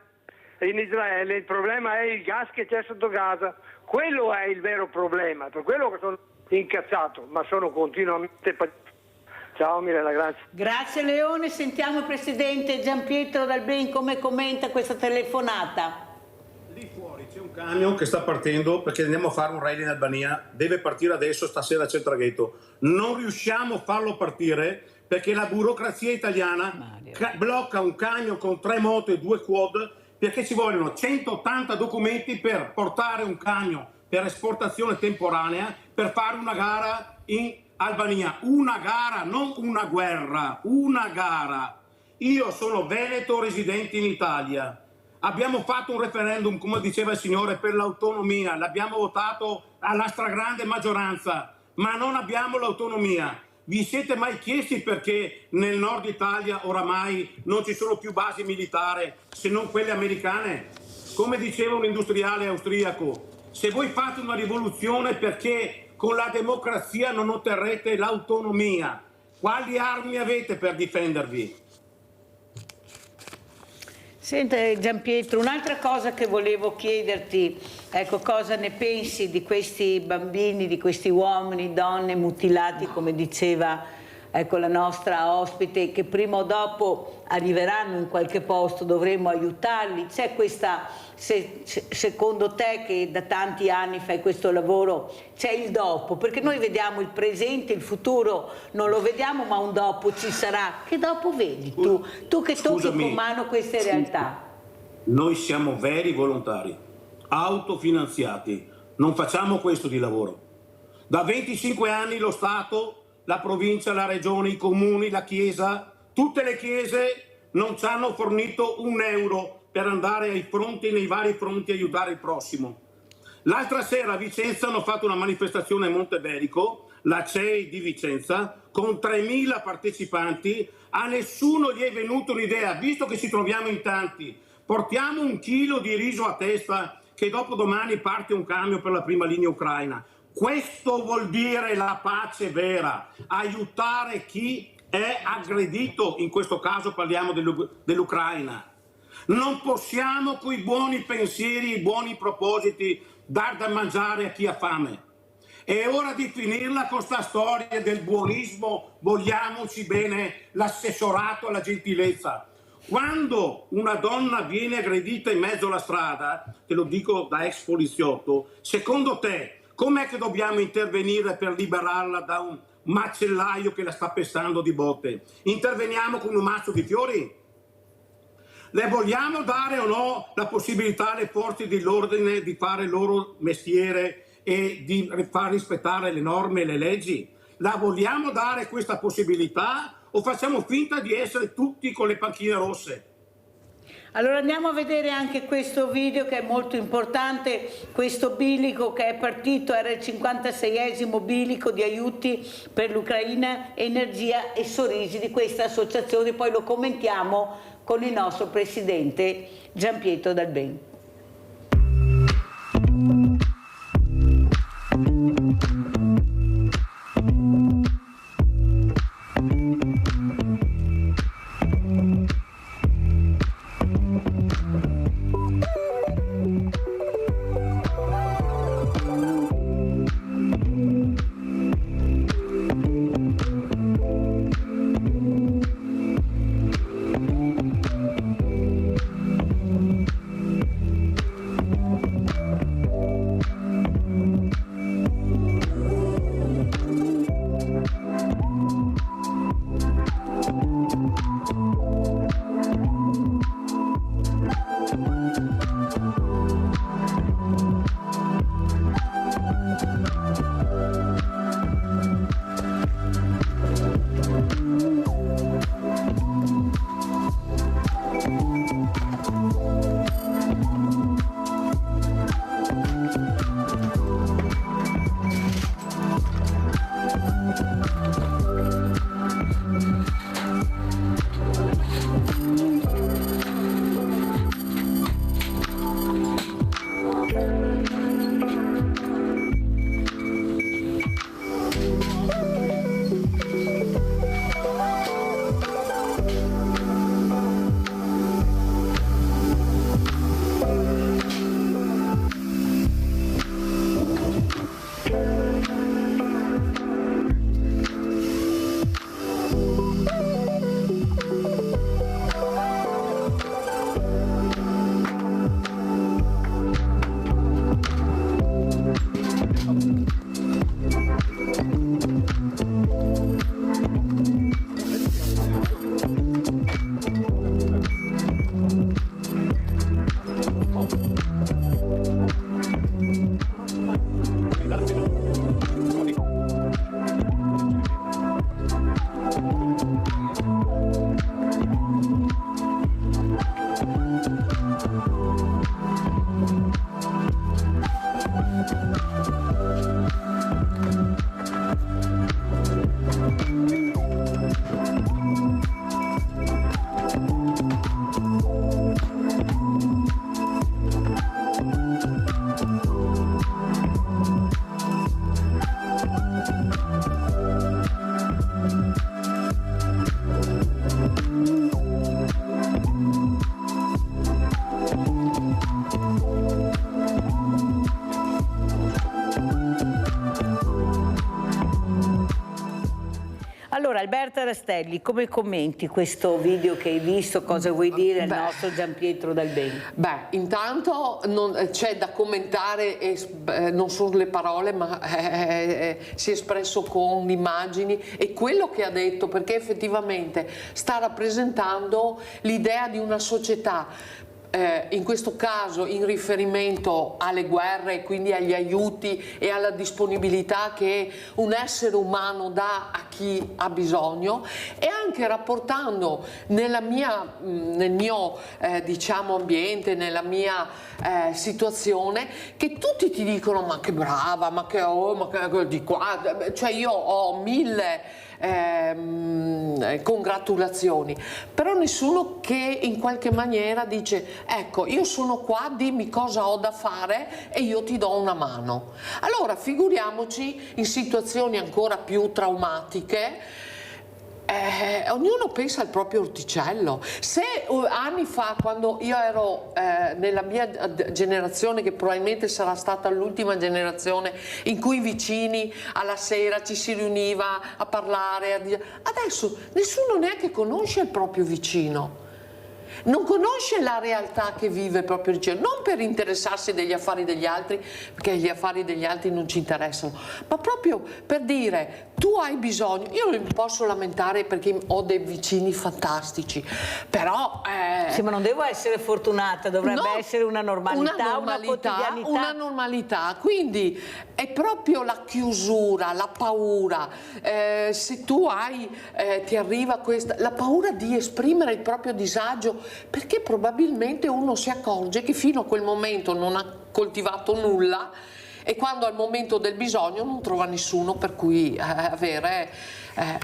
Speaker 12: in Israele, il problema è il gas che c'è sotto Gaza. Quello è il vero problema, per quello che sono incazzato, ma sono continuamente Ciao Mirella, grazie.
Speaker 1: Grazie Leone, sentiamo il Presidente Gianpietro Dal Brin come commenta questa telefonata.
Speaker 10: Lì fuori c'è un camion che sta partendo perché andiamo a fare un rally in Albania, deve partire adesso, stasera c'è il traghetto. Non riusciamo a farlo partire perché la burocrazia italiana blocca un camion con 3 moto e 2 quad perché ci vogliono 180 documenti per portare un camion per esportazione temporanea per fare una gara in Albania. Una gara, non una guerra, una gara. Io sono veneto residente in Italia. Abbiamo fatto un referendum, come diceva il signore, per l'autonomia, l'abbiamo votato alla stragrande maggioranza, ma non abbiamo l'autonomia. Vi siete mai chiesti perché nel nord Italia oramai non ci sono più basi militari se non quelle americane? Come diceva un industriale austriaco, se voi fate una rivoluzione perché con la democrazia non otterrete l'autonomia, quali armi avete per difendervi?
Speaker 1: Senta Gianpietro, un'altra cosa che volevo chiederti, ecco, cosa ne pensi di questi bambini, di questi uomini, donne mutilati, come diceva ecco, la nostra ospite, che prima o dopo arriveranno in qualche posto, dovremmo aiutarli. C'è questa, secondo te che da tanti anni fai questo lavoro, c'è il dopo? Perché noi vediamo il presente, il futuro non lo vediamo, ma un dopo ci sarà. Che dopo vedi tu? Tu che tocchi con mano queste realtà.
Speaker 10: Noi siamo veri volontari, autofinanziati, non facciamo questo di lavoro. Da 25 anni lo Stato, la provincia, la regione, i comuni, la Chiesa, tutte le chiese non ci hanno fornito un euro per andare ai fronti, nei vari fronti, aiutare il prossimo. L'altra sera a Vicenza hanno fatto una manifestazione a Monteberico, la CEI di Vicenza, con 3.000 partecipanti. A nessuno gli è venuta un'idea, visto che ci troviamo in tanti, portiamo 1 chilo di riso a testa che dopo domani parte un camion per la prima linea ucraina. Questo vuol dire la pace vera, aiutare chi è aggredito, in questo caso parliamo dell'Ucraina. Non possiamo con i buoni pensieri, i buoni propositi dar da mangiare a chi ha fame. È ora di finirla con sta storia del buonismo, vogliamoci bene, l'assessorato alla gentilezza. Quando una donna viene aggredita in mezzo alla strada, te lo dico da ex poliziotto, secondo te Com'è che dobbiamo intervenire per liberarla da un macellaio che la sta pestando di botte? Interveniamo con un mazzo di fiori? Le vogliamo dare o no la possibilità alle forze dell'ordine di fare il loro mestiere e di far rispettare le norme e le leggi? La vogliamo dare questa possibilità o facciamo finta di essere tutti con le panchine rosse?
Speaker 1: Allora andiamo a vedere anche questo video che è molto importante, questo bilico che è partito, era il 56esimo bilico di aiuti per l'Ucraina, energia e sorrisi di questa associazione, poi lo commentiamo con il nostro presidente Gianpietro Dal Ben. Allora, Alberta Rastelli, come commenti questo video che hai visto? Cosa vuoi dire al nostro Gianpietro Dal Ben?
Speaker 11: Beh, intanto c'è da commentare, non solo le parole, ma si è espresso con immagini e quello che ha detto, perché effettivamente sta rappresentando l'idea di una società, in questo caso in riferimento alle guerre e quindi agli aiuti e alla disponibilità che un essere umano dà a chi ha bisogno, e anche rapportando nel mio diciamo ambiente, nella mia situazione, che tutti ti dicono ma che brava, ma che di qua, cioè io ho 1000 congratulazioni, però nessuno che in qualche maniera dice ecco, io sono qua, dimmi cosa ho da fare e io ti do una mano. Allora figuriamoci in situazioni ancora più traumatiche. Ognuno pensa al proprio orticello. Se anni fa, quando io ero nella mia generazione, che probabilmente sarà stata l'ultima generazione in cui i vicini alla sera ci si riuniva a parlare, adesso nessuno neanche conosce il proprio vicino. non conosce la realtà che vive proprio il cielo, non per interessarsi degli affari degli altri, perché gli affari degli altri non ci interessano, ma proprio per dire: tu hai bisogno, io non mi posso lamentare perché ho dei vicini fantastici, però
Speaker 1: sì, ma non devo essere fortunata, dovrebbe essere una normalità, una quotidianità.
Speaker 11: Una normalità, quindi è proprio la chiusura, la paura, se tu hai, ti arriva questa, la paura di esprimere il proprio disagio, perché probabilmente uno si accorge che fino a quel momento non ha coltivato nulla e quando al momento del bisogno non trova nessuno per cui avere,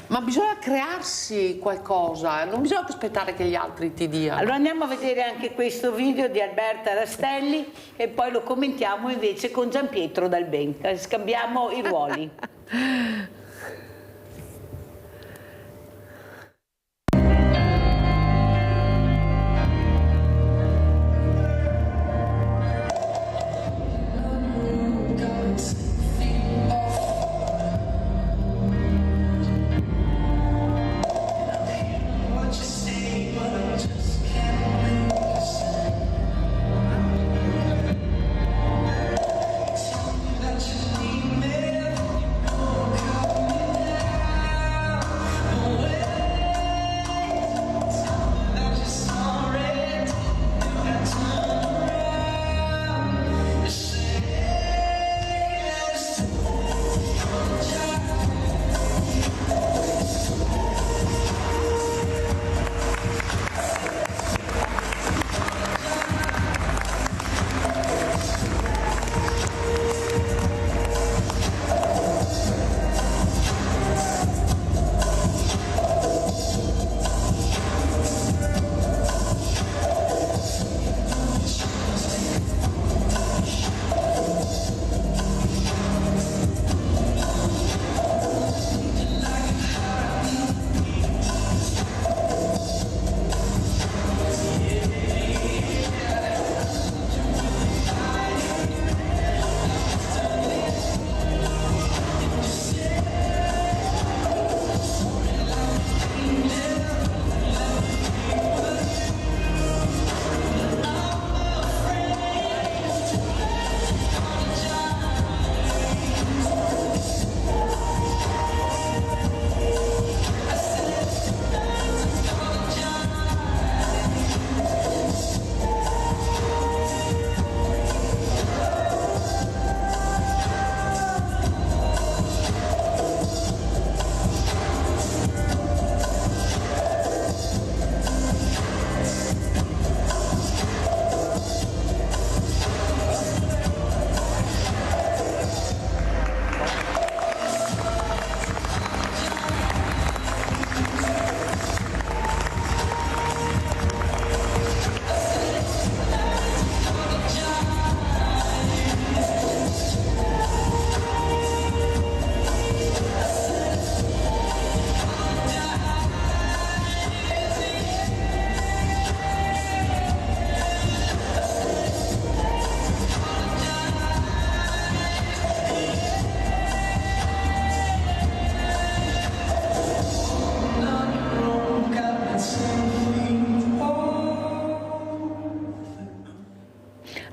Speaker 11: ma bisogna crearsi qualcosa, non bisogna aspettare che gli altri ti diano.
Speaker 1: Allora andiamo a vedere anche questo video di Alberta Rastelli e poi lo commentiamo invece con Gianpietro Dal Ben, scambiamo i ruoli.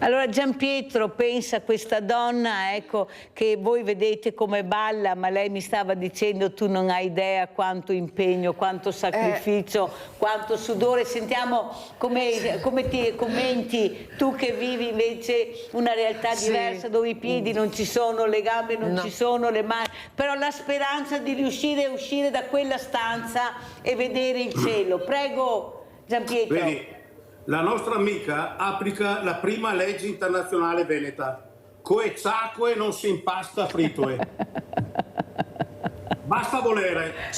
Speaker 1: Allora Gianpietro pensa a questa donna, ecco, che voi vedete come balla, ma lei mi stava dicendo tu non hai idea quanto impegno, quanto sacrificio, quanto sudore. Sentiamo come ti commenti tu che vivi invece una realtà diversa dove i piedi non ci sono, le gambe non ci sono, le mani, però la speranza di riuscire a uscire da quella stanza e vedere il cielo. Prego Gianpietro.
Speaker 10: Vedi, la nostra amica applica la prima legge internazionale veneta: coe ciacque non si impasta fritue. Basta volere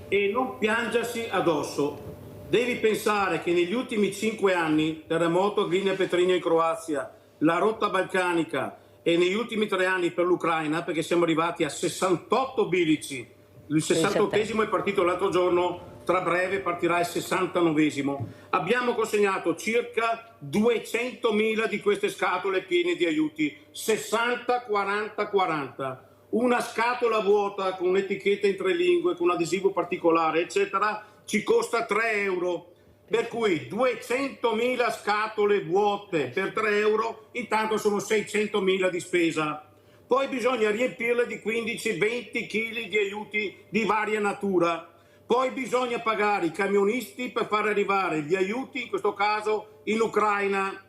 Speaker 10: e non piangersi addosso. Devi pensare che negli ultimi 5 anni, terremoto a Glina Petrinja in Croazia, la rotta balcanica, e negli ultimi 3 anni per l'Ucraina, perché siamo arrivati a 68 bilici. Il 68esimo è partito l'altro giorno, tra breve partirà il 69esimo. Abbiamo consegnato circa 200.000 di queste scatole piene di aiuti, 60-40-40. Una scatola vuota con un'etichetta in 3 lingue, con un adesivo particolare, eccetera, ci costa 3 euro. Per cui 200.000 scatole vuote per 3 euro, intanto sono 600.000 di spesa. Poi bisogna riempirle di 15-20 kg di aiuti di varia natura. Poi bisogna pagare i camionisti per far arrivare gli aiuti, in questo caso in Ucraina.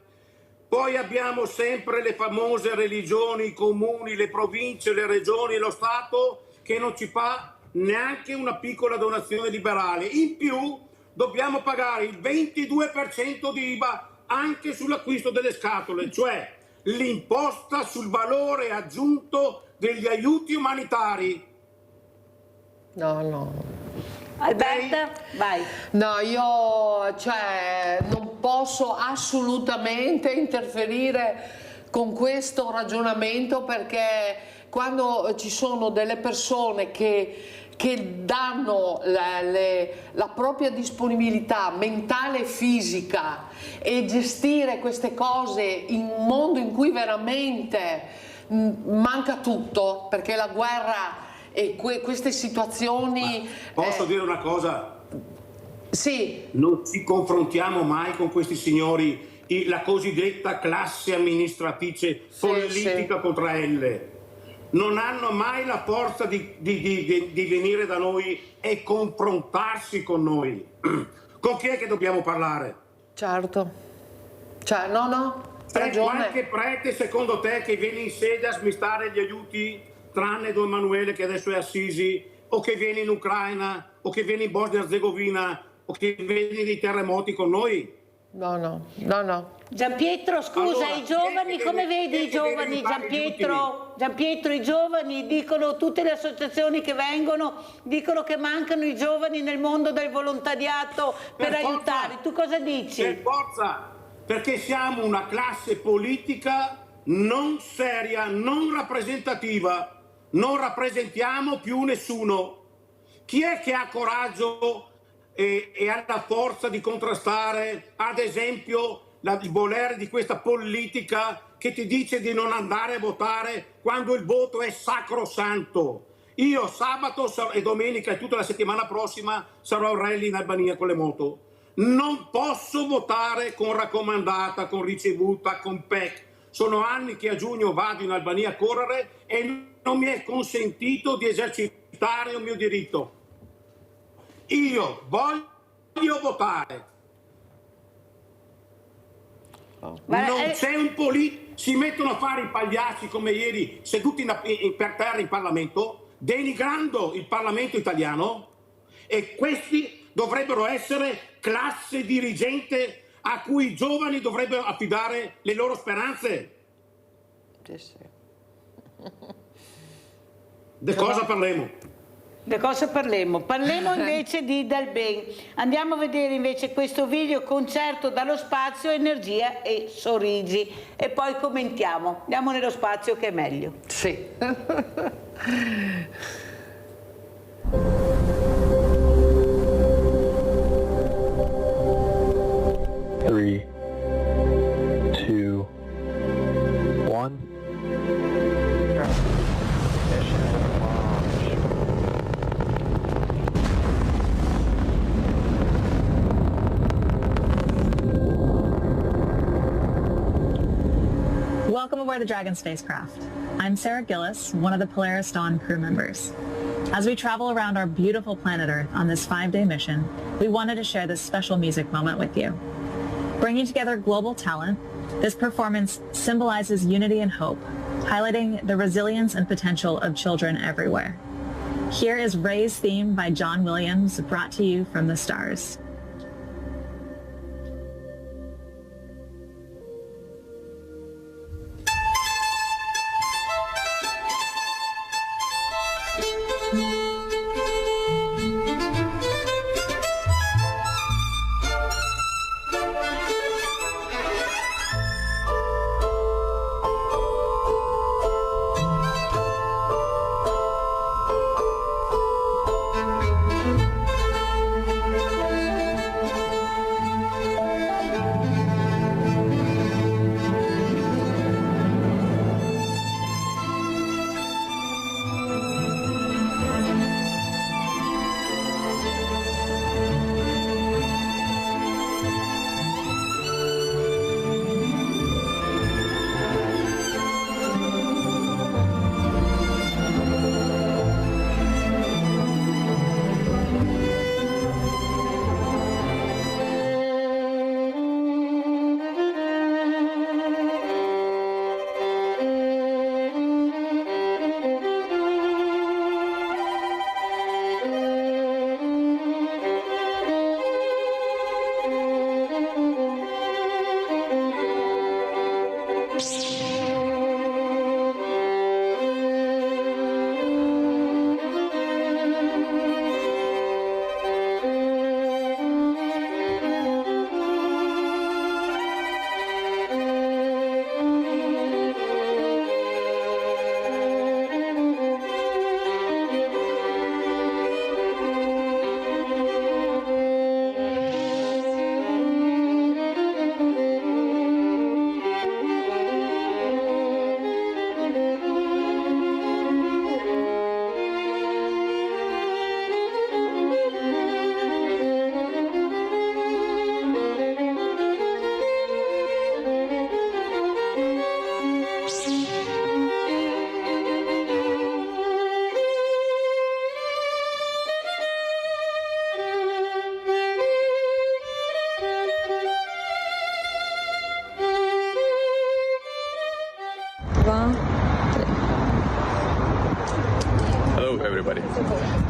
Speaker 10: Poi abbiamo sempre le famose religioni, i comuni, le province, le regioni e lo Stato che non ci fa neanche una piccola donazione liberale. In più dobbiamo pagare il 22% di IVA anche sull'acquisto delle scatole, cioè l'imposta sul valore aggiunto degli aiuti umanitari.
Speaker 11: No.
Speaker 1: Alberta, vai.
Speaker 11: No, io non posso assolutamente interferire con questo ragionamento, perché quando ci sono delle persone che danno la propria disponibilità mentale e fisica e gestire queste cose in un mondo in cui veramente manca tutto, perché la guerra e queste situazioni...
Speaker 10: Posso dire una cosa?
Speaker 11: Sì.
Speaker 10: Non ci confrontiamo mai con questi signori, la cosiddetta classe amministratrice politica contra L. Non hanno mai la forza di venire da noi e confrontarsi con noi. Con chi è che dobbiamo parlare?
Speaker 11: Certo. No,
Speaker 10: c'è qualche prete secondo te che viene in sede a smistare gli aiuti, tranne Don Emanuele che adesso è Assisi, o che viene in Ucraina, o che viene in Bosnia e Herzegovina, o che viene nei terremoti con noi?
Speaker 11: No.
Speaker 1: Giampietro, scusa,
Speaker 10: Allora,
Speaker 1: i giovani, come vedi i giovani, Giampietro, i giovani dicono, tutte le associazioni che vengono dicono che mancano i giovani nel mondo del volontariato per aiutare. Tu cosa dici?
Speaker 10: Per forza, perché siamo una classe politica non seria, non rappresentativa, non rappresentiamo più nessuno. Chi è che ha coraggio e ha la forza di contrastare, ad esempio, il volere di questa politica che ti dice di non andare a votare quando il voto è sacrosanto? Io sabato e domenica e tutta la settimana prossima sarò a rally in Albania con le moto. Non posso votare con raccomandata, con ricevuta, con PEC. Sono anni che a giugno vado in Albania a correre e non mi è consentito di esercitare il mio diritto. Io voglio votare. Non c'è un politico, si mettono a fare i pagliacci come ieri, seduti per terra in Parlamento, denigrando il Parlamento italiano, e questi dovrebbero essere classe dirigente a cui i giovani dovrebbero affidare le loro speranze. Di cosa parliamo?
Speaker 1: Di cosa parliamo? Parliamo invece di Dalben. Andiamo a vedere invece questo video concerto dallo spazio, energia e sorrisi e poi commentiamo. Andiamo nello spazio che è meglio.
Speaker 11: Sì.
Speaker 13: 3, 2, 1.
Speaker 14: Welcome aboard the Dragon spacecraft. I'm Sarah Gillis, one of the Polaris Dawn crew members. As we travel around our beautiful planet Earth on this 5-day mission, we wanted to share this special music moment with you. Bringing together global talent, this performance symbolizes unity and hope, highlighting the resilience and potential of children everywhere. Here is Ray's theme by John Williams, brought to you from the stars.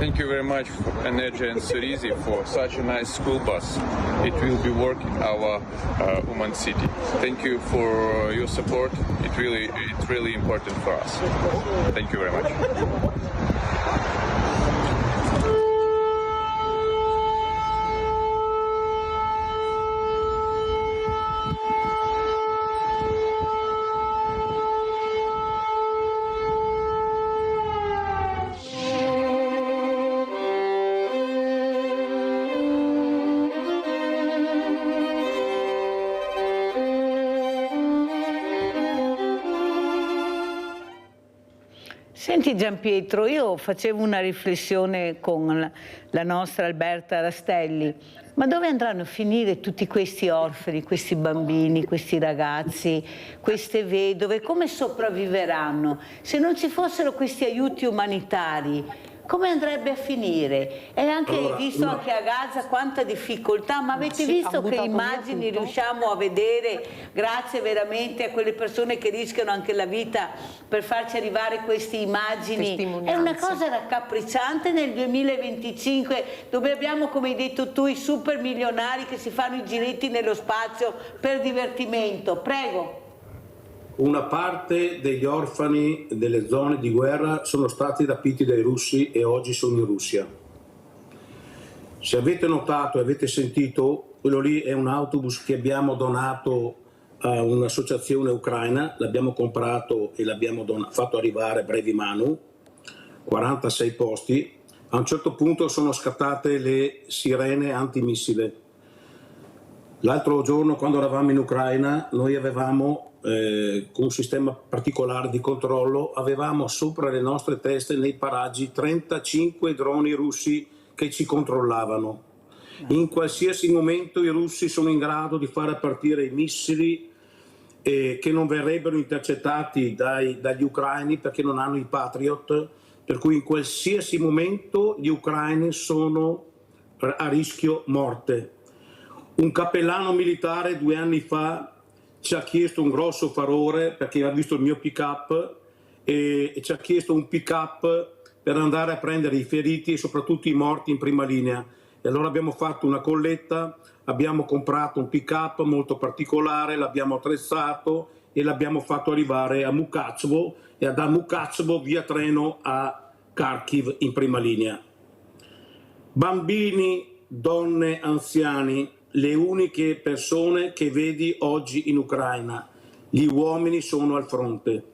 Speaker 15: Thank you very much, Energia and Sorisi, for such a nice school bus. It will be working our Uman city. Thank you for your support. It's really important for us. Thank you very much.
Speaker 1: Senti Gianpietro, io facevo una riflessione con la nostra Alberta Rastelli, ma dove andranno a finire tutti questi orfani, questi bambini, questi ragazzi, queste vedove, come sopravviveranno? Se non ci fossero questi aiuti umanitari, come andrebbe a finire? E anche visto anche a Gaza quanta difficoltà, ma avete visto che immagini riusciamo a vedere grazie veramente a quelle persone che rischiano anche la vita per farci arrivare queste immagini? È una cosa raccapricciante nel 2025 dove abbiamo, come hai detto tu, i super milionari che si fanno i giretti nello spazio per divertimento. Prego.
Speaker 10: Una parte degli orfani delle zone di guerra sono stati rapiti dai russi e oggi sono in Russia. Se avete notato e avete sentito, quello lì è un autobus che abbiamo donato a un'associazione ucraina, l'abbiamo comprato e l'abbiamo fatto arrivare a Brevi Manu, 46 posti. A un certo punto sono scattate le sirene antimissile. L'altro giorno, quando eravamo in Ucraina, noi avevamo con un sistema particolare di controllo, avevamo sopra le nostre teste nei paraggi 35 droni russi che ci controllavano. In qualsiasi momento i russi sono in grado di fare partire i missili che non verrebbero intercettati dagli ucraini perché non hanno i Patriot, per cui in qualsiasi momento gli ucraini sono a rischio morte. Un cappellano militare 2 anni fa ci ha chiesto un grosso favore perché ha visto il mio pick-up e ci ha chiesto un pick-up per andare a prendere i feriti e soprattutto i morti in prima linea. E allora abbiamo fatto una colletta, abbiamo comprato un pick-up molto particolare, l'abbiamo attrezzato e l'abbiamo fatto arrivare a Mukachvo e da Mukachvo via treno a Kharkiv in prima linea. Bambini, donne, anziani, le uniche persone che vedi oggi in Ucraina, gli uomini sono al fronte.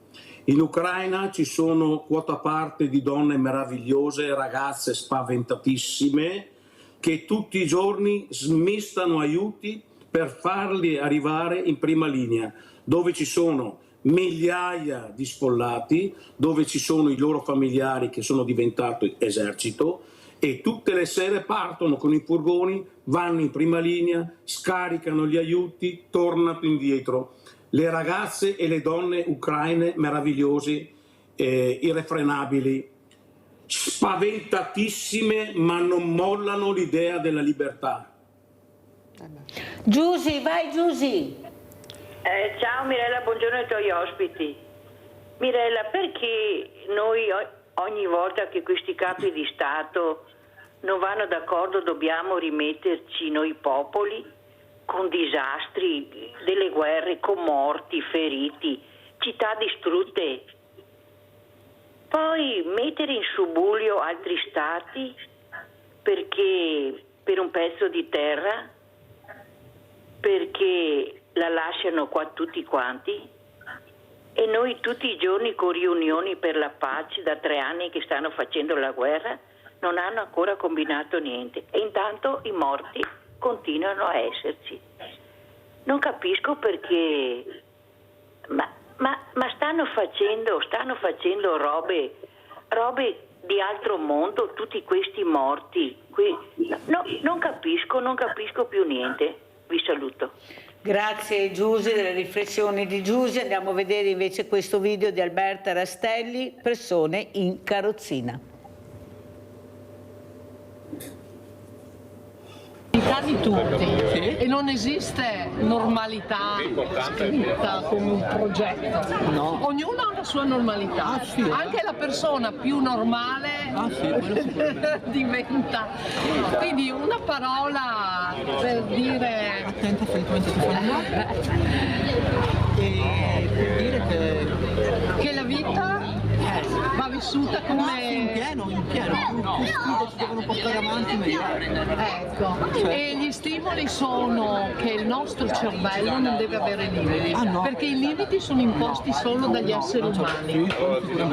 Speaker 10: In Ucraina ci sono quota parte di donne meravigliose, ragazze spaventatissime, che tutti i giorni smistano aiuti per farli arrivare in prima linea, dove ci sono migliaia di sfollati, dove ci sono i loro familiari che sono diventati esercito, e tutte le sere partono con i furgoni, vanno in prima linea, scaricano gli aiuti, tornano indietro. Le ragazze e le donne ucraine meravigliose, irrefrenabili, spaventatissime, ma non mollano l'idea della libertà.
Speaker 1: Giusy, vai Giusy.
Speaker 16: Ciao Mirella, buongiorno ai tuoi ospiti. Mirella, perché noi ogni volta che questi capi di Stato non vanno d'accordo dobbiamo rimetterci noi popoli con disastri, delle guerre, con morti, feriti, città distrutte? Poi mettere in subbuglio altri stati perché per un pezzo di terra, perché la lasciano qua tutti quanti? E noi tutti i giorni con riunioni per la pace da 3 anni che stanno facendo la guerra non hanno ancora combinato niente e intanto i morti continuano a esserci. Non capisco perché, ma stanno facendo robe di altro mondo, tutti questi morti. No, non capisco più niente. Vi saluto.
Speaker 1: Grazie Giusy delle riflessioni di Giusy. Andiamo a vedere invece questo video di Alberta Rastelli, persone in carrozzina.
Speaker 11: di tutti e non esiste normalità scritta come un progetto.
Speaker 2: No.
Speaker 11: Ognuno ha la sua normalità, anche la persona più normale diventa. Quindi una parola per dire.
Speaker 2: Attenta, per dire che
Speaker 11: la vita va vissuta come
Speaker 2: in pieno, più sfide ci devono portare avanti meglio.
Speaker 11: Ecco, e gli stimoli sono che il nostro cervello non deve avere limiti, perché i limiti sono imposti solo dagli esseri umani,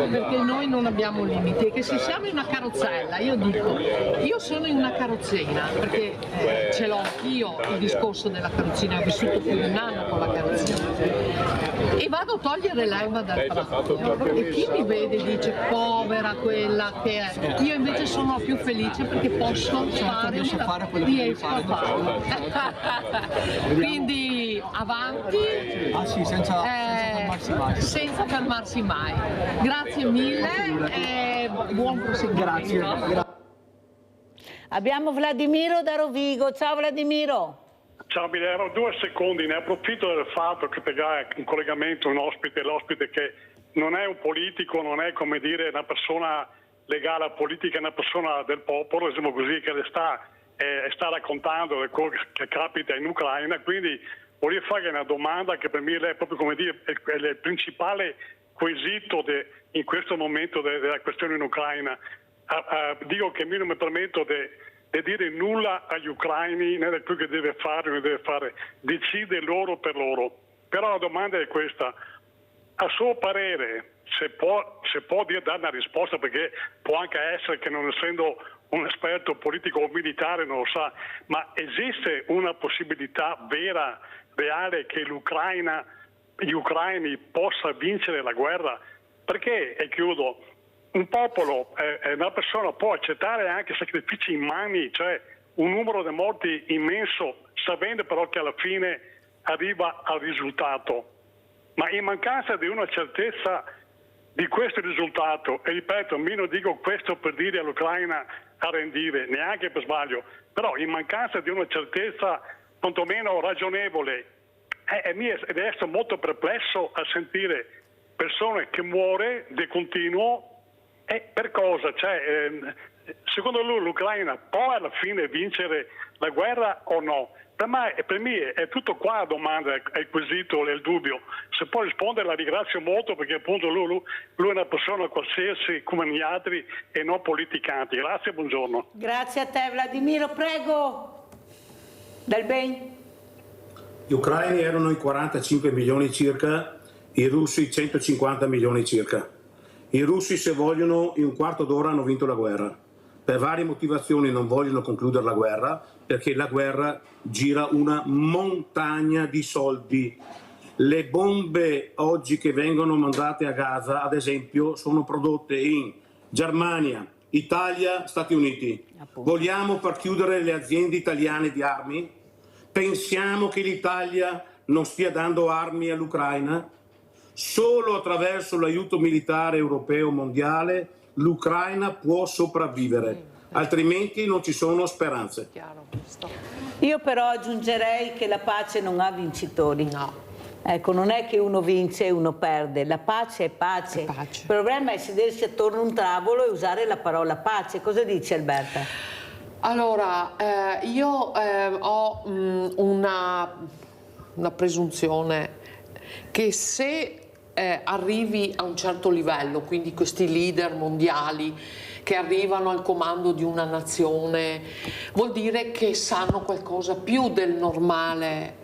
Speaker 11: perché noi non abbiamo limiti, e che se siamo in una carrozzella, io sono in una carrozzina, perché ce l'ho anch'io il discorso della carrozzina, ho vissuto più di un anno con la carrozzina, e vado a togliere l'erba dal prato, e chi mi vede dice povera quella che è, io invece sono più felice perché posso fare, riesco a farlo. Quindi avanti, senza fermarsi mai. Grazie mille e buon proseguimento.
Speaker 1: Abbiamo Vladimiro da Rovigo. Ciao Vladimiro.
Speaker 17: Ciao Milero, 2 secondi, ne approfitto del fatto che pegare in collegamento l'ospite che non è un politico, non è come dire una persona legale a politica, è una persona del popolo, diciamo così, che le sta raccontando le cose che capita in Ucraina, quindi voglio fare una domanda che per me è proprio come dire è il principale quesito in questo momento della questione in Ucraina. Dico che io non mi permetto di dire nulla agli ucraini, né di quello che deve fare o non deve fare, decide loro per loro. Però la domanda è questa: a suo parere, se può dare una risposta, perché può anche essere che non essendo un esperto politico o militare non lo sa, ma esiste una possibilità vera, reale, che gli ucraini possa vincere la guerra? Perché, e chiudo, un popolo, una persona può accettare anche sacrifici immani, cioè un numero di morti immenso, sapendo però che alla fine arriva al risultato. Ma in mancanza di una certezza di questo risultato, e ripeto, io non dico questo per dire all'Ucraina a rendire, neanche per sbaglio, però in mancanza di una certezza quantomeno ragionevole, mi resto molto perplesso a sentire persone che muore di continuo. Per cosa? Cioè, secondo lui l'Ucraina può alla fine vincere la guerra o no? Per me è tutto qua la domanda, è il quesito, è il dubbio. Se può rispondere la ringrazio molto, perché appunto lui è una persona qualsiasi come gli altri e non politicanti. Grazie, buongiorno.
Speaker 1: Grazie a te Vladimiro, prego. Del Ben.
Speaker 10: Gli ucraini erano in 45 milioni circa, i russi 150 milioni circa. I russi, se vogliono, in un quarto d'ora hanno vinto la guerra. Per varie motivazioni non vogliono concludere la guerra, perché la guerra gira una montagna di soldi. Le bombe oggi che vengono mandate a Gaza, ad esempio, sono prodotte in Germania, Italia, Stati Uniti. Vogliamo far chiudere le aziende italiane di armi? Pensiamo che l'Italia non stia dando armi all'Ucraina? Solo attraverso l'aiuto militare europeo mondiale l'Ucraina può sopravvivere, altrimenti non ci sono speranze.
Speaker 1: Io però aggiungerei che la pace non ha vincitori. No. Ecco, non è che uno vince e uno perde, la pace è pace. Il problema è sedersi attorno a un tavolo e usare la parola pace. Cosa dici Alberta?
Speaker 11: Allora, io ho una presunzione che se arrivi a un certo livello, quindi questi leader mondiali che arrivano al comando di una nazione, vuol dire che sanno qualcosa più del normale,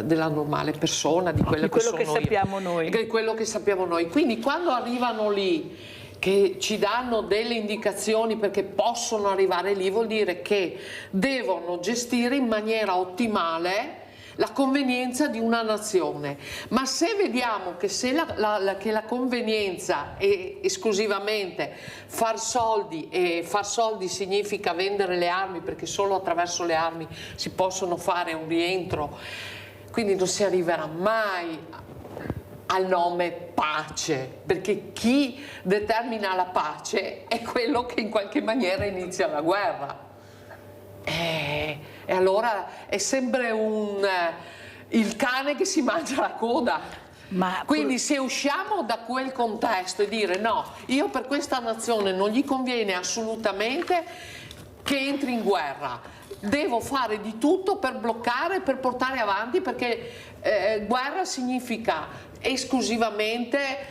Speaker 11: della normale persona, di quello che sappiamo noi. Di quello che sappiamo noi. Quindi quando arrivano lì, che ci danno delle indicazioni perché possono arrivare lì, vuol dire che devono gestire in maniera ottimale la convenienza di una nazione. Ma se vediamo che che la convenienza è esclusivamente far soldi, e far soldi significa vendere le armi, perché solo attraverso le armi si possono fare un rientro, quindi non si arriverà mai al nome pace, perché chi determina la pace è quello che in qualche maniera inizia la guerra. e allora è sempre il cane che si mangia la coda. Quindi se usciamo da quel contesto e dire no, io per questa nazione non gli conviene assolutamente che entri in guerra, devo fare di tutto per bloccare, per portare avanti, perché guerra significa esclusivamente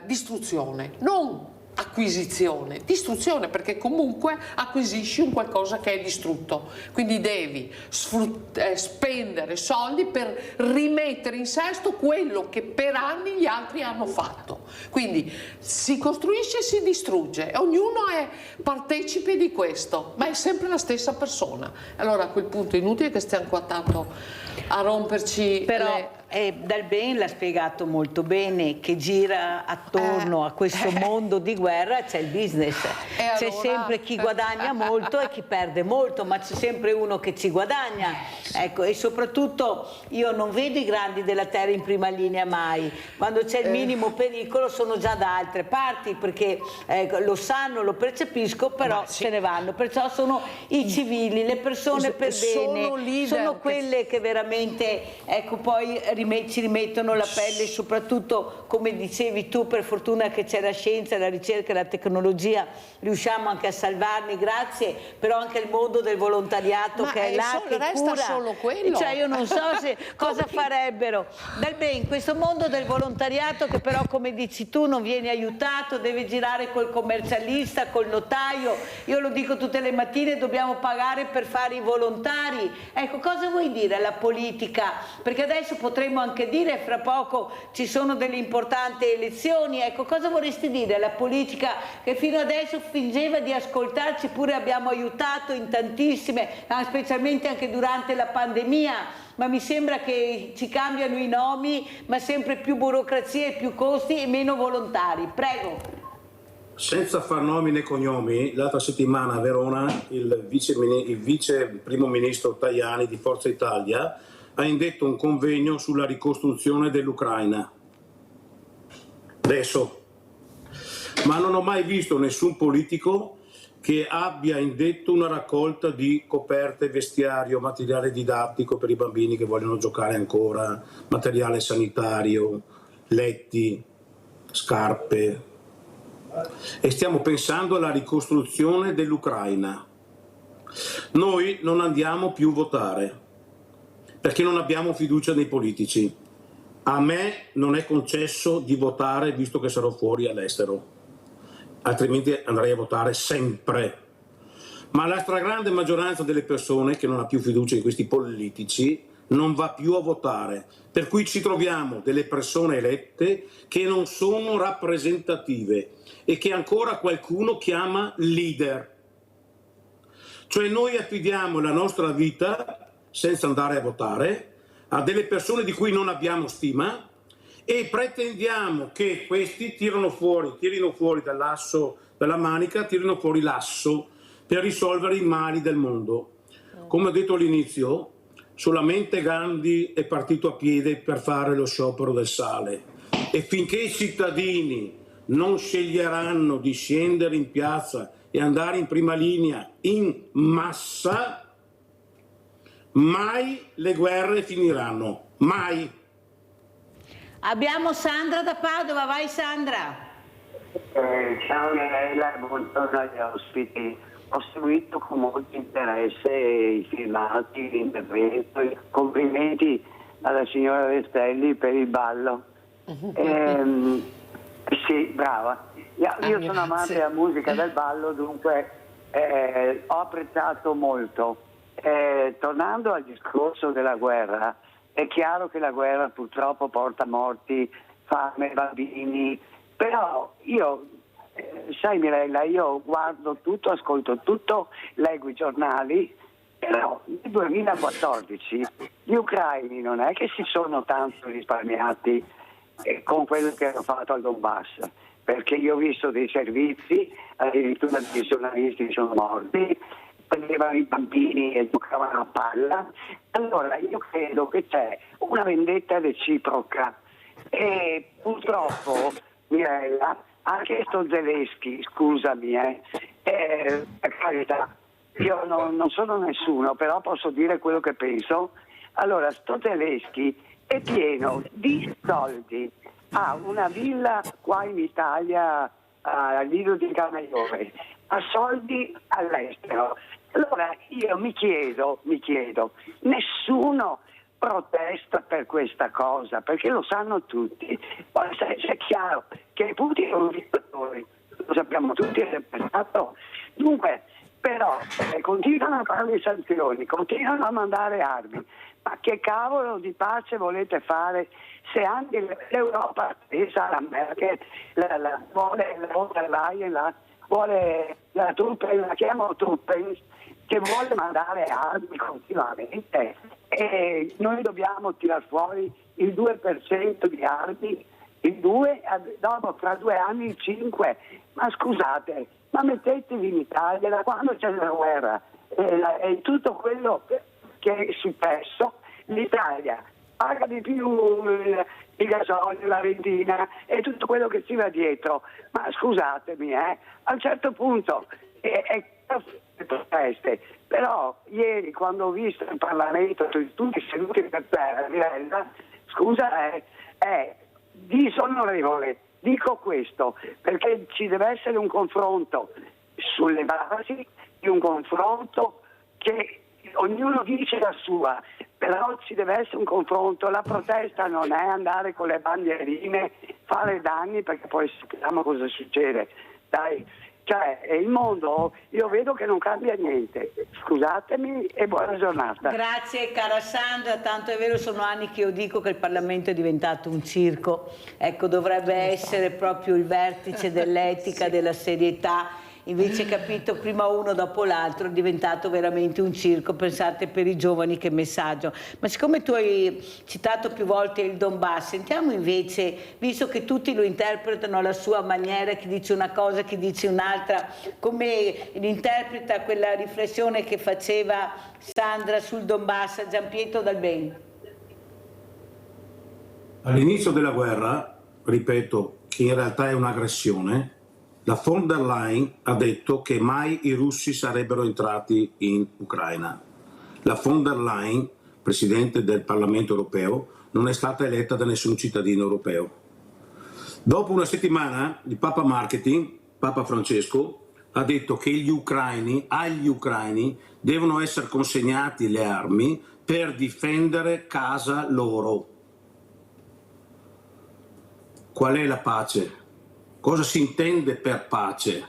Speaker 11: distruzione, non acquisizione, distruzione, perché comunque acquisisci un qualcosa che è distrutto, quindi devi spendere soldi per rimettere in sesto quello che per anni gli altri hanno fatto, quindi si costruisce e si distrugge, ognuno è partecipe di questo, ma è sempre la stessa persona. Allora a quel punto è inutile che stiamo qua tanto a romperci.
Speaker 1: Però Dal Ben l'ha spiegato molto bene, che gira attorno a questo mondo di guerra c'è il business, c'è sempre chi guadagna molto e chi perde molto, ma c'è sempre uno che ci guadagna, ecco. E soprattutto io non vedo i grandi della terra in prima linea mai, quando c'è il minimo pericolo sono già da altre parti, perché lo sanno, lo percepisco, però se ne vanno, perciò sono i civili, le persone per bene, sono quelle che veramente, ecco, poi ci rimettono la pelle, soprattutto come dicevi tu, per fortuna che c'è la scienza, la ricerca e la tecnologia, riusciamo anche a salvarli, grazie, però anche il mondo del volontariato che è là, che cura,
Speaker 11: solo quello.
Speaker 1: Cioè io non so se cosa farebbero. Dal Ben, questo mondo del volontariato che però, come dici tu, non viene aiutato, deve girare col commercialista, col notaio, io lo dico tutte le mattine, dobbiamo pagare per fare i volontari, ecco, cosa vuoi dire alla politica? Perché adesso potremmo anche dire, fra poco ci sono delle importanti elezioni, ecco, cosa vorresti dire alla politica che fino adesso fingeva di ascoltarci, pure abbiamo aiutato in tantissime, specialmente anche durante la pandemia, ma mi sembra che ci cambiano i nomi, ma sempre più burocrazia e più costi e meno volontari. Prego.
Speaker 10: Senza far nomi né cognomi, l'altra settimana a Verona il vice primo ministro Tajani di Forza Italia ha indetto un convegno sulla ricostruzione dell'Ucraina. Adesso, ma non ho mai visto nessun politico che abbia indetto una raccolta di coperte, vestiario, materiale didattico per i bambini che vogliono giocare ancora, materiale sanitario, letti, scarpe. E stiamo pensando alla ricostruzione dell'Ucraina. Noi non andiamo più a votare perché non abbiamo fiducia nei politici. A me non è concesso di votare visto che sarò fuori all'estero, altrimenti andrei a votare sempre. Ma la stragrande maggioranza delle persone che non ha più fiducia in questi politici non va più a votare, per cui ci troviamo delle persone elette che non sono rappresentative e che ancora qualcuno chiama leader. Cioè noi affidiamo la nostra vita senza andare a votare a delle persone di cui non abbiamo stima e pretendiamo che questi tirino fuori dall'asso della manica, tirino fuori l'asso per risolvere i mali del mondo. Come ho detto all'inizio, solamente Gandhi è partito a piedi per fare lo sciopero del sale e finché i cittadini non sceglieranno di scendere in piazza e andare in prima linea in massa, mai le guerre finiranno, mai.
Speaker 1: Abbiamo Sandra da Padova, vai Sandra.
Speaker 18: Ciao Mirella, buongiorno agli ospiti. Ho seguito con molto interesse i filmati, l'intervento, i complimenti alla signora Restelli per il ballo. Sì, brava. Io sono amante della musica del ballo, dunque ho apprezzato molto. Tornando al discorso della guerra, è chiaro che la guerra purtroppo porta morti, fame, bambini, però io, sai Mirella, io guardo tutto, ascolto tutto, leggo i giornali, però nel 2014 gli ucraini non è che si sono tanto risparmiati con quello che hanno fatto al Donbass, perché io ho visto dei servizi, addirittura dei giornalisti sono morti, prendevano i bambini e giocavano a palla. Allora io credo che c'è una vendetta reciproca e purtroppo Mirella, anche sto Zelensky, scusami, per carità, io non sono nessuno, però posso dire quello che penso. Allora, sto Zelensky è pieno di soldi, ha una villa qua in Italia all'Isola di Camaiore, ha soldi all'estero. Allora io mi chiedo, nessuno protesta per questa cosa, perché lo sanno tutti. Poi è chiaro che Putin è un dittatore, lo sappiamo tutti, è sempre stato. Dunque, però, continuano a fare le sanzioni, continuano a mandare armi, ma che cavolo di pace volete fare se anche l'Europa stessa, la Merkel, vuole la von der Leyen, vuole la Truppen, la chiamo Truppen, che vuole mandare armi continuamente, e noi dobbiamo tirar fuori il 2% di armi, il 2%, dopo tra 2 anni il 5%. Ma scusate, ma mettetevi in Italia, da quando c'è la guerra e tutto quello che è successo, l'Italia paga di più il gasolio, la benzina e tutto quello che ci va dietro. Ma scusatemi, a un certo punto è proteste, però ieri quando ho visto in Parlamento tutti seduti per terra, scusa, è disonorevole. Dico questo perché ci deve essere un confronto sulle basi di un confronto che ognuno dice la sua, però ci deve essere un confronto. La protesta non è andare con le bandierine, fare danni, perché poi sappiamo cosa succede. Dai, cioè il mondo, io vedo che non cambia niente. Scusatemi e buona giornata.
Speaker 1: Grazie cara Sandra, tanto è vero, sono anni che io dico che il Parlamento è diventato un circo. Ecco, dovrebbe essere proprio il vertice dell'etica, della serietà. Invece, capito, prima uno dopo l'altro è diventato veramente un circo. Pensate per i giovani che messaggio. Ma siccome tu hai citato più volte il Donbass, sentiamo invece, visto che tutti lo interpretano alla sua maniera, chi dice una cosa, chi dice un'altra, come interpreta quella riflessione che faceva Sandra sul Donbass, Gianpietro Dal Ben.
Speaker 10: All'inizio della guerra, ripeto, che in realtà è un'aggressione, la von der Leyen ha detto che mai i russi sarebbero entrati in Ucraina. La von der Leyen, Presidente del Parlamento europeo, non è stata eletta da nessun cittadino europeo. Dopo una settimana il Papa Marketing, Papa Francesco, ha detto che agli ucraini devono essere consegnati le armi per difendere casa loro. Qual è la pace? Cosa si intende per pace?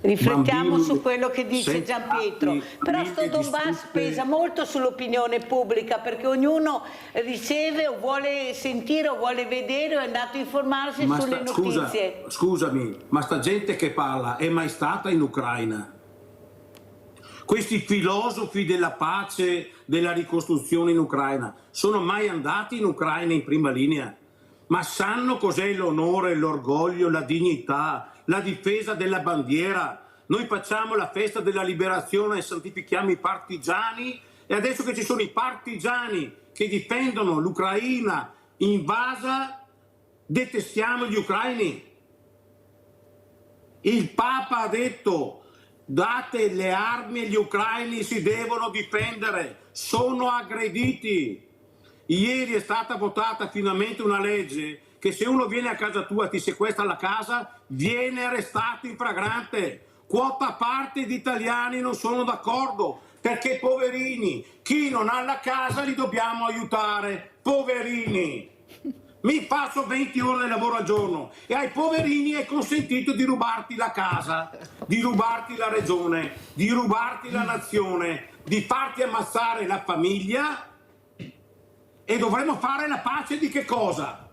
Speaker 1: Riflettiamo su quello che dice Gianpietro, però sto Donbass pesa molto sull'opinione pubblica, perché ognuno riceve o vuole sentire o vuole vedere o è andato a informarsi sulle notizie.
Speaker 10: Scusami, ma sta gente che parla è mai stata in Ucraina? Questi filosofi della pace, della ricostruzione in Ucraina, sono mai andati in Ucraina in prima linea? Ma sanno cos'è l'onore, l'orgoglio, la dignità, la difesa della bandiera? Noi facciamo la festa della liberazione e santifichiamo i partigiani, e adesso che ci sono i partigiani che difendono l'Ucraina invasa, detestiamo gli ucraini. Il Papa ha detto: date le armi agli ucraini, si devono difendere, sono aggrediti. Ieri è stata votata finalmente una legge che se uno viene a casa tua e ti sequestra la casa, viene arrestato in flagrante. Quota parte di italiani non sono d'accordo, perché poverini, chi non ha la casa li dobbiamo aiutare, poverini. Mi faccio 20 ore di lavoro al giorno e ai poverini è consentito di rubarti la casa, di rubarti la regione, di rubarti la nazione, di farti ammazzare la famiglia. E dovremmo fare la pace di che cosa?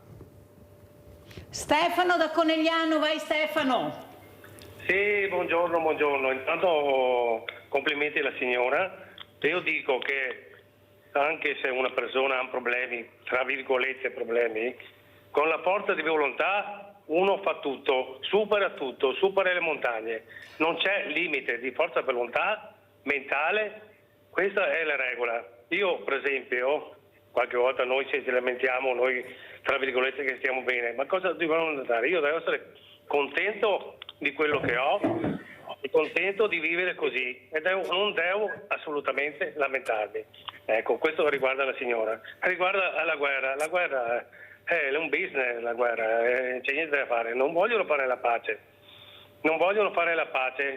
Speaker 1: Stefano da Conegliano, vai Stefano.
Speaker 19: Sì, buongiorno. Intanto complimenti alla signora. Io dico che anche se una persona ha problemi, tra virgolette problemi, con la forza di volontà uno fa tutto, supera le montagne. Non c'è limite di forza di volontà mentale, questa è la regola. Io per esempio, qualche volta noi ci lamentiamo, noi tra virgolette che stiamo bene, ma cosa dobbiamo andare? Io devo essere contento di quello che ho contento di vivere così e non devo assolutamente lamentarmi. Ecco, questo riguarda la signora. Riguarda la guerra è un business, la guerra, c'è niente da fare, non vogliono fare la pace. C'è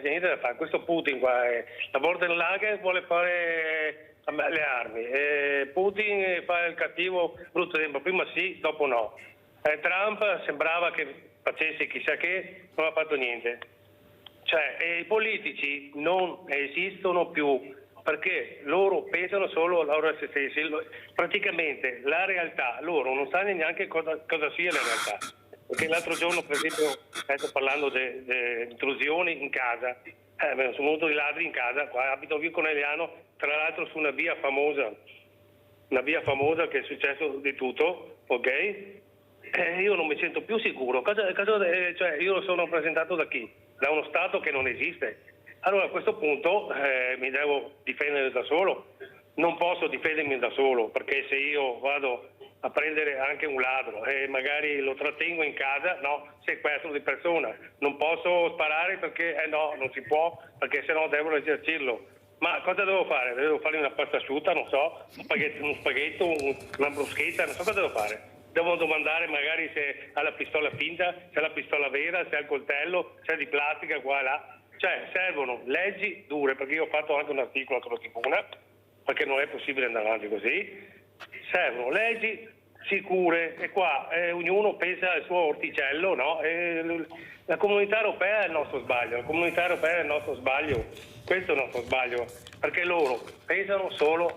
Speaker 19: niente da fare. Questo Putin qua, la von der Leyen vuole fare le armi, Putin fa il cattivo brutto tempo, prima sì, dopo no. Trump sembrava che facesse chissà che, non ha fatto niente. Cioè, i politici non esistono più perché loro pensano solo a loro stessi. Praticamente la realtà, loro non sanno neanche cosa sia la realtà. Perché l'altro giorno, per esempio, sto parlando di intrusioni in casa, sono venuti i ladri in casa, qua abito a Via Conegliano, tra l'altro su una via famosa che è successo di tutto, ok? Io non mi sento più sicuro. Cioè, io sono presentato da chi? Da uno Stato che non esiste. Allora a questo punto mi devo difendere da solo. Non posso difendermi da solo, perché se io vado a prendere anche un ladro e magari lo trattengo in casa, no, sequestro di persona. Non posso sparare perché no, non si può, perché sennò devono esercirlo. Ma cosa devo fare? Devo fare una pasta asciutta, non so, uno spaghetto, una bruschetta, non so cosa devo fare. Devo domandare magari se ha la pistola finta, se ha la pistola vera, se ha il coltello, se è di plastica, qua e là. Cioè servono leggi dure, perché io ho fatto anche un articolo sulla tribuna, perché non è possibile andare avanti così. Servono leggi sicure e qua ognuno pensa al suo orticello, no? La comunità europea è il nostro sbaglio, questo è il nostro sbaglio, perché loro pensano solo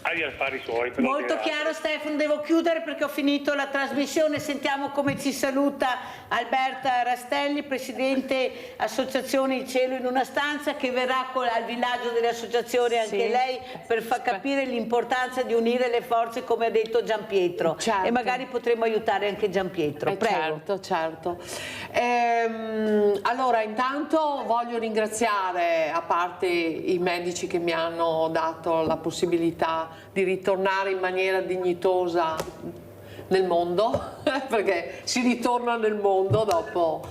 Speaker 19: agli affari suoi.
Speaker 1: Molto chiaro Stefano, devo chiudere perché ho finito la trasmissione. Sentiamo come ci saluta Alberta Rastelli, presidente Associazione Il Cielo in una stanza, che verrà al villaggio delle associazioni anche lei per far capire l'importanza di unire le forze, come ha detto Gianpietro, e magari potremo aiutare anche Gianpietro. Prego.
Speaker 11: Certo. Allora, intanto voglio ringraziare, a parte i medici che mi hanno dato la possibilità di ritornare in maniera dignitosa nel mondo, perché si ritorna nel mondo dopo,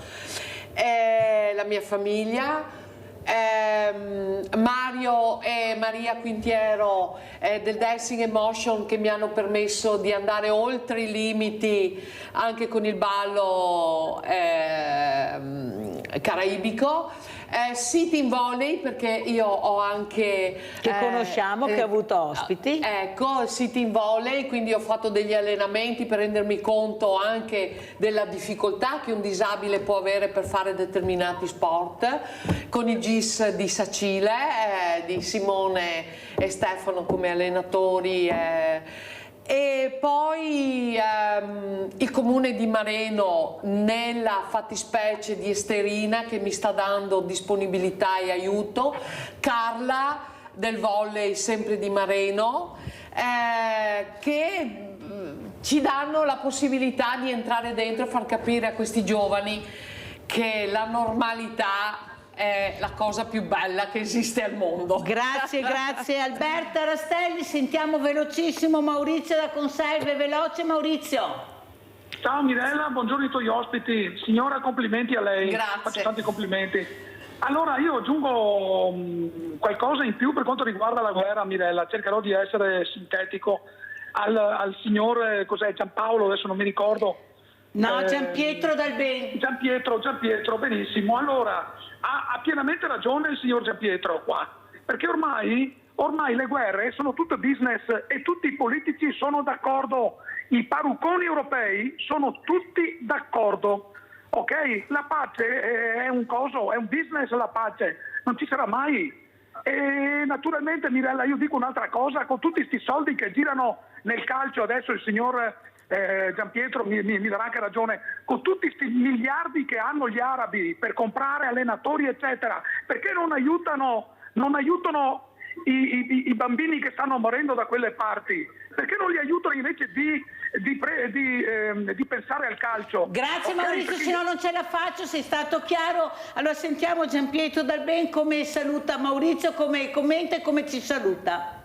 Speaker 11: la mia famiglia, Mario e Maria Quintiero del Dancing Emotion, che mi hanno permesso di andare oltre i limiti anche con il ballo caraibico. Sitting Volley, perché io ho anche
Speaker 1: che conosciamo, che ha avuto ospiti,
Speaker 11: ecco, Sitting Volley, quindi ho fatto degli allenamenti per rendermi conto anche della difficoltà che un disabile può avere per fare determinati sport, con i GIS di Sacile, di Simone e Stefano come allenatori, e poi il comune di Mareno nella fattispecie di Esterina, che mi sta dando disponibilità e aiuto, Carla del volley sempre di Mareno, che ci danno la possibilità di entrare dentro e far capire a questi giovani che la normalità è la cosa più bella che esiste al mondo.
Speaker 1: Grazie Alberta Rastelli. Sentiamo velocissimo Maurizio da Conserve. Veloce Maurizio.
Speaker 20: Ciao Mirella, buongiorno ai tuoi ospiti. Signora, complimenti a lei.
Speaker 11: Grazie.
Speaker 20: Faccio tanti complimenti. Allora io aggiungo qualcosa in più per quanto riguarda la guerra, Mirella. Cercherò di essere sintetico. Al signor Giampaolo, adesso non mi ricordo.
Speaker 1: No, Gianpietro Dal Ben.
Speaker 20: Gianpietro, benissimo. Allora, ha pienamente ragione il signor Gianpietro qua, perché ormai le guerre sono tutte business e tutti i politici sono d'accordo, i parrucconi europei sono tutti d'accordo, ok? La pace è un business, la pace non ci sarà mai. E naturalmente, Mirella, io dico un'altra cosa: con tutti questi soldi che girano nel calcio, adesso il signor Gianpietro mi darà anche ragione, con tutti questi miliardi che hanno gli arabi per comprare allenatori eccetera, perché non aiutano i bambini che stanno morendo da quelle parti? Perché non li aiutano invece di pensare al calcio?
Speaker 1: Grazie Maurizio, perché... se no non ce la faccio, sei stato chiaro. Allora sentiamo Gianpietro Dal Ben come saluta Maurizio, come commenta e come ci saluta.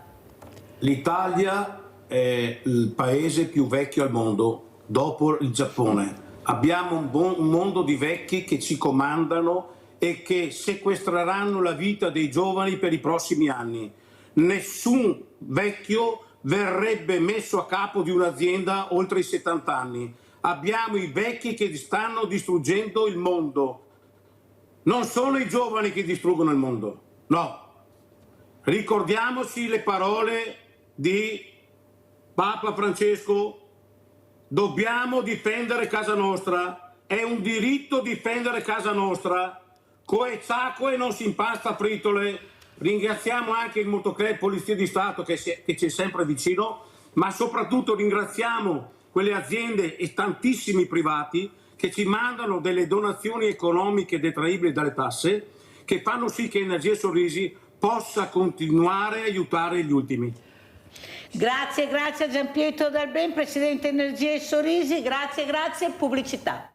Speaker 10: L'Italia è il paese più vecchio al mondo, dopo il Giappone. Abbiamo un mondo di vecchi che ci comandano e che sequestreranno la vita dei giovani per i prossimi anni. Nessun vecchio verrebbe messo a capo di un'azienda oltre i 70 anni. Abbiamo i vecchi che stanno distruggendo il mondo. Non sono i giovani che distruggono il mondo, no. Ricordiamoci le parole di Papa Francesco: dobbiamo difendere casa nostra, è un diritto difendere casa nostra, coe sacque non si impasta fritole. Ringraziamo anche il Motoclub Polizia di Stato che ci è sempre vicino, ma soprattutto ringraziamo quelle aziende e tantissimi privati che ci mandano delle donazioni economiche detraibili dalle tasse, che fanno sì che Energie Sorrisi possa continuare a aiutare gli ultimi.
Speaker 1: Grazie a Gianpietro Dal Ben, Presidente Energie Sorrisi, grazie, pubblicità.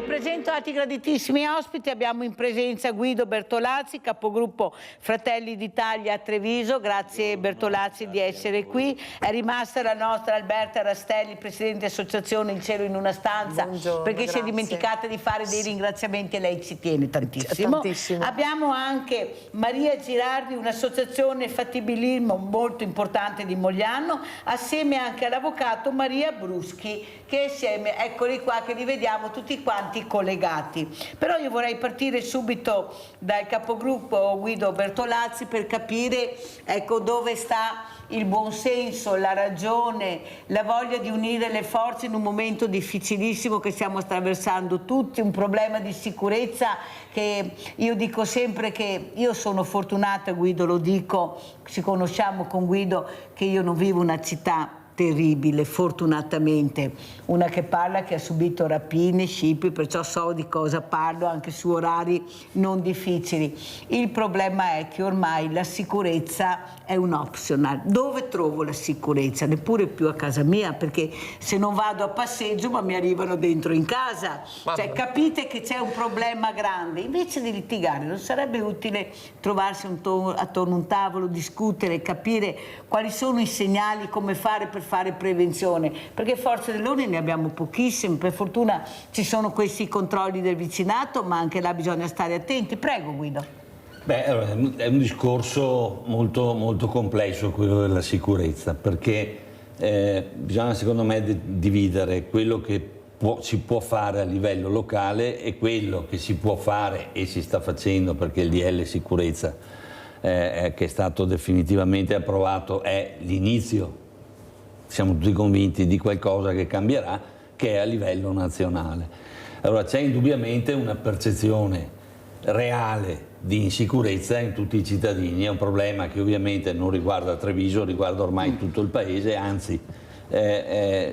Speaker 1: Presento altri graditissimi ospiti, abbiamo in presenza Guido Bertolazzi, capogruppo Fratelli d'Italia a Treviso. Grazie Bertolazzi di essere qui. È rimasta la nostra Alberta Rastelli, Presidente Associazione Il Cielo in una stanza. Buongiorno, perché grazie. Si è dimenticata di fare dei ringraziamenti e lei ci tiene tantissimo. Abbiamo anche Maria Girardi, un'associazione fattibilismo molto importante di Mogliano, assieme anche all'avvocato Maria Bruschi, che insieme, eccoli qua, che li vediamo tutti quanti collegati. Però io vorrei partire subito dal capogruppo Guido Bertolazzi per capire, ecco, dove sta il buonsenso, la ragione, la voglia di unire le forze in un momento difficilissimo che stiamo attraversando tutti, un problema di sicurezza che io dico sempre che io sono fortunata, Guido lo dico, ci conosciamo con Guido, che io non vivo una città terribile, fortunatamente, una che parla che ha subito rapine, scippi, perciò so di cosa parlo anche su orari non difficili. Il problema è che ormai la sicurezza è un optional. Dove trovo la sicurezza? Neppure più a casa mia, perché se non vado a passeggio ma mi arrivano dentro in casa. Cioè, capite che c'è un problema grande. Invece di litigare non sarebbe utile trovarsi attorno a un tavolo, discutere, capire quali sono i segnali, come fare per fare prevenzione, perché forze dell'ordine ne abbiamo pochissime, per fortuna ci sono questi controlli del vicinato, ma anche là bisogna stare attenti. Prego Guido.
Speaker 21: Beh, è un discorso molto, molto complesso quello della sicurezza, perché bisogna secondo me dividere quello che si può fare a livello locale e quello che si può fare e si sta facendo, perché il DL sicurezza che è stato definitivamente approvato è l'inizio, siamo tutti convinti, di qualcosa che cambierà, che è a livello nazionale. Allora c'è indubbiamente una percezione reale di insicurezza in tutti i cittadini, è un problema che ovviamente non riguarda Treviso, riguarda ormai tutto il paese, anzi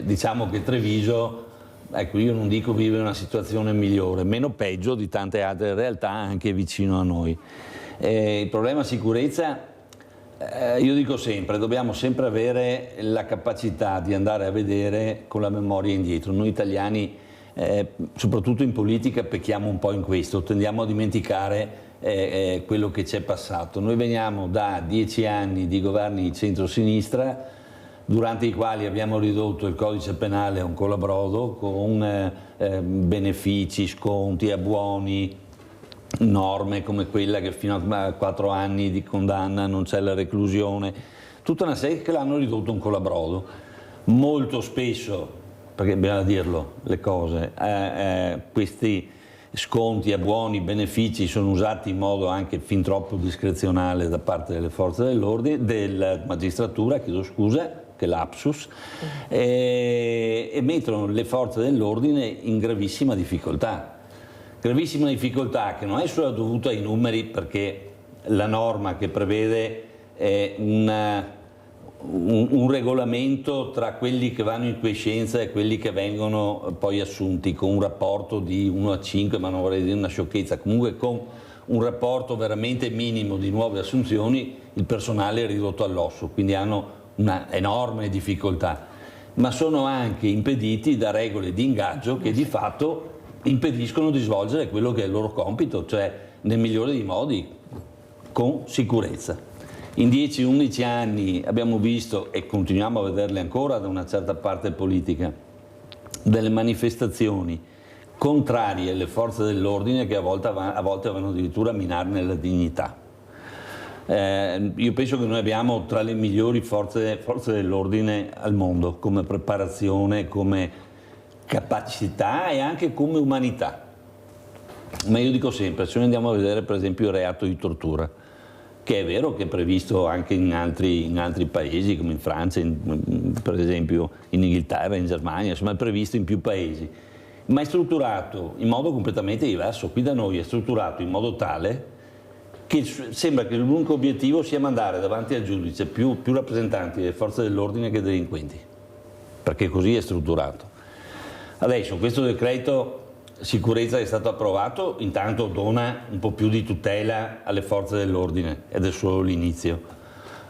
Speaker 21: diciamo che Treviso, ecco, io non dico vive una situazione migliore, meno peggio di tante altre realtà anche vicino a noi. Il problema sicurezza, io dico sempre, dobbiamo sempre avere la capacità di andare a vedere con la memoria indietro. Noi italiani, soprattutto in politica, pecchiamo un po' in questo, tendiamo a dimenticare quello che c'è passato. Noi veniamo da 10 anni di governi di centro-sinistra, durante i quali abbiamo ridotto il codice penale a un colabrodo, con benefici, sconti, abbuoni, norme come quella che fino a 4 anni di condanna non c'è la reclusione, tutta una serie che l'hanno ridotto un colabrodo. Molto spesso, perché bisogna dirlo le cose, questi sconti, abbuoni, benefici sono usati in modo anche fin troppo discrezionale da parte delle forze dell'ordine, della magistratura, chiedo scusa, che lapsus, e mettono le forze dell'ordine in gravissima difficoltà. Gravissima difficoltà che non è solo dovuta ai numeri, perché la norma che prevede un regolamento tra quelli che vanno in quiescenza e quelli che vengono poi assunti, con un rapporto di 1 a 5, ma non vorrei dire una sciocchezza, comunque con un rapporto veramente minimo di nuove assunzioni, il personale è ridotto all'osso, quindi hanno una enorme difficoltà, ma sono anche impediti da regole di ingaggio che di fatto impediscono di svolgere quello che è il loro compito, cioè nel migliore dei modi, con sicurezza. In 10-11 anni abbiamo visto, e continuiamo a vederle ancora da una certa parte politica, delle manifestazioni contrarie alle forze dell'ordine che a volte vanno addirittura a minarne la dignità. Io penso che noi abbiamo tra le migliori forze dell'ordine al mondo, come preparazione, come capacità e anche come umanità. Ma io dico sempre, se noi andiamo a vedere per esempio il reato di tortura, che è vero che è previsto anche in altri paesi, come in Francia, per esempio in Inghilterra, in Germania, insomma è previsto in più paesi, ma è strutturato in modo completamente diverso. Qui da noi è strutturato in modo tale che sembra che l'unico obiettivo sia mandare davanti al giudice più rappresentanti delle forze dell'ordine che delinquenti, perché così è strutturato. Adesso questo decreto sicurezza è stato approvato, intanto dona un po' più di tutela alle forze dell'ordine ed è solo l'inizio.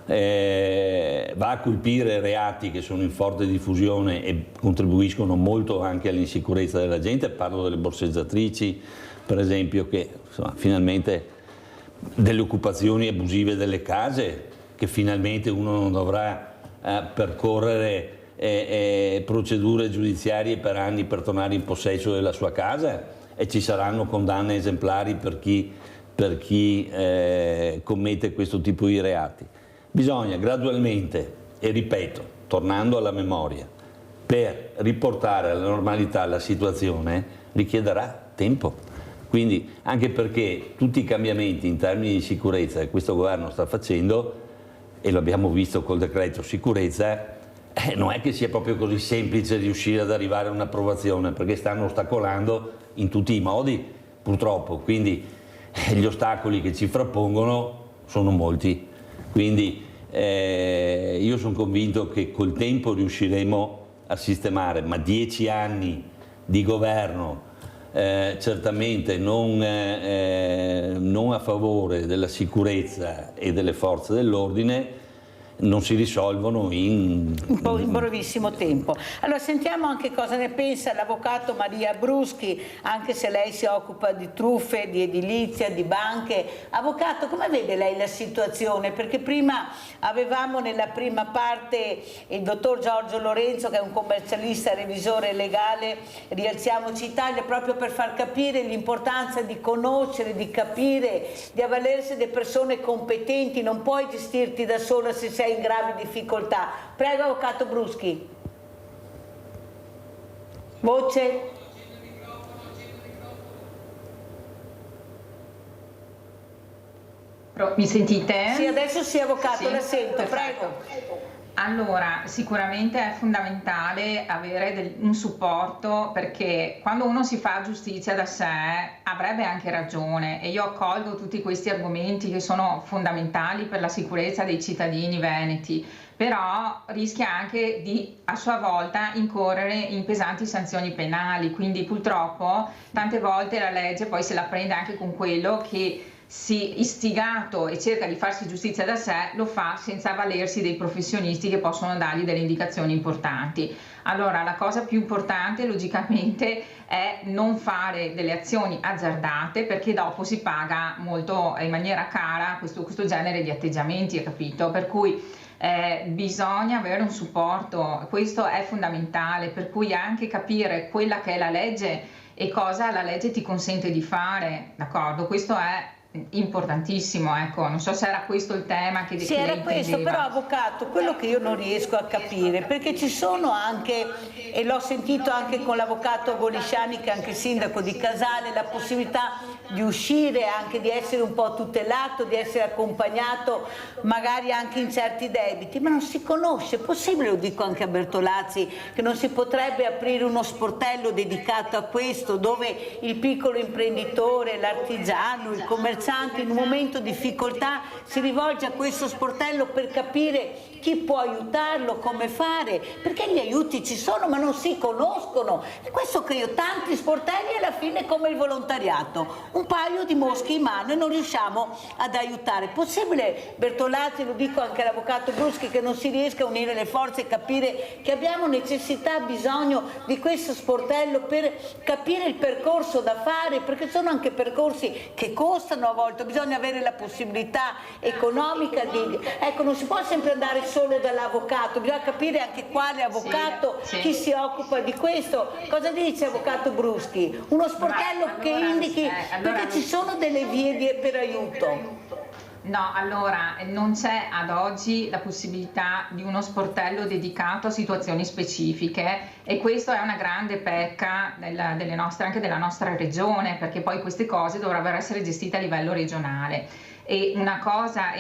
Speaker 21: Va a colpire reati che sono in forte diffusione e contribuiscono molto anche all'insicurezza della gente. Parlo delle borseggiatrici, per esempio, che insomma, finalmente delle occupazioni abusive delle case, che finalmente uno non dovrà percorrere procedure giudiziarie per anni per tornare in possesso della sua casa, e ci saranno condanne esemplari per chi commette questo tipo di reati. Bisogna gradualmente, e ripeto, tornando alla memoria, per riportare alla normalità la situazione richiederà tempo. Quindi anche perché tutti i cambiamenti in termini di sicurezza che questo governo sta facendo, e lo abbiamo visto col decreto sicurezza, non è che sia proprio così semplice riuscire ad arrivare a un'approvazione, perché stanno ostacolando in tutti i modi, purtroppo. Quindi gli ostacoli che ci frappongono sono molti. Quindi io sono convinto che col tempo riusciremo a sistemare, ma 10 anni di governo certamente non a favore della sicurezza e delle forze dell'ordine non si risolvono in
Speaker 1: brevissimo tempo. Allora sentiamo anche cosa ne pensa l'avvocato Maria Bruschi, anche se lei si occupa di truffe, di edilizia, di banche. Avvocato, come vede lei la situazione? Perché prima avevamo nella prima parte il dottor Giorgio Lorenzo, che è un commercialista, revisore legale, Rialziamoci Italia, proprio per far capire l'importanza di conoscere, di capire, di avvalersi delle persone competenti. Non puoi gestirti da sola se sei in gravi difficoltà. Prego, avvocato Bruschi. Voce.
Speaker 4: Mi sentite?
Speaker 1: Sì, adesso sì, avvocato,
Speaker 4: sì,
Speaker 1: la sento,
Speaker 4: perfetto.
Speaker 1: Prego.
Speaker 4: Allora, sicuramente è fondamentale avere un supporto, perché quando uno si fa giustizia da sé avrebbe anche ragione, e io accolgo tutti questi argomenti che sono fondamentali per la sicurezza dei cittadini veneti, però rischia anche di a sua volta incorrere in pesanti sanzioni penali, quindi purtroppo tante volte la legge poi se la prende anche con quello che si istigato e cerca di farsi giustizia da sé, lo fa senza avvalersi dei professionisti che possono dargli delle indicazioni importanti. Allora la cosa più importante logicamente è non fare delle azioni azzardate, perché dopo si paga molto in maniera cara questo genere di atteggiamenti, hai capito? Per cui bisogna avere un supporto, questo è fondamentale, per cui anche capire quella che è la legge e cosa la legge ti consente di fare, d'accordo? Questo è importantissimo, ecco, non so se era questo il tema che
Speaker 1: sì, era questo, però avvocato, quello che io non riesco a capire, perché ci sono anche, e l'ho sentito anche con l'avvocato Golisciani, che è anche sindaco di Casale, la possibilità di uscire, anche di essere un po' tutelato, di essere accompagnato magari anche in certi debiti, ma non si conosce. È possibile, lo dico anche a Bertolazzi, che non si potrebbe aprire uno sportello dedicato a questo, dove il piccolo imprenditore, l'artigiano, il commerciante in un momento di difficoltà si rivolge a questo sportello per capire chi può aiutarlo, come fare, perché gli aiuti ci sono ma non si conoscono. E questo creo tanti sportelli alla fine come il volontariato, un paio di mosche in mano e non riusciamo ad aiutare. Possibile, Bertolazzi, lo dico anche all'avvocato Bruschi, che non si riesca a unire le forze e capire che abbiamo necessità, bisogno di questo sportello per capire il percorso da fare, perché sono anche percorsi che costano, a volta, bisogna avere la possibilità economica di... Ecco, non si può sempre andare solo dall'avvocato, bisogna capire anche quale avvocato, chi si occupa di questo. Cosa dice avvocato Bruschi? Uno sportello che indichi, perché ci sono delle vie per aiuto.
Speaker 4: No, allora non c'è ad oggi la possibilità di uno sportello dedicato a situazioni specifiche, e questo è una grande pecca anche della nostra regione, perché poi queste cose dovrebbero essere gestite a livello regionale. E una cosa,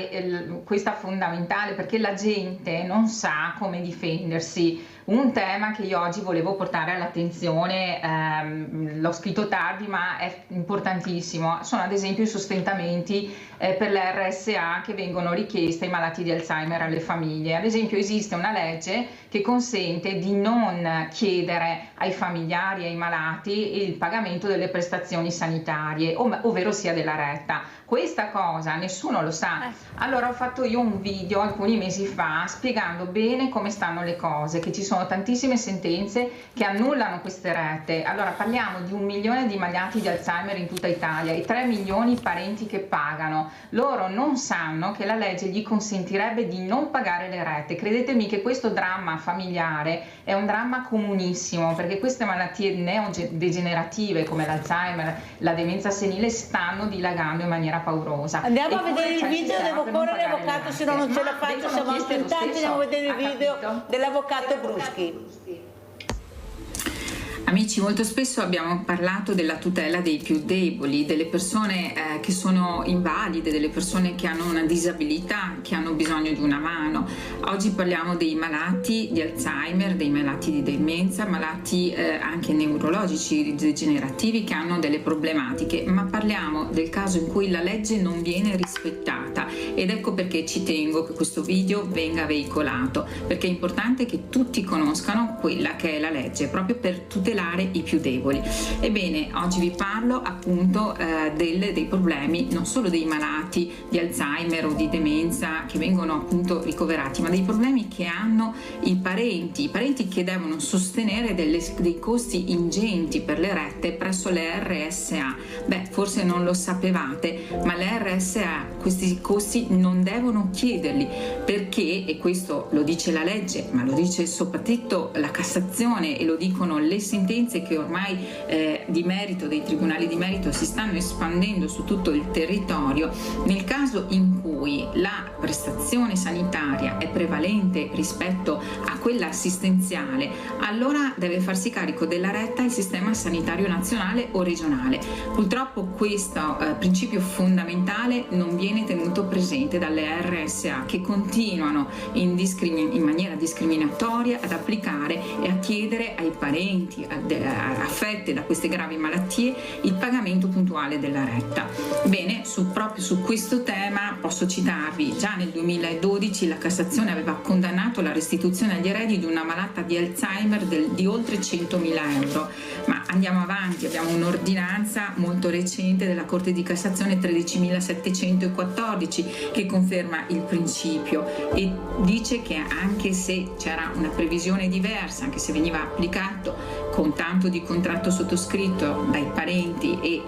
Speaker 4: questa fondamentale, perché la gente non sa come difendersi. Un tema che io oggi volevo portare all'attenzione, l'ho scritto tardi ma è importantissimo, sono ad esempio i sostentamenti per le RSA che vengono richieste ai malati di Alzheimer alle famiglie. Ad esempio esiste una legge che consente di non chiedere ai familiari e ai malati il pagamento delle prestazioni sanitarie, ovvero sia della retta. Questa cosa nessuno lo sa. Allora ho fatto io un video alcuni mesi fa spiegando bene come stanno le cose, che ci sono tantissime sentenze che annullano queste rette. Allora parliamo di 1 milione di malati di Alzheimer in tutta Italia e 3 milioni parenti che pagano. Loro non sanno che la legge gli consentirebbe di non pagare le rette. Credetemi che questo dramma familiare è un dramma comunissimo, perché queste malattie neodegenerative come l'Alzheimer, la demenza senile stanno dilagando in maniera paurosa.
Speaker 1: Andiamo a vedere il video, devo correre avvocato, se no non ce la faccio, siamo anche in tanti, andiamo a vedere il video dell'avvocato Bruschi.
Speaker 5: Amici, molto spesso abbiamo parlato della tutela dei più deboli, delle persone che sono invalide, delle persone che hanno una disabilità, che hanno bisogno di una mano. Oggi parliamo dei malati di Alzheimer, dei malati di demenza, malati anche neurologici degenerativi che hanno delle problematiche, ma parliamo del caso in cui la legge non viene rispettata, ed ecco perché ci tengo che questo video venga veicolato, perché è importante che tutti conoscano quella che è la legge, proprio per tutelare i più deboli. Ebbene, oggi vi parlo appunto dei problemi non solo dei malati di Alzheimer o di demenza che vengono appunto ricoverati, ma dei problemi che hanno i parenti che devono sostenere dei costi ingenti per le rette presso le RSA. Beh, forse non lo sapevate, ma le RSA questi costi non devono chiederli, perché, e questo lo dice la legge, ma lo dice soprattutto la Cassazione e lo dicono le sentenze che ormai di merito, dei tribunali di merito, si stanno espandendo su tutto il territorio. Nel caso in cui la prestazione sanitaria è prevalente rispetto a quella assistenziale, allora deve farsi carico della retta il sistema sanitario nazionale o regionale. Purtroppo questo principio fondamentale non viene tenuto presente dalle RSA, che continuano in maniera discriminatoria ad applicare e a chiedere ai parenti affette da queste gravi malattie il pagamento puntuale della retta. Bene, proprio su questo tema posso citarvi, già nel 2012 la Cassazione aveva condannato la restituzione agli eredi di una malata di Alzheimer di oltre 100.000 euro, ma andiamo avanti, abbiamo un'ordinanza molto recente della Corte di Cassazione 13.714 che conferma il principio e dice che anche se c'era una previsione diversa, anche se veniva applicato con tanto di contratto sottoscritto dai parenti e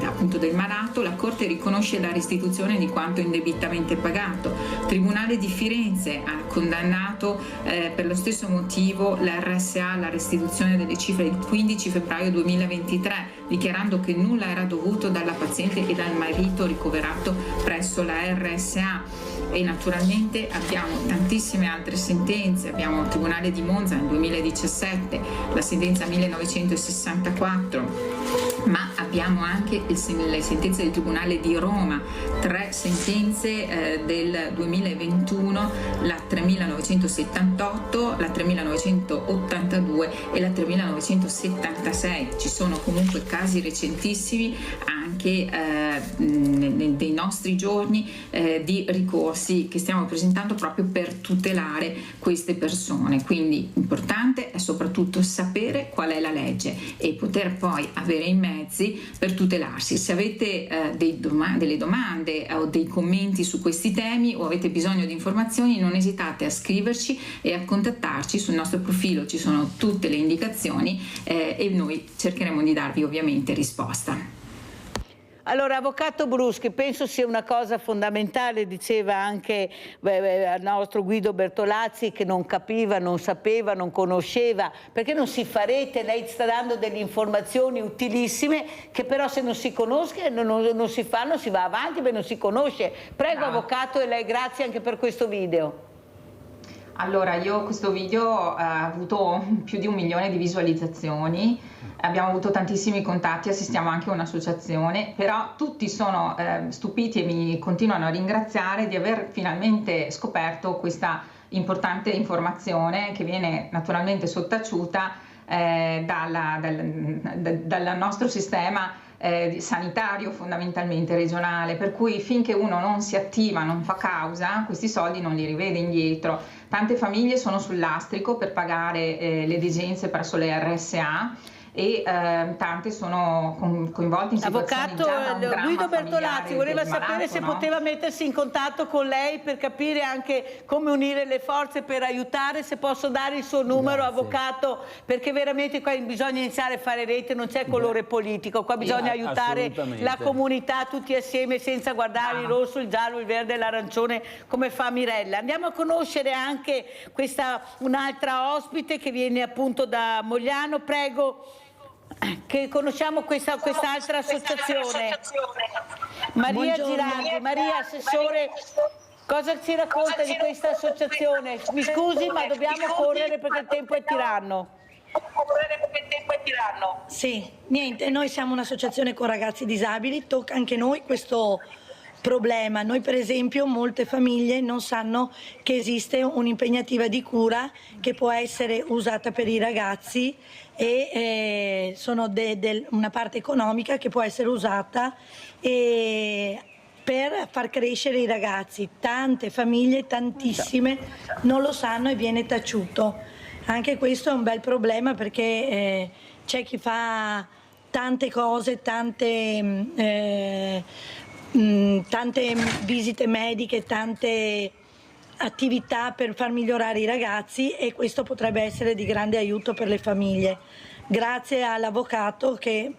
Speaker 5: appunto del malato, la Corte riconosce la restituzione di quanto indebitamente pagato. Il Tribunale di Firenze ha condannato per lo stesso motivo la RSA alla restituzione delle cifre il 15 febbraio 2023, dichiarando che nulla era dovuto dalla paziente e dal marito ricoverato presso la RSA. E naturalmente abbiamo tantissime altre sentenze, abbiamo il Tribunale di Monza nel 2017, la sentenza 1964, ma abbiamo anche le sentenze del Tribunale di Roma, 3 sentenze del 2021, la 3978, la 3982 e la 3976. Ci sono comunque casi recentissimi anche dei nostri giorni di ricorsi che stiamo presentando proprio per tutelare queste persone. Quindi importante è soprattutto sapere qual è la legge e poter poi avere i mezzi per tutelarsi. Se avete delle domande o dei commenti su questi temi o avete bisogno di informazioni, non esitate a scriverci e a contattarci. Sul nostro profilo ci sono tutte le indicazioni e noi cercheremo di darvi ovviamente risposta.
Speaker 1: Allora, avvocato Bruschi, penso sia una cosa fondamentale, diceva anche il nostro Guido Bertolazzi, che non capiva, non sapeva, non conosceva, perché non si fa rete? Lei sta dando delle informazioni utilissime che però se non si conosce non si fa, non si va avanti, perché non si conosce. Prego, avvocato, e lei grazie anche per questo video.
Speaker 4: Allora, questo video ha avuto più di 1 milione di visualizzazioni, abbiamo avuto tantissimi contatti, assistiamo anche a un'associazione, però tutti sono stupiti e mi continuano a ringraziare di aver finalmente scoperto questa importante informazione che viene naturalmente sottaciuta dal nostro sistema sanitario, fondamentalmente regionale, per cui finché uno non si attiva, non fa causa, questi soldi non li rivede indietro. Tante famiglie sono sul lastrico per pagare le degenze presso le RSA e tante sono coinvolte in situazioni
Speaker 1: Avvocato
Speaker 4: già da un dramma
Speaker 1: Guido Bertolazzi voleva
Speaker 4: malato,
Speaker 1: sapere se poteva mettersi in contatto con lei per capire anche come unire le forze per aiutare, se posso dare il suo numero. Grazie. Avvocato, perché veramente qua bisogna iniziare a fare rete, non c'è colore politico, qua bisogna aiutare la comunità tutti assieme senza guardare il rosso, il giallo, il verde e l'arancione come fa Mirella. Andiamo a conoscere anche un'altra ospite che viene appunto da Mogliano, prego. Che conosciamo quest'altra associazione. Maria Girardi, Maria Assessore, cosa ci racconta di questa associazione? Mi scusi, ma dobbiamo correre perché il tempo è tiranno.
Speaker 8: Sì, niente, noi siamo un'associazione con ragazzi disabili, tocca anche noi questo problema. Noi per esempio molte famiglie non sanno che esiste un'impegnativa di cura che può essere usata per i ragazzi e sono una parte economica che può essere usata per far crescere i ragazzi. Tante famiglie, tantissime, non lo sanno e viene taciuto. Anche questo è un bel problema perché c'è chi fa tante cose, tante visite mediche, tante attività per far migliorare i ragazzi e questo potrebbe essere di grande aiuto per le famiglie. Grazie all'avvocato che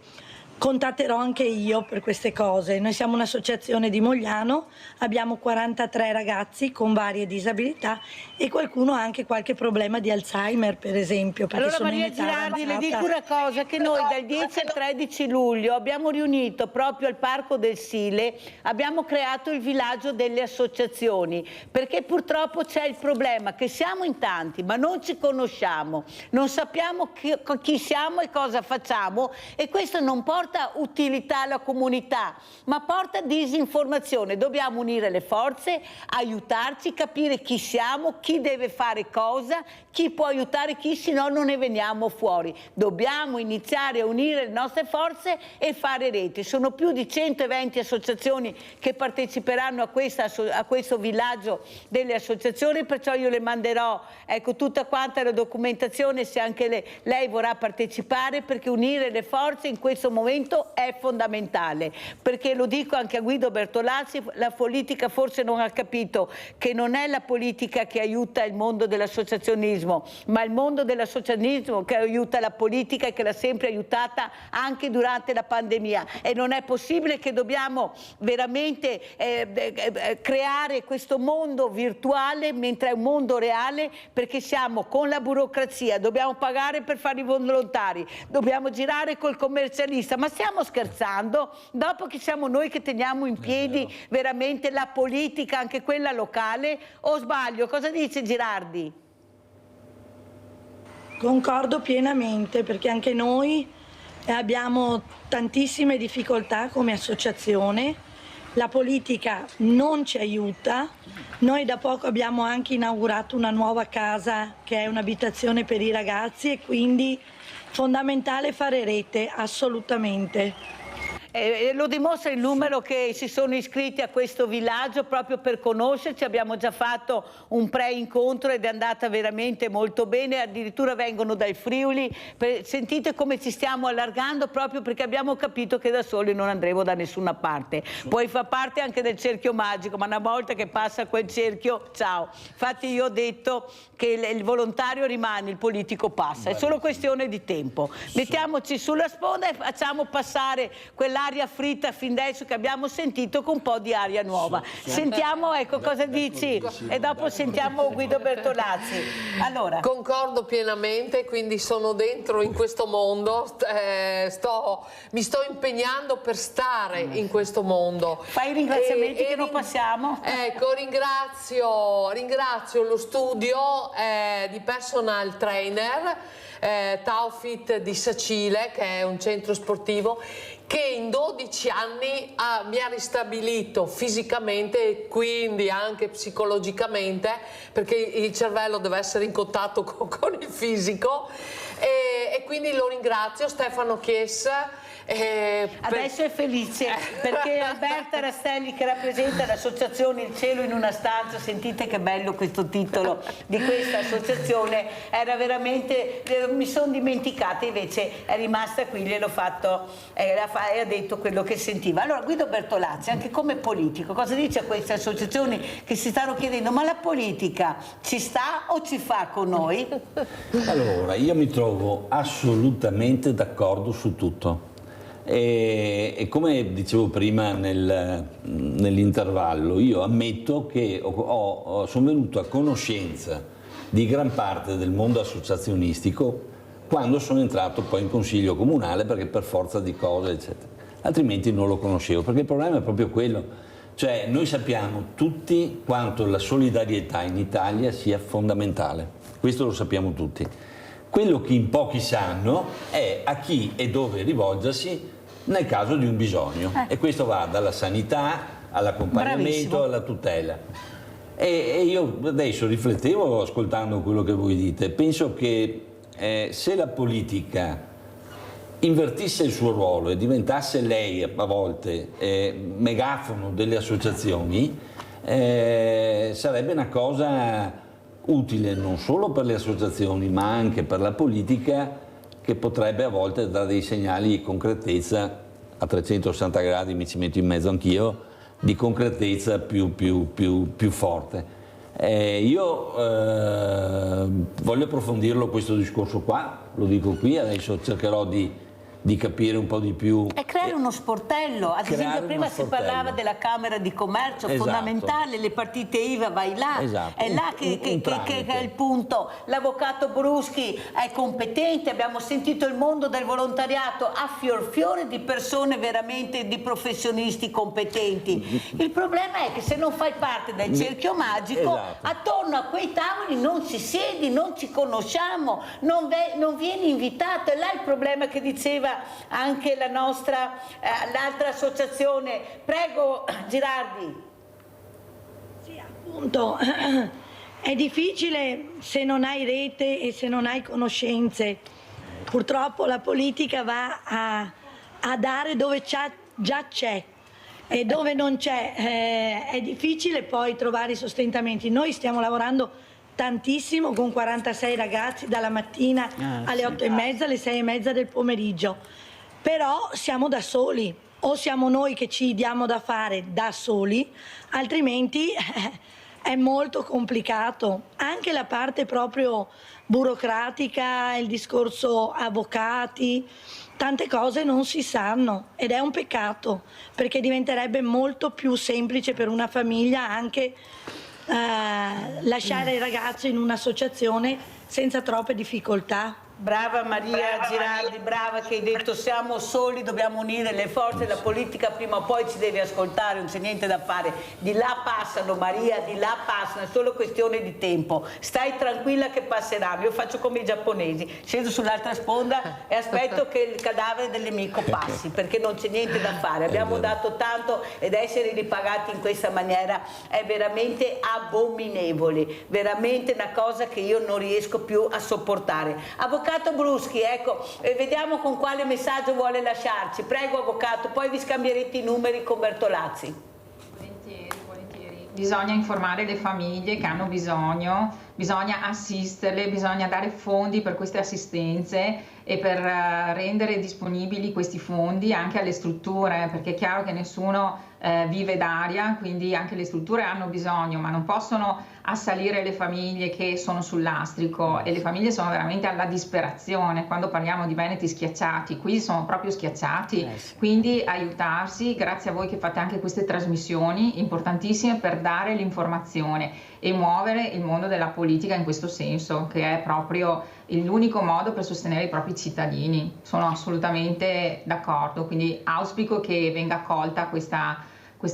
Speaker 8: contatterò anche io per queste cose. Noi siamo un'associazione di Mogliano, abbiamo 43 ragazzi con varie disabilità e qualcuno ha anche qualche problema di Alzheimer, per esempio.
Speaker 1: Allora Maria Girardi, le dico una cosa, che noi dal 10 al 13 luglio abbiamo riunito proprio al Parco del Sile, abbiamo creato il villaggio delle associazioni, perché purtroppo c'è il problema che siamo in tanti ma non ci conosciamo, non sappiamo chi siamo e cosa facciamo e questo non porta utilità alla comunità, ma porta disinformazione. Dobbiamo unire le forze, aiutarci, capire chi siamo, chi deve fare cosa, chi può aiutare chi, se no non ne veniamo fuori. Dobbiamo iniziare a unire le nostre forze e fare rete. Sono più di 120 associazioni che parteciperanno a questo villaggio delle associazioni, perciò io le manderò tutta quanta la documentazione se anche lei vorrà partecipare, perché unire le forze in questo momento è fondamentale, perché lo dico anche a Guido Bertolazzi, la politica forse non ha capito che non è la politica che aiuta il mondo dell'associazionismo, ma il mondo dell'associazionismo che aiuta la politica e che l'ha sempre aiutata anche durante la pandemia e non è possibile che dobbiamo veramente creare questo mondo virtuale mentre è un mondo reale, perché siamo con la burocrazia, dobbiamo pagare per fare i volontari, dobbiamo girare col commercialista. Ma stiamo scherzando? Dopo che siamo noi che teniamo in piedi veramente la politica, anche quella locale, o sbaglio? Cosa dice Girardi?
Speaker 8: Concordo pienamente, perché anche noi abbiamo tantissime difficoltà come associazione, la politica non ci aiuta. Noi da poco abbiamo anche inaugurato una nuova casa che è un'abitazione per i ragazzi e quindi fondamentale fare rete, assolutamente.
Speaker 1: Lo dimostra il numero che si sono iscritti a questo villaggio proprio per conoscerci. Abbiamo già fatto un pre-incontro ed è andata veramente molto bene, addirittura vengono dai Friuli. Sentite come ci stiamo allargando proprio perché abbiamo capito che da soli non andremo da nessuna parte. Poi fa parte anche del cerchio magico, ma una volta che passa quel cerchio, ciao. Infatti io ho detto che il volontario rimane, il politico passa, è solo questione di tempo. Mettiamoci sulla sponda e facciamo passare quell'altro aria fritta fin adesso che abbiamo sentito con un po' di aria nuova. Sentiamo, ecco, cosa dici e dopo sentiamo Guido Bertolazzi. Allora.
Speaker 11: Concordo pienamente, quindi sono dentro in questo mondo, mi sto impegnando per stare in questo mondo.
Speaker 1: Fai i ringraziamenti che non passiamo?
Speaker 11: Ecco, ringrazio lo studio di personal trainer Taufit di Sacile, che è un centro sportivo che in 12 anni mi ha ristabilito fisicamente e quindi anche psicologicamente, perché il cervello deve essere in contatto con il fisico, e quindi lo ringrazio, Stefano Chiesa.
Speaker 1: Adesso è felice perché Alberta Rastelli, che rappresenta l'associazione Il Cielo in una stanza, sentite che bello questo titolo di questa associazione, era veramente, mi sono dimenticata, invece è rimasta qui, gliel'ho fatto e ha detto quello che sentiva. Allora Guido Bertolazzi, anche come politico, cosa dice a queste associazioni che si stanno chiedendo ma la politica ci sta o ci fa con noi?
Speaker 21: Allora, io mi trovo assolutamente d'accordo su tutto. E come dicevo prima nell'intervallo, io ammetto che sono venuto a conoscenza di gran parte del mondo associazionistico quando sono entrato poi in consiglio comunale, perché per forza di cose eccetera, altrimenti non lo conoscevo, perché il problema è proprio quello, cioè noi sappiamo tutti quanto la solidarietà in Italia sia fondamentale, questo lo sappiamo tutti. Quello che in pochi sanno è a chi e dove rivolgersi nel caso di un bisogno, e questo va dalla sanità all'accompagnamento, alla tutela. E io adesso riflettevo ascoltando quello che voi dite, penso che se la politica invertisse il suo ruolo e diventasse lei a volte megafono delle associazioni, sarebbe una cosa utile non solo per le associazioni ma anche per la politica, che potrebbe a volte dare dei segnali di concretezza a 360 gradi, mi ci metto in mezzo anch'io, di concretezza più forte. Io voglio approfondirlo questo discorso qua, lo dico qui, adesso cercherò di capire un po' di più.
Speaker 1: E creare uno sportello, ad esempio prima si parlava della Camera di Commercio, esatto, fondamentale, le partite IVA, vai là, esatto, è là che è il punto. L'avvocato Bruschi è competente, abbiamo sentito il mondo del volontariato a fior di persone veramente, di professionisti competenti. Il problema è che se non fai parte del cerchio magico, esatto, attorno a quei tavoli non ci siedi, non ci conosciamo, non vieni invitato, è là il problema che diceva anche la nostra l'altra associazione. Prego Girardi.
Speaker 8: Sì, appunto, è difficile se non hai rete e se non hai conoscenze. Purtroppo la politica va a dare dove già c'è, e dove non c'è è difficile poi trovare i sostentamenti. Noi stiamo lavorando tantissimo con 46 ragazzi dalla mattina alle 8:30, alle 6:30 del pomeriggio, però siamo da soli, o siamo noi che ci diamo da fare da soli, altrimenti è molto complicato. Anche la parte proprio burocratica, il discorso avvocati, tante cose non si sanno ed è un peccato, perché diventerebbe molto più semplice per una famiglia anche lasciare il ragazzo in un'associazione senza troppe difficoltà.
Speaker 1: Brava Maria Girardi, brava, che hai detto siamo soli, dobbiamo unire le forze, la politica prima o poi ci deve ascoltare, non c'è niente da fare, di là passano Maria, di là passano, è solo questione di tempo, stai tranquilla che passeranno. Io faccio come i giapponesi, scedo sull'altra sponda e aspetto che il cadavere del nemico passi, perché non c'è niente da fare, abbiamo dato tanto ed essere ripagati in questa maniera è veramente abominevole, veramente una cosa che io non riesco più a sopportare. Avvocato Bruschi, ecco, vediamo con quale messaggio vuole lasciarci. Prego avvocato, poi vi scambierete i numeri con Bertolazzi.
Speaker 4: Volentieri. Bisogna informare le famiglie che hanno bisogno bisogna assisterle, bisogna dare fondi per queste assistenze e per rendere disponibili questi fondi anche alle strutture, perché è chiaro che nessuno vive d'aria, quindi anche le strutture hanno bisogno, ma non possono assalire le famiglie che sono sul lastrico, e le famiglie sono veramente alla disperazione. Quando parliamo di veneti schiacciati, qui sono proprio schiacciati, quindi aiutarsi, grazie a voi che fate anche queste trasmissioni importantissime per dare l'informazione e muovere il mondo della politica in questo senso, che è proprio l'unico modo per sostenere i propri cittadini. Sono assolutamente d'accordo, quindi auspico che venga accolta questo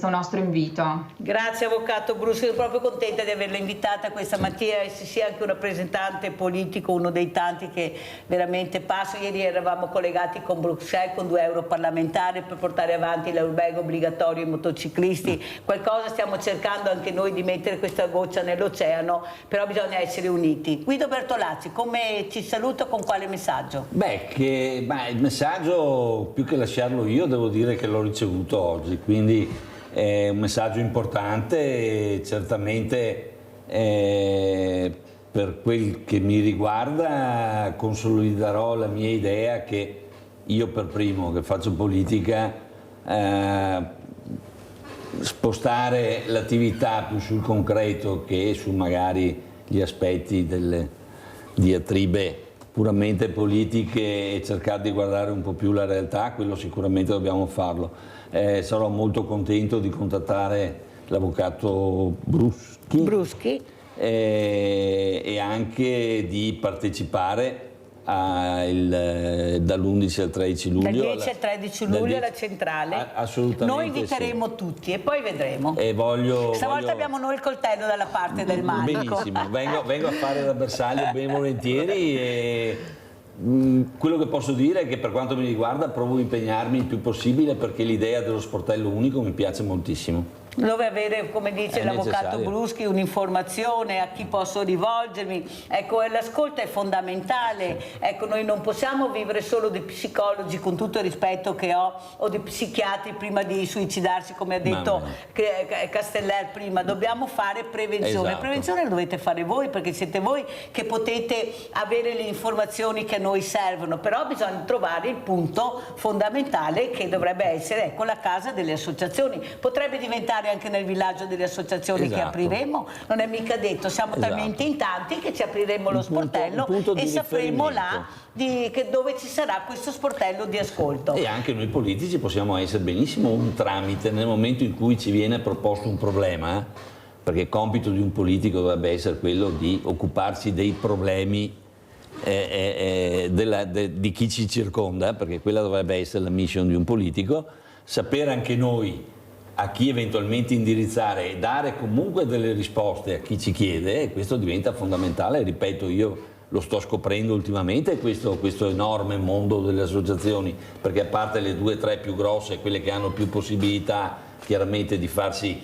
Speaker 4: nostro invito.
Speaker 1: Grazie Avvocato Bruschi, sono proprio contenta di averla invitata questa mattina, e se sia anche un rappresentante politico, uno dei tanti che veramente passa. Ieri eravamo collegati con Bruxelles con 2 europarlamentari per portare avanti l'airbag obbligatorio ai motociclisti. Qualcosa stiamo cercando anche noi di mettere questa goccia nell'oceano, però bisogna essere uniti. Guido Bertolazzi, come ci saluta, con quale messaggio?
Speaker 21: Il messaggio, più che lasciarlo io, devo dire che l'ho ricevuto oggi, quindi è un messaggio importante, certamente per quel che mi riguarda consoliderò la mia idea che io per primo che faccio politica spostare l'attività più sul concreto che su magari gli aspetti delle diatribe puramente politiche e cercare di guardare un po' più la realtà, quello sicuramente dobbiamo farlo. Sarò molto contento di contattare l'avvocato Bruschi e anche di partecipare dall'11 al 13 luglio.
Speaker 1: Dal 10 al 13 luglio alla centrale.
Speaker 21: Assolutamente.
Speaker 1: Noi inviteremo tutti e poi vedremo. Stavolta abbiamo noi il coltello dalla parte del manico.
Speaker 21: Benissimo, vengo a fare da bersaglio ben volentieri e quello che posso dire è che per quanto mi riguarda provo a impegnarmi il più possibile perché l'idea dello sportello unico mi piace moltissimo.
Speaker 1: Dove avere, come dice l'avvocato Bruschi, un'informazione, a chi posso rivolgermi. Ecco, l'ascolto è fondamentale. Ecco, noi non possiamo vivere solo di psicologi, con tutto il rispetto che ho, o di psichiatri prima di suicidarsi, come ha detto Casteller prima. Dobbiamo fare prevenzione. Prevenzione la dovete fare voi, perché siete voi che potete avere le informazioni che a noi servono, però bisogna trovare il punto fondamentale che dovrebbe essere, ecco, la casa delle associazioni. Potrebbe diventare anche nel villaggio delle associazioni che apriremo, non è mica detto, siamo talmente in tanti che ci apriremo lo sportello e sapremo là dove ci sarà questo sportello di ascolto.
Speaker 21: E anche noi politici possiamo essere benissimo un tramite nel momento in cui ci viene proposto un problema, perché il compito di un politico dovrebbe essere quello di occuparsi dei problemi di chi ci circonda, perché quella dovrebbe essere la mission di un politico, sapere anche noi a chi eventualmente indirizzare e dare comunque delle risposte a chi ci chiede, e questo diventa fondamentale. Ripeto, io lo sto scoprendo ultimamente questo enorme mondo delle associazioni, perché a parte le 2 o 3 più grosse, quelle che hanno più possibilità chiaramente di farsi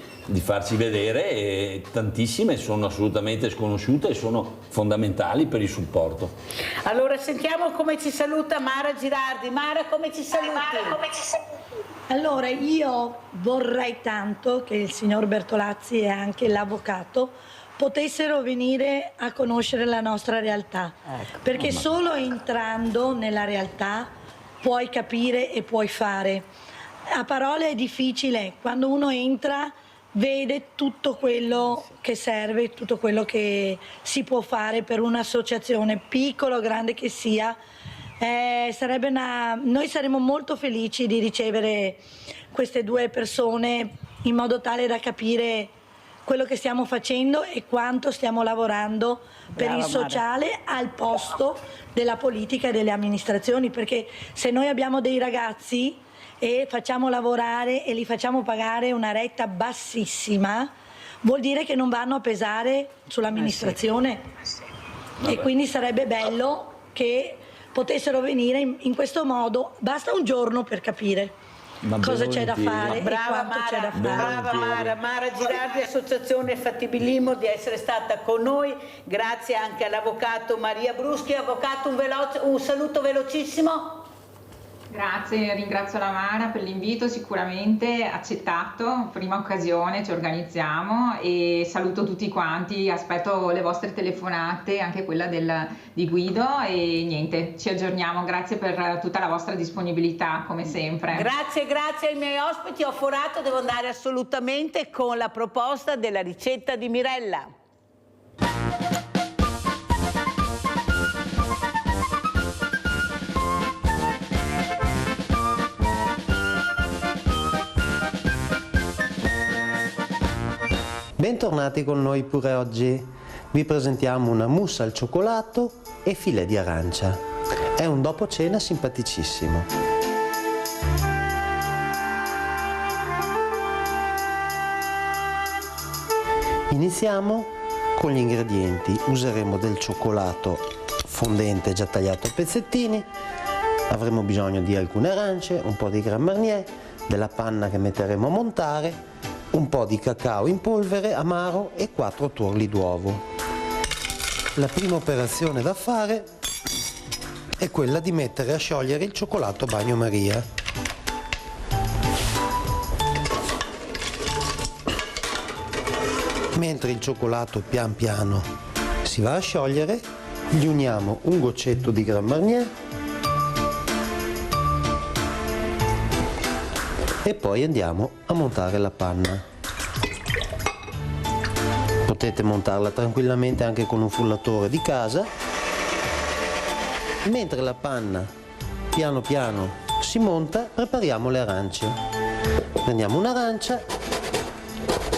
Speaker 21: vedere, tantissime sono assolutamente sconosciute e sono fondamentali per il supporto.
Speaker 1: Allora sentiamo come ci saluta Mara Girardi. Mara, come ci saluti?
Speaker 8: Allora, io vorrei tanto che il signor Bertolazzi e anche l'avvocato potessero venire a conoscere la nostra realtà, perché solo entrando nella realtà puoi capire e puoi fare. A parole è difficile, quando uno entra vede tutto quello che serve, tutto quello che si può fare per un'associazione, piccola o grande che sia. Noi saremo molto felici di ricevere queste 2 persone in modo tale da capire quello che stiamo facendo e quanto stiamo lavorando per il sociale al posto della politica e delle amministrazioni, perché se noi abbiamo dei ragazzi e facciamo lavorare e li facciamo pagare una retta bassissima, vuol dire che non vanno a pesare sull'amministrazione e quindi sarebbe bello che potessero venire in questo modo. Basta un giorno per capire cosa c'è da fare e quanto c'è da fare.
Speaker 1: Brava Mara Girardi, Associazione Fattibilimo, di essere stata con noi. Grazie anche all'avvocato Maria Bruschi. Avvocato, un saluto velocissimo.
Speaker 4: Grazie, ringrazio la Mara per l'invito, sicuramente accettato, prima occasione, ci organizziamo e saluto tutti quanti, aspetto le vostre telefonate, anche quella di Guido e niente, ci aggiorniamo, grazie per tutta la vostra disponibilità come sempre.
Speaker 1: Grazie ai miei ospiti, ho forato, devo andare assolutamente con la proposta della ricetta di Mirella.
Speaker 6: Bentornati con noi pure oggi. Vi presentiamo una mousse al cioccolato e filet di arancia. È un dopo cena simpaticissimo. Iniziamo con gli ingredienti. Useremo del cioccolato fondente già tagliato a pezzettini, avremo bisogno di alcune arance, un po' di Grand Marnier, della panna che metteremo a montare, un po' di cacao in polvere amaro e 4 tuorli d'uovo. La prima operazione da fare è quella di mettere a sciogliere il cioccolato bagnomaria. Mentre il cioccolato pian piano si va a sciogliere, gli uniamo un goccetto di Grand Marnier e poi andiamo a montare la panna. Potete montarla tranquillamente anche con un frullatore di casa. Mentre la panna piano piano si monta, prepariamo le arance. Prendiamo un'arancia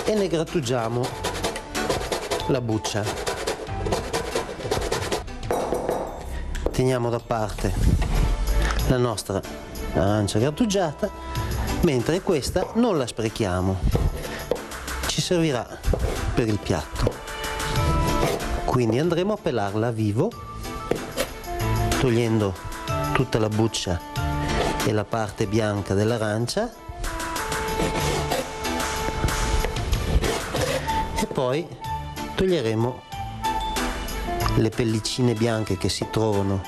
Speaker 6: e ne grattugiamo la buccia. Teniamo da parte la nostra arancia grattugiata, mentre questa non la sprechiamo, ci servirà per il piatto. Quindi andremo a pelarla a vivo, togliendo tutta la buccia e la parte bianca dell'arancia e poi toglieremo le pellicine bianche che si trovano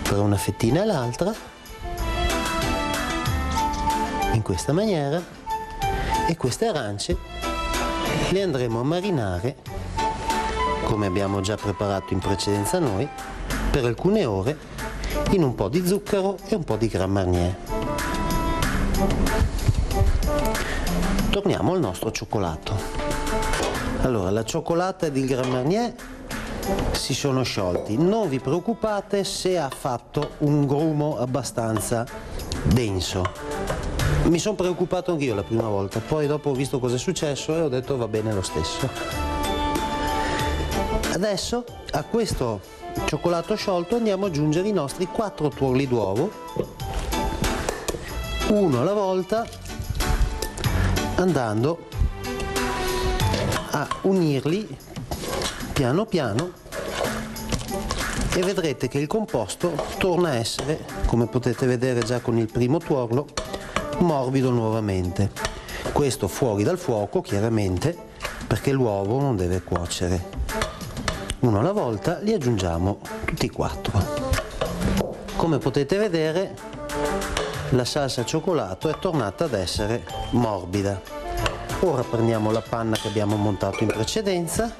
Speaker 6: tra una fettina e l'altra in questa maniera, e queste arance le andremo a marinare, come abbiamo già preparato in precedenza noi, per alcune ore in un po' di zucchero e un po' di Grand Marnier. Torniamo al nostro cioccolato. Allora, la cioccolata ed il Grand Marnier si sono sciolti. Non vi preoccupate se ha fatto un grumo abbastanza denso. Mi sono preoccupato anch'io la prima volta, poi dopo ho visto cosa è successo e ho detto va bene lo stesso. Adesso a questo cioccolato sciolto andiamo ad aggiungere i nostri 4 tuorli d'uovo, uno alla volta, andando a unirli piano piano, e vedrete che il composto torna a essere, come potete vedere già con il primo tuorlo, morbido nuovamente. Questo fuori dal fuoco, chiaramente, perché l'uovo non deve cuocere. Uno alla volta li aggiungiamo tutti 4. Come potete vedere, la salsa cioccolato è tornata ad essere morbida. Ora prendiamo la panna che abbiamo montato in precedenza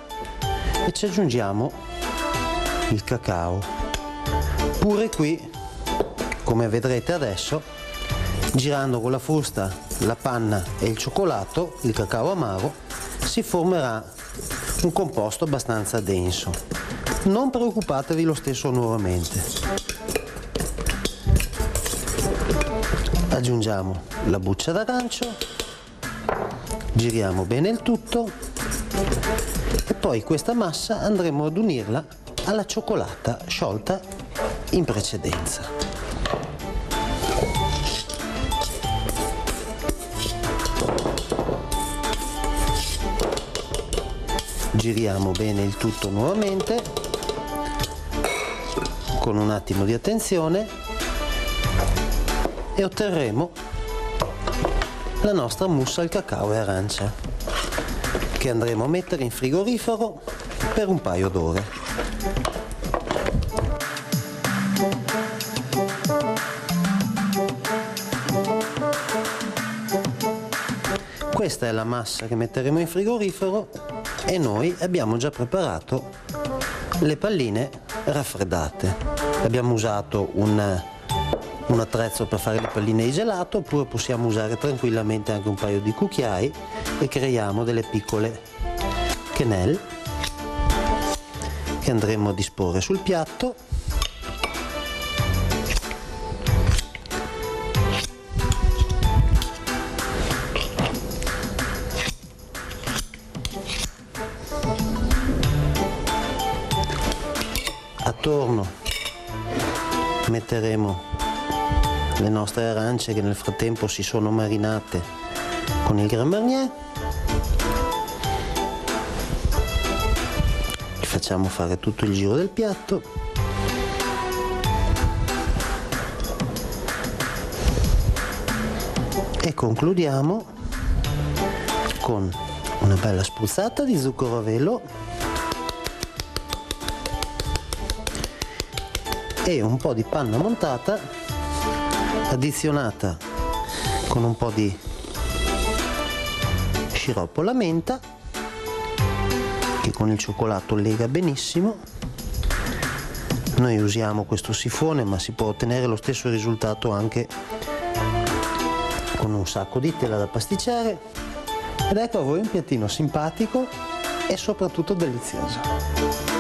Speaker 6: e ci aggiungiamo il cacao. Pure qui, come vedrete adesso, girando con la frusta la panna e il cioccolato, il cacao amaro, si formerà un composto abbastanza denso. Non preoccupatevi lo stesso nuovamente. Aggiungiamo la buccia d'arancio, giriamo bene il tutto e poi questa massa andremo ad unirla alla cioccolata sciolta in precedenza. Giriamo bene il tutto nuovamente con un attimo di attenzione e otterremo la nostra mousse al cacao e arancia, che andremo a mettere in frigorifero per un paio d'ore. Questa è la massa che metteremo in frigorifero e noi abbiamo già preparato le palline raffreddate. Abbiamo usato un attrezzo per fare le palline di gelato, oppure possiamo usare tranquillamente anche un paio di cucchiai e creiamo delle piccole quenelle che andremo a disporre sul piatto. Attorno metteremo le nostre arance che nel frattempo si sono marinate con il Grand Marnier. Facciamo fare tutto il giro del piatto. E concludiamo con una bella spruzzata di zucchero a velo e un po' di panna montata addizionata con un po' di sciroppo alla menta, che con il cioccolato lega benissimo. Noi usiamo questo sifone, ma si può ottenere lo stesso risultato anche con un sacco di tela da pasticciare. Ed ecco a voi un piattino simpatico e soprattutto delizioso.